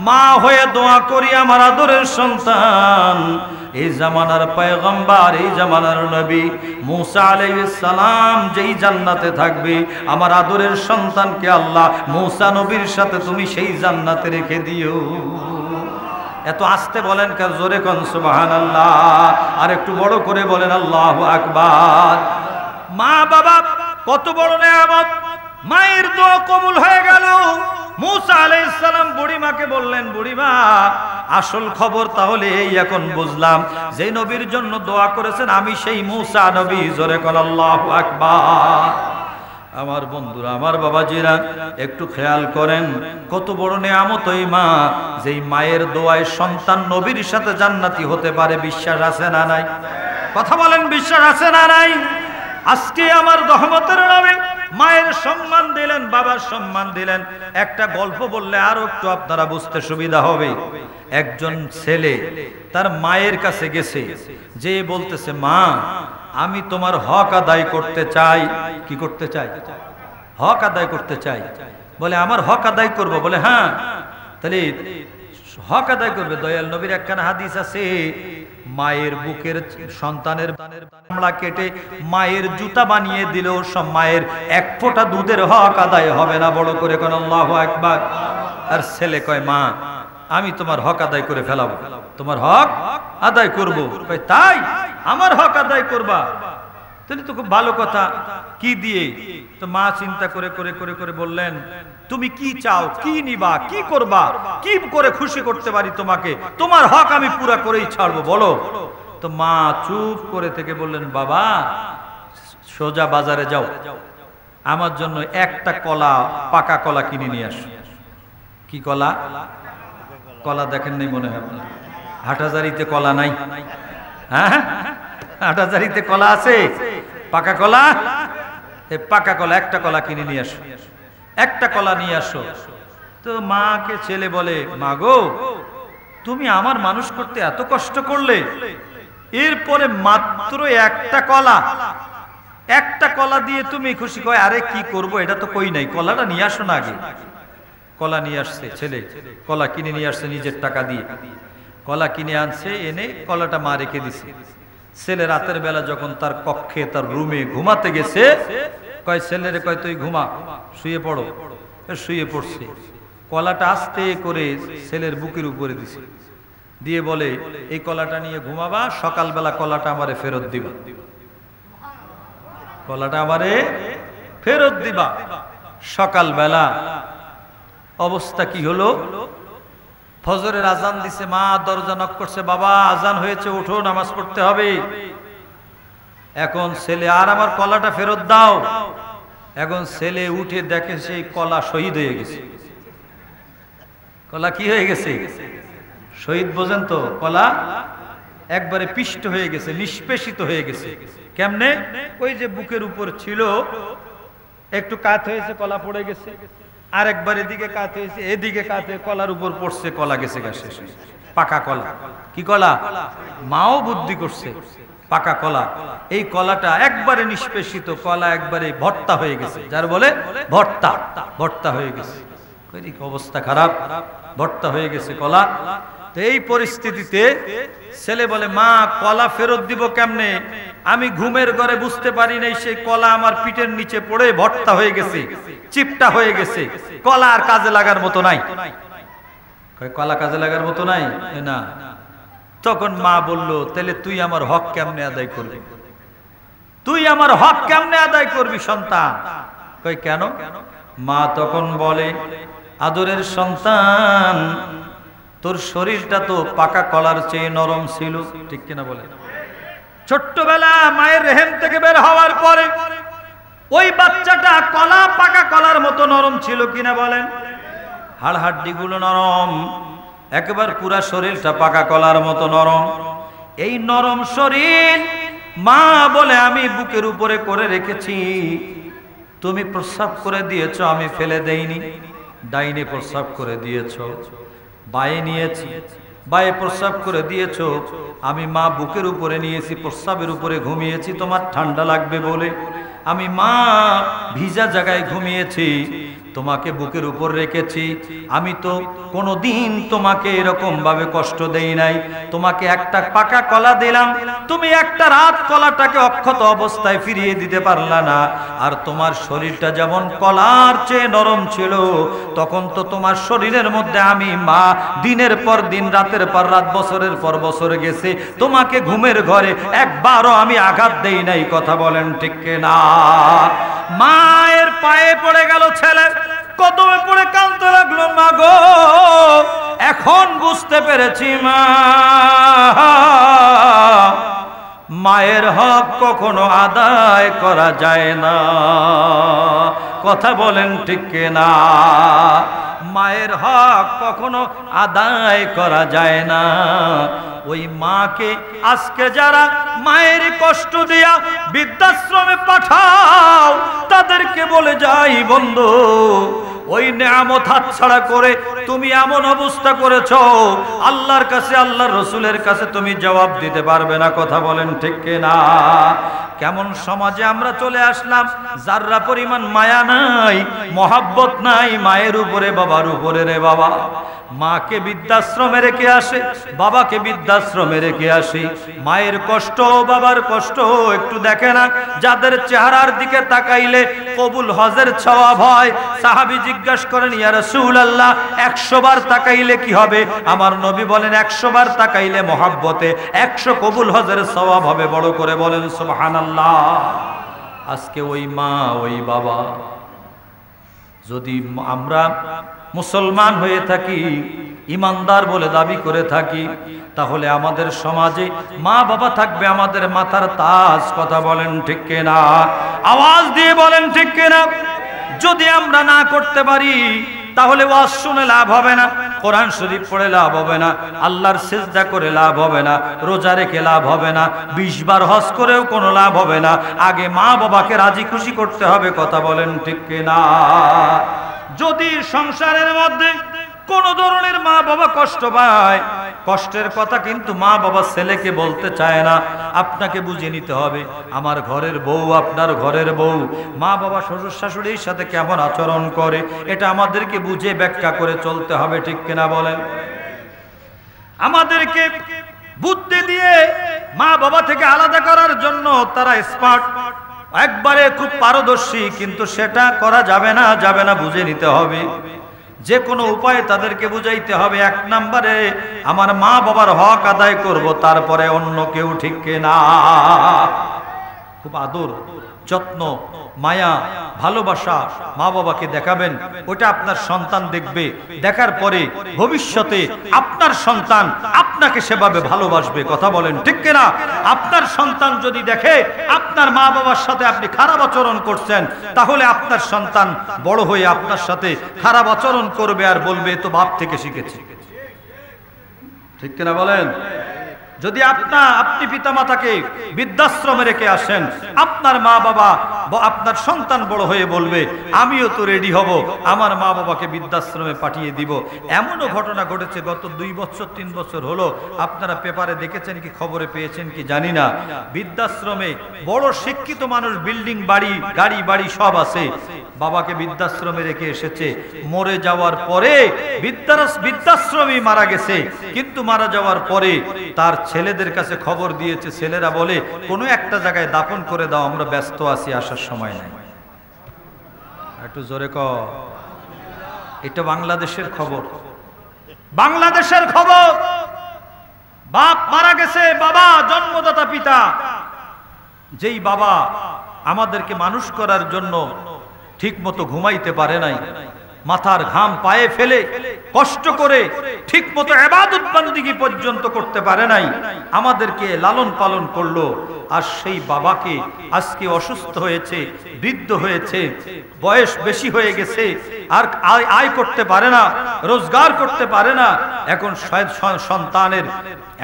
মা হয়ে দোয়া করি আমার আদরের সন্তান, এই জামানার পয়গম্বর, এই জামানার নবী মুসা আলাইহিস সালাম যেই জান্নাতে থাকবে, আমার আদরের সন্তানকে আল্লাহ মুসা নবীর সাথে তুমি সেই জান্নাতে রেখে দিও। এত আস্তে বলেন, জোরে কোন সুবহানাল্লাহ, আর একটু বড় করে বলেন আল্লাহু আকবার। মা বাবা কত বড় নেয়ামত, মায়ের দোয়া কবুল হয়ে গেল। মুসা আলাইহিস সালাম বুড়িমাকে বললেন, বুড়িমা আসল খবর তাহলে এই এখন বুঝলাম, যে নবীর জন্য দোয়া করেছেন আমি সেই মুসা নবী। জোরে কোন আল্লাহু আকবার। আমার বন্ধুরা, আমার বাবাজিরা, একটু খেয়াল করেন কত বড় নেয়ামত ওই মা, যেই মায়ের দোয়ায় সন্তান নবীর সাথে জান্নাতি হতে পারে। বিশ্বাস আছে না নাই? কথা বলেন, বিশ্বাস আছে না নাই? আজকে আমার রহমতের নামে মায়ের সম্মান দিলেন, বাবার সম্মান দিলেন। একটা গল্প বললে আরো একটু আপনারা বুঝতে সুবিধা হবে। একজন ছেলে তার মায়ের কাছে গেছে, যে বলতেছে, মা আমি তোমার হক আদায় করতে চাই। কি করতে চাই? হক আদায় করতে চাই। বলে আমার হক আদায় করব? বলে হ্যাঁ। তাহলে হক আদায় করবে। দয়াল নবীর একখানা হাদিস আছে, মায়ের বুকের সন্তানের চামড়া কেটে মায়ের জুতা বানিয়ে দিলেও সব মায়ের এক ফোঁটা দুধের হক আদায় হবে না। বড় করে কোন আল্লাহু আকবার। আর ছেলে কয়, মা আমি তোমার হক আদায় করে ফেলাবো, তোমার হক আদায় করব। তাই আমার হক আদায় করবা? তাহলে তো খুব ভালো কথা, কি দিয়ে? তো মা চিন্তা করে করে করে করে বললেন, তুমি কি চাও, কি নিবা, কি করবা, কি করে খুশি করতে পারি তোমাকে? তোমার হক আমি পুরা করেই ছাড়বো, বলো। তো মা চুপ করে থেকে বললেন, বাবা সোজা বাজারে যাও, আমার জন্য একটা কলা, পাকা কলা কিনে নিয়ে আসো। কি কলা? কলা দেখেন নাই মনে হয় আপনার? হাটহাজারীতে কলা নাই? হ্যাঁ, হাটহাজারীতে কলা আছে, পাকা কলা। এই পাকা কলা একটা কলা কিনে নিয়ে আসো, একটা কলা নিয়ে আসো। তো মাকে ছেলে বলে, মা গো তুমি আমার মানুষ করতে এত কষ্ট করলে, এরপরে মাত্র একটা কলা, একটা কলা দিয়ে তুমি খুশি? কয় আরে কি করব, এটা তো কই নাই, কলাটা নিয়ে আসো না আগে। কলা নিয়ে আসছে ছেলে, কলা কিনে নিয়ে আসছে নিজের টাকা দিয়ে। কলা কিনে আনছে, এনে কলাটা মা রেখে দিছে। ছেলে রাতের বেলা যখন তার কক্ষে, তার রুমে ঘুমাতে গেছে, কয় ছেলেরে কয় তুই ঘুমা, শুয়ে পড়ো। শুয়ে পড়ছে, কলাটা আস্তে করে ছেলের বুকের উপরে দিছে, দিয়ে বলে এই কলাটা নিয়ে ঘুমাবা, সকালবেলা কলাটা আমারে ফেরত দিবা, কলাটা আমারে ফেরত দিবা। সকালবেলা অবস্থা কি হলো? ফজরের আজান দিছে, মা দরজা নক করছে, বাবা আজান হয়েছে, উঠো নামাজ পড়তে হবে। এখন ছেলে, আর আমার কলাটা ফেরত দাও। এখন ছেলে উঠে দেখে সেই কলা শহীদ হয়ে গেছে। কলা কি হয়ে গেছে? শহীদ। বোঝেন তো? কলা একবারে পিষ্ট হয়ে গেছে, নিষ্পেষিত হয়ে গেছে। কেমনে? ওই যে বুকের উপর ছিল, একটু কাত হয়েছে, কলা পড়ে গেছে। আর একবার এদিকে কাত হয়েছে, এদিকে কাত হয়ে কলার উপর পড়ছে, কলা গেছে গা শেষ। পাকা কলা। কি কলা? মাও বুদ্ধি করছে, পাকা কলা। এই কলাটা একবারে নিষ্পেষিত, কলা একবারে ভর্তা হয়ে গেছে, যার বলে ভর্তা, ভর্তা হয়ে গেছে। অবস্থা খারাপ, ভর্তা হয়ে গেছে কলা। তো এই পরিস্থিতিতে ছেলে বলে, মা কলা ফেরত দিব কেমনে? আমি ঘুমের ঘরে বুঝতে পারি নাই সেই কলা আমার পিঠের নিচে পড়ে ভর্তা হয়ে গেছে, চিপটা হয়ে গেছে, কলা আর কাজে লাগার মতো নাই। কলা কাজে লাগার মতো নাই না। তখন মা বলল, তাহলে তুই আমার হক কেমনে আদায় করবি? তুই আমার হক কেমনে আদায় করবি সন্তান? কই কেন? মা তখন বলে, আদরের সন্তান, তোর শরীরটা তো পাকা কলার চেয়ে নরম ছিল, ঠিক কিনা বলে? ছোট্টবেলা মায়ের রেহেম থেকে বের হওয়ার পরে ওই বাচ্চাটা কলা, পাকা কলার মতো নরম ছিল কিনা বলেন? হাড় হাড্ডি গুলো নরম, একেবারে পুরা শরীরটা পাকা কলার মতো নরম। এই নরম শরীর মা বলে আমি বুকের উপরে করে রেখেছি, তুমি প্রস্রাব করে দিয়েছো, আমি ফেলে দেইনি। ডাইনে প্রস্রাব করে দিয়েছো, বায়ে নিয়েছি, বায়ে প্রস্রাব করে দিয়েছো, আমি মা বুকের উপরে নিয়েছি, প্রস্রাবের উপরে ঘুমিয়েছি তোমার ঠান্ডা লাগবে বলে। আমি মা ভিজা জায়গায় ঘুমিয়েছি, তোমাকে বুকের উপর রেখেছি। আমি তো কোনোদিন তোমাকে এরকম ভাবে কষ্ট দেই নাই। তোমাকে একটা পাকা কলা দিলাম, তুমি একটা রাত কলাটাকে অক্ষত অবস্থায় ফিরিয়ে দিতে পারলা না। আর তোমার শরীরটা যেমন কলার চেয়ে নরম ছিল, তখন তো তোমার শরীরের মধ্যে আমি মা দিনের পর দিন, রাতের পর রাত, বছরের পর বছর গেছে, তোমাকে ঘুমের ঘরে একবারও আমি আঘাত দেই নাই। কথা বলেন ঠিক না? মায়ের পায়ে পড়ে গেল ছেলে, কদমে পড়ে কাঁদতে লাগলো, মা গো এখন বুঝতে পেরেছি মা, মায়ের হক কখনো আদায় করা যায় না। কথা বলেন ঠিক না? মায়ের হক কখনো আদায় করা যায় না। ওই মাকে আজকে যারা মায়ের কষ্ট দিয়া বৃদ্ধাশ্রমে পাঠাও, তাদেরকে বলে যাই বন্ধু, ওই নেয়ামত হাতছাড়া করে তুমি এমন অবস্থা করেছো, আল্লাহর কাছে, আল্লাহর রসুলের কাছে তুমি জবাব দিতে পারবে না। কথা বলেন ঠিক কিনা? কেমন সমাজে আমরা চলে আসলাম, যাররা পরিমাণ মায়া নাই, মহাব্বত নাই মায়ের উপরে, বাবার উপরে। রে বাবা, মাকে বৃদ্ধাশ্রমে রেখে আসে, বাবাকে বৃদ্ধাশ্রমে রেখে আসি, মায়ের কষ্ট, বাবার কষ্ট একটু দেখে না। যাদের চেহারার দিকে তাকাইলে কবুল হজের সওয়াব হয়। সাহাবী জিজ্ঞাসা করেন, ইয়া রাসূলুল্লাহ, 100 বার তাকাইলে কি হবে? আমার নবী বলেন, 100 বার তাকাইলে মহাব্বতে 100 কবুল হজের সওয়াব হবে। বড় করে বলেন সুবহানাল্লাহ। আজকে ওই মা, ওই বাবা, যদি আমরা মুসলমান হয়ে থাকি, ইমানদার বলে দাবি করে থাকি, তাহলে আমাদের সমাজে মা বাবা থাকবে আমাদের মাথার তাজ। কথা বলেন ঠিক কিনা? আওয়াজ দিয়ে বলেন ঠিক কিনা? যদি আমরা না করতে পারি, তাহলে ওয়াজ শুনে লাভ হবে না, কোরআন শরীফ পড়ে লাভ হবে না, আল্লাহর সিজদা করে লাভ হবে না, রোজা রেখে লাভ হবে না, 20 বার হজ করেও কোনো লাভ হবে না। আগে মা বাবাকে রাজি খুশি করতে হবে। কথা বলেন ঠিক কিনা? যদি সংসারের মধ্যে কোন ধরনের মা বাবা কষ্ট পায়, কষ্টের কথা কিন্তু মা বাবা ছেলেকে বলতে চায় না। আপনাকে বুঝে নিতে হবে, আমার ঘরের বউ, আপনার ঘরের বউ, মা বাবা শ্বশুর শাশুড়ির সাথে কেমন আচরণ করে, এটা আমাদেরকে বুঝে ব্যাখ্যা করে চলতে হবে। ঠিক কিনা বলেন? আমাদেরকে বুদ্ধি দিয়ে মা বাবা থেকে আলাদা করার জন্য তারা এক্সপার্ট, একবারে খুব পারদর্শী, কিন্তু সেটা করা যাবে না, যাবে না, বুঝে নিতে হবে। যে কোনো উপায়ে তাদেরকে বুঝাইতে হবে, 1 নম্বরে আমার মা বাবার হক আদায় করব, তারপরে অন্য কেউ। ঠিক কিনা? খুব আদর, যত্ন, মায়া, ভালোবাসা মা বাবাকে দেখাবেন। ওটা আপনার সন্তান দেখবে, দেখার পরে ভবিষ্যতে আপনার সন্তান আপনাকে সেভাবে ভালোবাসবে। কথা বলেন ঠিক কিনা? আপনার সন্তান যদি দেখে আপনার মা বাবার সাথে আপনি খারাপ আচরণ করছেন, তাহলে আপনার সন্তান বড় হয়ে আপনার সাথে খারাপ আচরণ করবে আর বলবে তো বাপ থেকে শিখেছি। ঠিক কিনা বলেন? যদি আপনি পিতামাতাকে বৃদ্ধাশ্রমে রেখে আসেন, আপনার মা বাবা, আপনার সন্তান বড় হয়ে বলবে আমিও তো রেডি হব, আমার মা বাবাকে বৃদ্ধাশ্রমে পাঠিয়ে দিব। এমনও ঘটনা ঘটেছে, গত 2 বছর 3 বছর হলো, আপনারা পেপারে দেখেছেন কি খবরে পেয়েছেন কি জানি না, বৃদ্ধাশ্রমে বড় শিক্ষিত মানুষ, বিল্ডিং, বাড়ি, গাড়ি বাড়ি সব আছে, বাবাকে বৃদ্ধাশ্রমে রেখে এসেছে। মরে যাওয়ার পরে বৃদ্ধাশ্রমে মারা গেছে, কিন্তু মারা যাওয়ার পরে তার ছেলেদের কাছে খবর দিয়েছে, ছেলেরা বলে কোনো একটা জায়গায় দাফন করে দাও, আমরা ব্যস্ত আছি, আসার সময় নাই। একটু জোরে কও। এটা বাংলাদেশের খবর, বাংলাদেশের খবর। বাপ মারা গেছে, বাবা জন্মদাতা পিতা, যেই বাবা আমাদেরকে মানুষ করার জন্য ঠিক মতো ঘুমাইতে পারে নাই, মাথার ঘাম পায়ে ফেলে কষ্ট করে ঠিক মতো ইবাদত বন্দেগী পর্যন্ত করতে পারে নাই, আমাদেরকে লালন পালন করলো, আর সেই বাবাকে আজকে অসুস্থ হয়েছে, বৃদ্ধ হয়েছে, বয়স বেশি হয়ে গেছে, আর আয় করতে পারে না, রোজগার করতে পারে না। এখন সন্তানের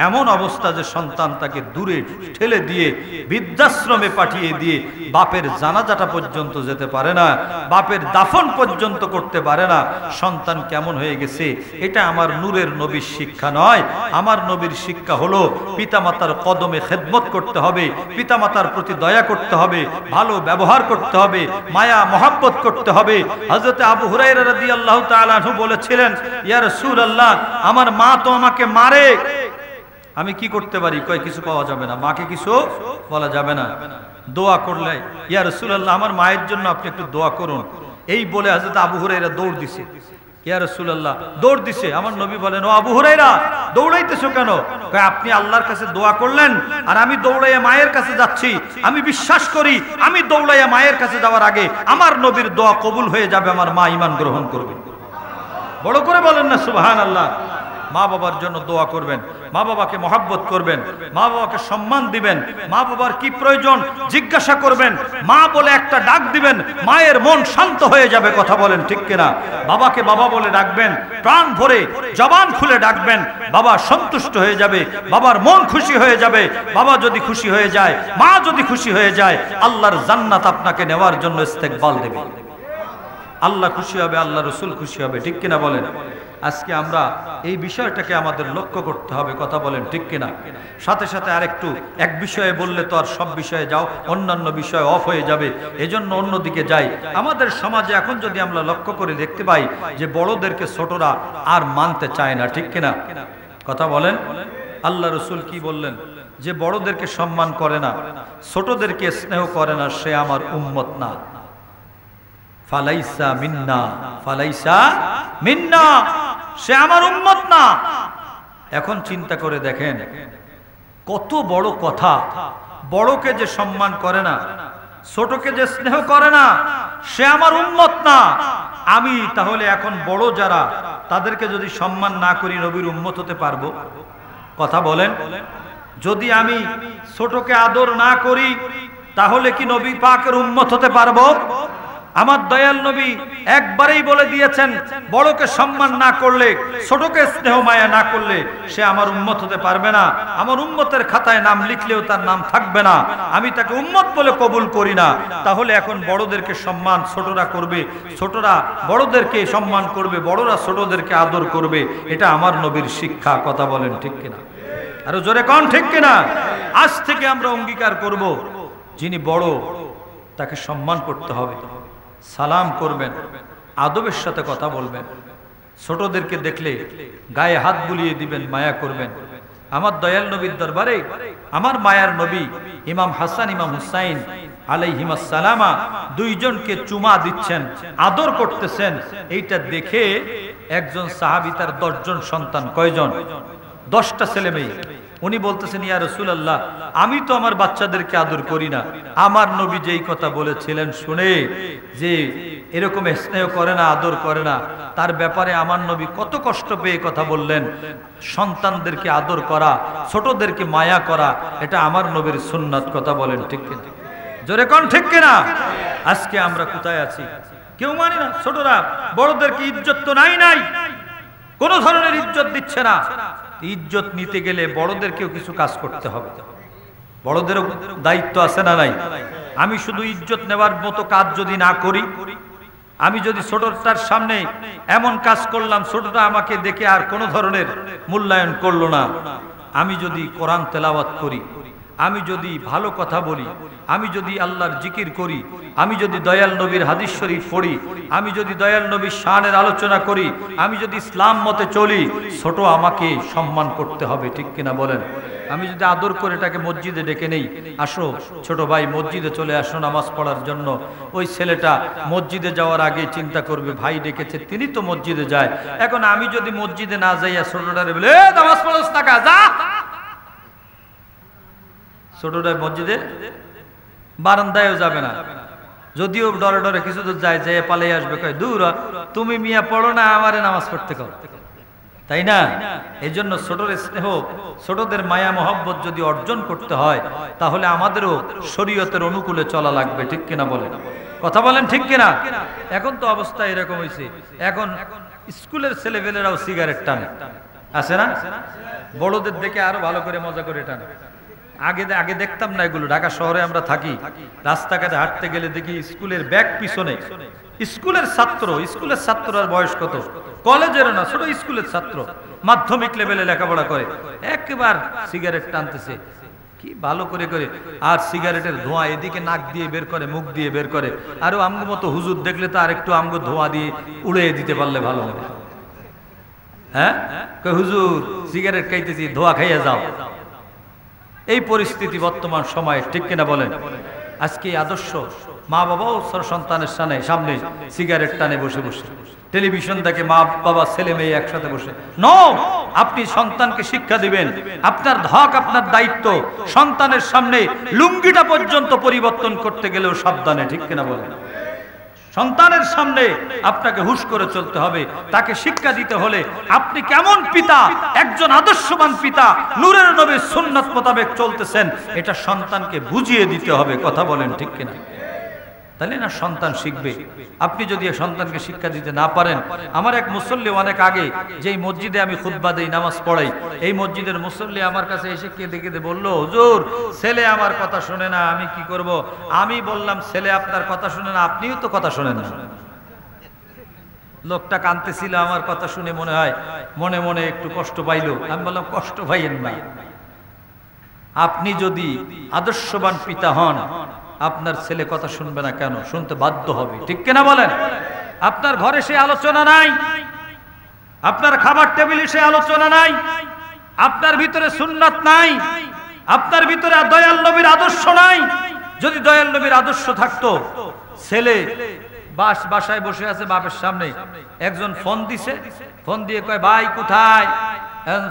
এমন অবস্থা যে সন্তান তাকে দূরে ঠেলে দিয়ে বৃদ্ধাশ্রমে পাঠিয়ে দিয়ে বাপের জানাজাটা পর্যন্ত যেতে পারে না, বাপের দাফন পর্যন্ত করতে পারে না। সন্তান কেমন হয়ে গেছে? এটা আমার নূরের নবীর শিক্ষা নয়। আমার নবীর শিক্ষা হলো পিতামাতার কদমে খেদমত করতে হবে, পিতামাতার প্রতি দয়া করতে হবে, ভালো ব্যবহার করতে হবে, মায়া মহাব্বত করতে হবে। হযরত আবু হুরায়রা রাদিয়াল্লাহু তাআলা আনহু বলেছিলেন, ইয়া রাসূলুল্লাহ, আমার মা তো আমাকে মারে, আমি কি করতে পারি? কয় কিছু পাওয়া যাবে না, মাকে কিছু বলা যাবে না, দোয়া করলে। ইয়া রাসূলুল্লাহ, আমার মায়ের জন্য আপনি একটু দোয়া করুন। এই বলে হযরত আবু হুরায়রা দৌড় দিছে। ইয়া রাসূলুল্লাহ, দৌড় দিছে। আমার নবী বলেন, ও আবু হুরায়রা, দৌড়াইতেছো কেন? কয় আপনি আল্লাহর কাছে দোয়া করলেন, আর আমি দৌড়াইয়া মায়ের কাছে যাচ্ছি। আমি বিশ্বাস করি আমি দৌড়াইয়া মায়ের কাছে যাওয়ার আগে আমার নবীর দোয়া কবুল হয়ে যাবে, আমার মা ঈমান গ্রহণ করবে। বড় করে বলেন না সুবহানাল্লাহ। মা বাবার জন্য দোয়া করবেন, মা বাবাকে মহব্বত করবেন, মা বাবাকে সম্মান দিবেন, মা বাবার কি প্রয়োজন জিজ্ঞাসা করবেন, মা বলে একটা ডাক দিবেন, মায়ের মন শান্ত হয়ে যাবে। কথা বলেন ঠিক কিনা? বাবাকে বাবা বলে ডাকবেন, প্রাণ ভরে জবান খুলে ডাকবেন, বাবা সন্তুষ্ট হয়ে যাবে, বাবার মন খুশি হয়ে যাবে। বাবা যদি খুশি হয়ে যায়, মা যদি খুশি হয়ে যায়, আল্লাহর জান্নাত আপনাকে নেওয়ার জন্য ইস্তেকবাল দেবে। আল্লাহ খুশি হবে, আল্লাহ রসুল খুশি হবে। ঠিক কিনা বলেন? আজকে আমরা এই বিষয়টাকে আমাদের লক্ষ্য করতে হবে। কথা বলেন ঠিক কিনা? সাথে সাথে আরেকটু এক বিষয়ে বললে তো আর সব বিষয়ে যাও, অন্যান্য বিষয় অফ হয়ে যাবে, এজন্য অন্যদিকে যাই। আমাদের সমাজে এখন যদি আমরা লক্ষ্য করে দেখতে পাই যে বড়দেরকে ছোটরা আর মানতে চায় না। ঠিক কিনা? কথা বলেন। আল্লাহ রসুল কি বললেন? যে বড়দেরকে সম্মান করে না, ছোটদেরকে স্নেহ করে না, সে আমার উম্মত না। ফালাইসা মিন্না, ফালাইসা মিন্না, সে আমার উম্মত না। এখন চিন্তা করে দেখেন কত বড় কথা। বড়কে যে সম্মান করে না, ছোটকে যে স্নেহ করে না, সে আমার উম্মত না। আমি তাহলে এখন বড় যারা, তাদেরকে যদি সম্মান না করি, নবীর উম্মত হতে পারবো? কথা বলেন। যদি আমি ছোটকে আদর না করি, তাহলে কি নবী পাকের উম্মত হতে পারবো? আমার দয়াল নবী একবারেই বলে দিয়েছেন, বড়কে সম্মান না করলে, ছোটকে স্নেহ মায়া না করলে সে আমার উম্মত হতে পারবে না। আমার উম্মতের খাতায় নাম লিখলেও তার নাম থাকবে না, আমি তাকে উম্মত বলে কবুল করি না। তাহলে এখন বড়দেরকে সম্মান ছোটরা করবে, ছোটরা বড়দেরকে সম্মান করবে, বড়রা ছোটদেরকে আদর করবে। এটা আমার নবীর শিক্ষা। কথা বলেন ঠিক কিনা? আরো জোরে কোন ঠিক কিনা? আজ থেকে আমরা অঙ্গীকার করব, যিনি বড় তাকে সম্মান করতে হবে, সালাম করবেন, আদবের সাথে কথা বলবেন, ছোটদেরকে দেখলে গায়ে হাত বুলিয়ে দিবেন, মায়া করবেন। আমার দয়াল নবীর দরবারে আমার মায়ার নবী ইমাম হাসান ইমাম হুসাইন আলাইহিমাস সালামা দুইজনকে চুমা দিচ্ছেন, আদর করতেছেন। এইটা দেখে একজন সাহাবী, তার 10 জন সন্তান, কয়জন? 10টা ছেলে মেয়ে। উনি বলতেছেন, ইয়া রাসূলুল্লাহ, আমি তো আমার বাচ্চাদেরকে আদর করি না। আমার নবী যেই কথা বলেছিলেন শুনে, যে এরকম স্নেহ করে না, আদর করে না, তার ব্যাপারে আমার নবী কত কষ্ট পেয়ে কথা বললেন। সন্তানদেরকে আদর করা, ছোটদেরকে মায়া করা, এটা আমার নবীর সুন্নাত। কথা বলেন ঠিক কিনা? জোরে কোন ঠিক কিনা? আজকে আমরা কোথায় আছি? কেউ মানে না। ছোটরা বড়দেরকে ইজ্জত তো নাই, কোন ধরনের ইজ্জত দিচ্ছে না। ইজ্জত নিতে গেলে বড়দেরকেও কিছু কাজ করতে হবে, বড়দেরও দায়িত্ব আছে না নাই? আমি শুধু ইজ্জত নেওয়ার মতো কাজ যদি না করি, আমি যদি ছোটটার সামনে এমন কাজ করলাম, ছোটটা আমাকে দেখে আর কোনো ধরনের মূল্যায়ন করলো না। আমি যদি কোরআন তেলাওয়াত করি, আমি যদি ভালো কথা বলি, আমি যদি আল্লাহর জিকির করি, আমি যদি দয়াল নবীর হাদিস শরীফ পড়ি, আমি যদি দয়াল নবীর শানের আলোচনা করি, আমি যদি ইসলাম মতে চলি, ছোট আমাকে সম্মান করতে হবে। ঠিক কিনা বলেন? আমি যদি আদর করে এটাকে মসজিদে ডেকে নেই, আসো ছোট ভাই মসজিদে চলে আসো নামাজ পড়ার জন্য, ওই ছেলেটা মসজিদে যাওয়ার আগে চিন্তা করবে, ভাই ডেকেছে, তিনি তো মসজিদে যায়। এখন আমি যদি মসজিদে না যাইয়া ছোটটারে বলে নামাজ পড়াস না, যা, ছোটটা মসজিদে বারান্দায়ও যাবে না, যদিও ডরে ডরে কিছু দূর যায়, যে পালিয়ে আসবে, কয় দূর তুমি মিয়া পড়ো না, আমারে নামাজ পড়তে কও, তাই না? এই জন্য ছোটর স্নেহ, ছোটদের মায়া মহব্বত যদি অর্জন করতে হয়, তাহলে আমাদেরও শরীয়তের অনুকূলে চলা লাগবে। ঠিক কিনা বলেন? কথা বলেন ঠিক কিনা? এখন তো অবস্থা এরকম হয়েছে, এখন স্কুলের ছেলেপেলেরাও সিগারেট টানে, আছে না? বড়দের দেখে আরো ভালো করে মজা করে টানে। আগে দেখতাম না এগুলো। ঢাকা শহরে আমরা থাকি, রাস্তাঘাটে হাঁটতে গেলে দেখি স্কুলের ব্যাগ পিছনে স্কুলের ছাত্রর বয়স কত? কলেজের না, ছোট স্কুলের ছাত্র, মাধ্যমিক লেভেলে লেখাপড়া করে, একেবারে সিগারেট টানতেছে, কি ভালো করে করে। আর সিগারেটের ধোঁয়া এদিকে নাক দিয়ে বের করে, মুখ দিয়ে বের করে। আরো আমগো মতো হুজুর দেখলে তো আর একটু আমগো ধোঁয়া দিয়ে উড়িয়ে দিতে পারলে ভালো হবে। হ্যাঁ, হুজুর সিগারেট খাইতেছি, ধোঁয়া খাইয়া যাও। এই পরিস্থিতি বর্তমান সময়ে। ঠিক কিনা বলেন? আজকে আদর্শ মা বাবাও সন্তানের সামনে সিগারেট টানে বসে বসে, টেলিভিশন দেখে মা বাবা ছেলে মেয়ে একসাথে বসে। নো, আপনি সন্তানকে শিক্ষা দিবেন, আপনার হক, আপনার দায়িত্ব। সন্তানের সামনে লুঙ্গিটা পর্যন্ত পরিবর্তন করতে গেলেও সাবধানে। ঠিক কিনা বলেন? সন্তানের সামনে আপনাকে হুঁশ করে চলতে হবে। তাকে শিক্ষা দিতে হলে আপনি কেমন পিতা, একজন আদর্শবান পিতা, নূরের নবীর সুন্নাত মোতাবেক চলতেছেন, এটা সন্তানকে বুঝিয়ে দিতে হবে। কথা বলেন ঠিক কিনা? তাহলে না সন্তান শিখবে। আপনি যদি সন্তানকে শিক্ষা দিতে না পারেন, আমার এক মুসল্লি অনেক আগে, যেই মসজিদে আমি খুতবা দেই, নামাজ পড়াই, এই মসজিদের মুসল্লি আমার কাছে এসে কেঁদে কেঁদে বলল, হুজুর ছেলে আমার কথা শুনে না, আমি কি করব? আমি বললাম, ছেলে আপনার কথা শুনে না, আপনিও তো কথা শুনেন না। লোকটা কাঁদতেছিল, আমার কথা শুনে মনে হয় মনে মনে একটু কষ্ট পাইল। আমি বললাম, কষ্ট পাইয়েন না, আপনি যদি আদর্শবান পিতা হন, আপনার ছেলে কথা শুনবে না কেন? শুনতে বাধ্য হবে, ঠিক কিনা বলেন? আপনার ঘরে সে আলোচনা নাই, আপনার খাবার টেবিলে সে আলোচনা নাই, আপনার ভিতরে সুন্নাত নাই, আপনার ভিতরে দয়াল নবীর আদর্শ নাই। যদি দয়াল নবীর আদর্শ থাকতো, ছেলে বাসায় বসে আছে, বাপের সামনে একজন ফোন দিছে, ফোন দিয়ে কয়, ভাই কোথায়?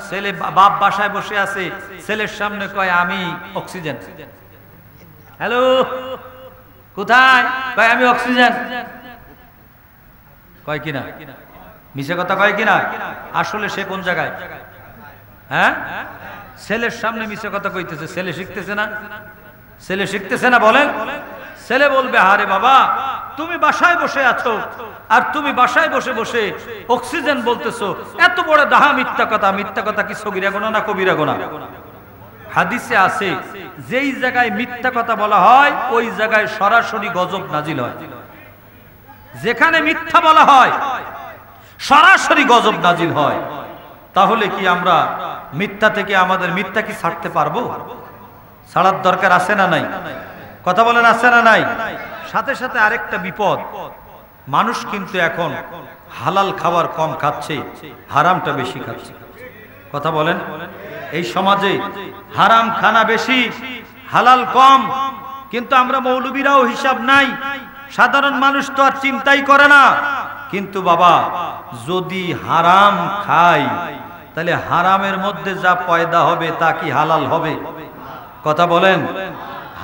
ছেলে, বাপ বাসায় বসে আছে, ছেলের সামনে কয়, আমি অক্সিজেন। হ্যালো, কোথায়? কয়, আমি অক্সিজেন। কয় কিনা? মিছে কথা কয় কিনা? আসলে সে কোন জায়গায়? হ্যাঁ, ছেলের সামনে মিছে কথা কইতেছে। ছেলে শিখতেছে না? ছেলে শিখতেছে না? বলেন। ছেলে বলবে, আরে বাবা, তুমি বাসায় বসে আছো, আর তুমি বাসায় বসে বসে অক্সিজেন বলতেছো, এত বড় দাহা মিথ্যা কথা। মিথ্যা কথা কি সগীরা গুনাহ না কবিরা গুনাহ? হাদিসে আছে, যেই জায়গায় মিথ্যা কথা বলা হয়, ওই জায়গায় সরাসরি গজব নাজিল হয়। যেখানে মিথ্যা বলা হয়, সরাসরি গজব নাজিল হয়। তাহলে কি আমরা মিথ্যা থেকে আমাদের মিথ্যা কি ছাড়তে পারবো? ছাড়ার দরকার আছে না নাই? কথা বলেন, আছে না নাই? সাথে সাথে আরেকটা বিপদ, মানুষ কিন্তু এখন হালাল খাবার কম খাচ্ছে, হারামটা বেশি খাচ্ছে। কথা বলেন। এই সমাজে হারাম খানা বেশি, হালাল কম। কিন্তু আমরা মৌলবীরাও হিসাব নাই, সাধারণ মানুষ তো আর চিন্তাই করে না। কিন্তু বাবা, যদি হারাম খাই, তাহলে হারামের মধ্যে যা পয়দা হবে তা কি হালাল হবে? কথা বলেন।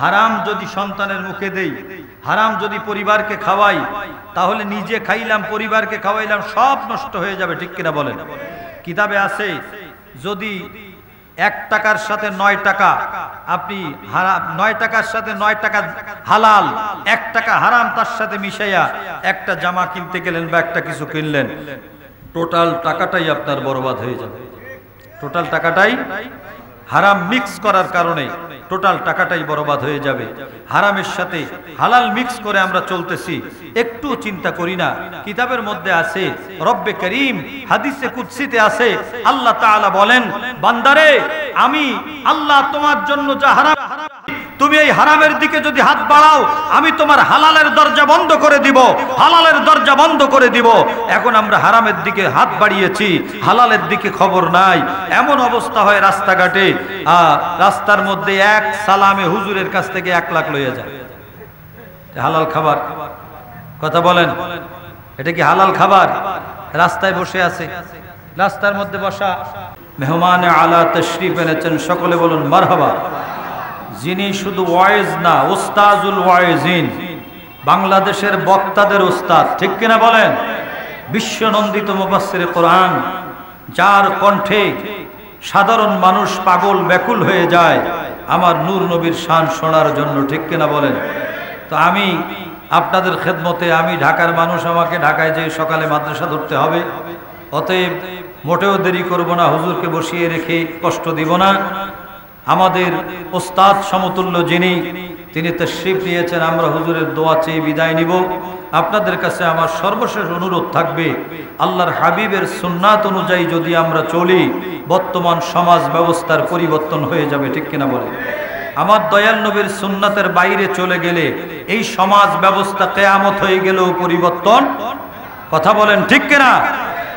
হারাম যদি সন্তানের মুখে দেই, হারাম যদি পরিবারকে খাওয়াই, তাহলে নিজে খাইলাম, পরিবারকে খাওয়াইলাম, সব নষ্ট হয়ে যাবে, ঠিক কিনা বলেন? কিতাবে আছে, যদি 1 টাকার সাথে 9 টাকা আপনি হারাম, 9 টাকার সাথে 9 টাকা হালাল, 1 টাকা হারাম তার সাথে মিশাইয়া একটা জামা কিনতে গেলেন বা একটা কিছু কিনলেন, টোটাল টাকাটাই আপনার বরবাদ হয়ে যাবে। টোটাল টাকাটাই হারাম মিক্স করার কারণে টোটাল টাকাটাই বরবাদ হয়ে যাবে। হারামের সাথে হালাল মিক্স করে আমরা চলতেছি, একটু চিন্তা করি না। কিতাবের মধ্যে আছে, রব্বে করিম হাদিসে কুদসিতে আছে, আল্লাহ তাআলা বলেন, বান্দারে, আমি আল্লাহ তোমার জন্য যা হারাম, তুমি এই হারামের দিকে যদি হাত বাড়াও, আমি তোমার হালালের দরজা বন্ধ করে দিব, হালালের দরজা বন্ধ করে দিব। এখন আমরা হারামের দিকে হাত বাড়িয়েছি, হালালের দিকে খবর নাই। এমন অবস্থা হয় রাস্তাঘাটে, রাস্তার মধ্যে এক সালামে হুজুরের কাছ থেকে 1 লাখ লইয়া যায়। হালাল খাবার। কথা বলেন, এটা কি হালাল খাবার? রাস্তায় বসে আছে, রাস্তার মধ্যে বসা, মেহমানে আলা তশরিফ এনেছেন, সকলে বলুন মারহাবা। যিনি শুধু ওয়াইজ না, উস্তাজুল ওয়াইজিন, বাংলাদেশের বক্তাদের উস্তাদ, ঠিক কিনা বলেন? বিশ্বনন্দিত মুফাসসিরে কোরআন, যার কণ্ঠে সাধারণ মানুষ পাগল ব্যাকুল হয়ে যায় আমার নূর নবীর শান শোনার জন্য, ঠিক কিনা বলেন? তো আমি আপনাদের খেদমতে, আমি ঢাকার মানুষ, আমাকে ঢাকায় যেয়ে সকালে মাদ্রাসা ধরতে হবে, অতএব মোটেও দেরি করব না, হুজুরকে বসিয়ে রেখে কষ্ট দিব না। আমাদের ওস্তাদ সমতুল্য যিনি, তিনি তাশরীফ নিয়েছেন, আমরা হুজুরের দোয়া চেয়ে বিদায় নিব। আপনাদের কাছে আমার সর্বশেষ অনুরোধ থাকবে, আল্লাহর হাবিবের সুন্নাত অনুযায়ী যদি আমরা চলি, বর্তমান সমাজ ব্যবস্থার পরিবর্তন হয়ে যাবে, ঠিক কিনা বলে? আমার দয়াল নবীর সুন্নাতের বাইরে চলে গেলে এই সমাজ ব্যবস্থা কিয়ামত হয়ে গেলেও পরিবর্তন, কথা বলেন ঠিক কিনা?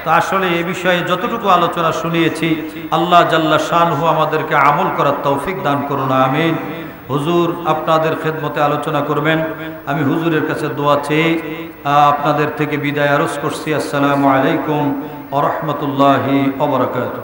তো আসলে এই বিষয়ে যতটুকু আলোচনা শুনিয়েছি, আল্লাহ জাল্লা শানহু আমাদেরকে আমল করার তৌফিক দান করুন, আমিন। হুজুর আপনাদের খেদমতে আলোচনা করবেন, আমি হুজুরের কাছে দোয়া চেয়ে আপনাদের থেকে বিদায় আরজ করছি। আসসালামু আলাইকুম ওয়া রাহমাতুল্লাহি ওয়া বারাকাতুহু।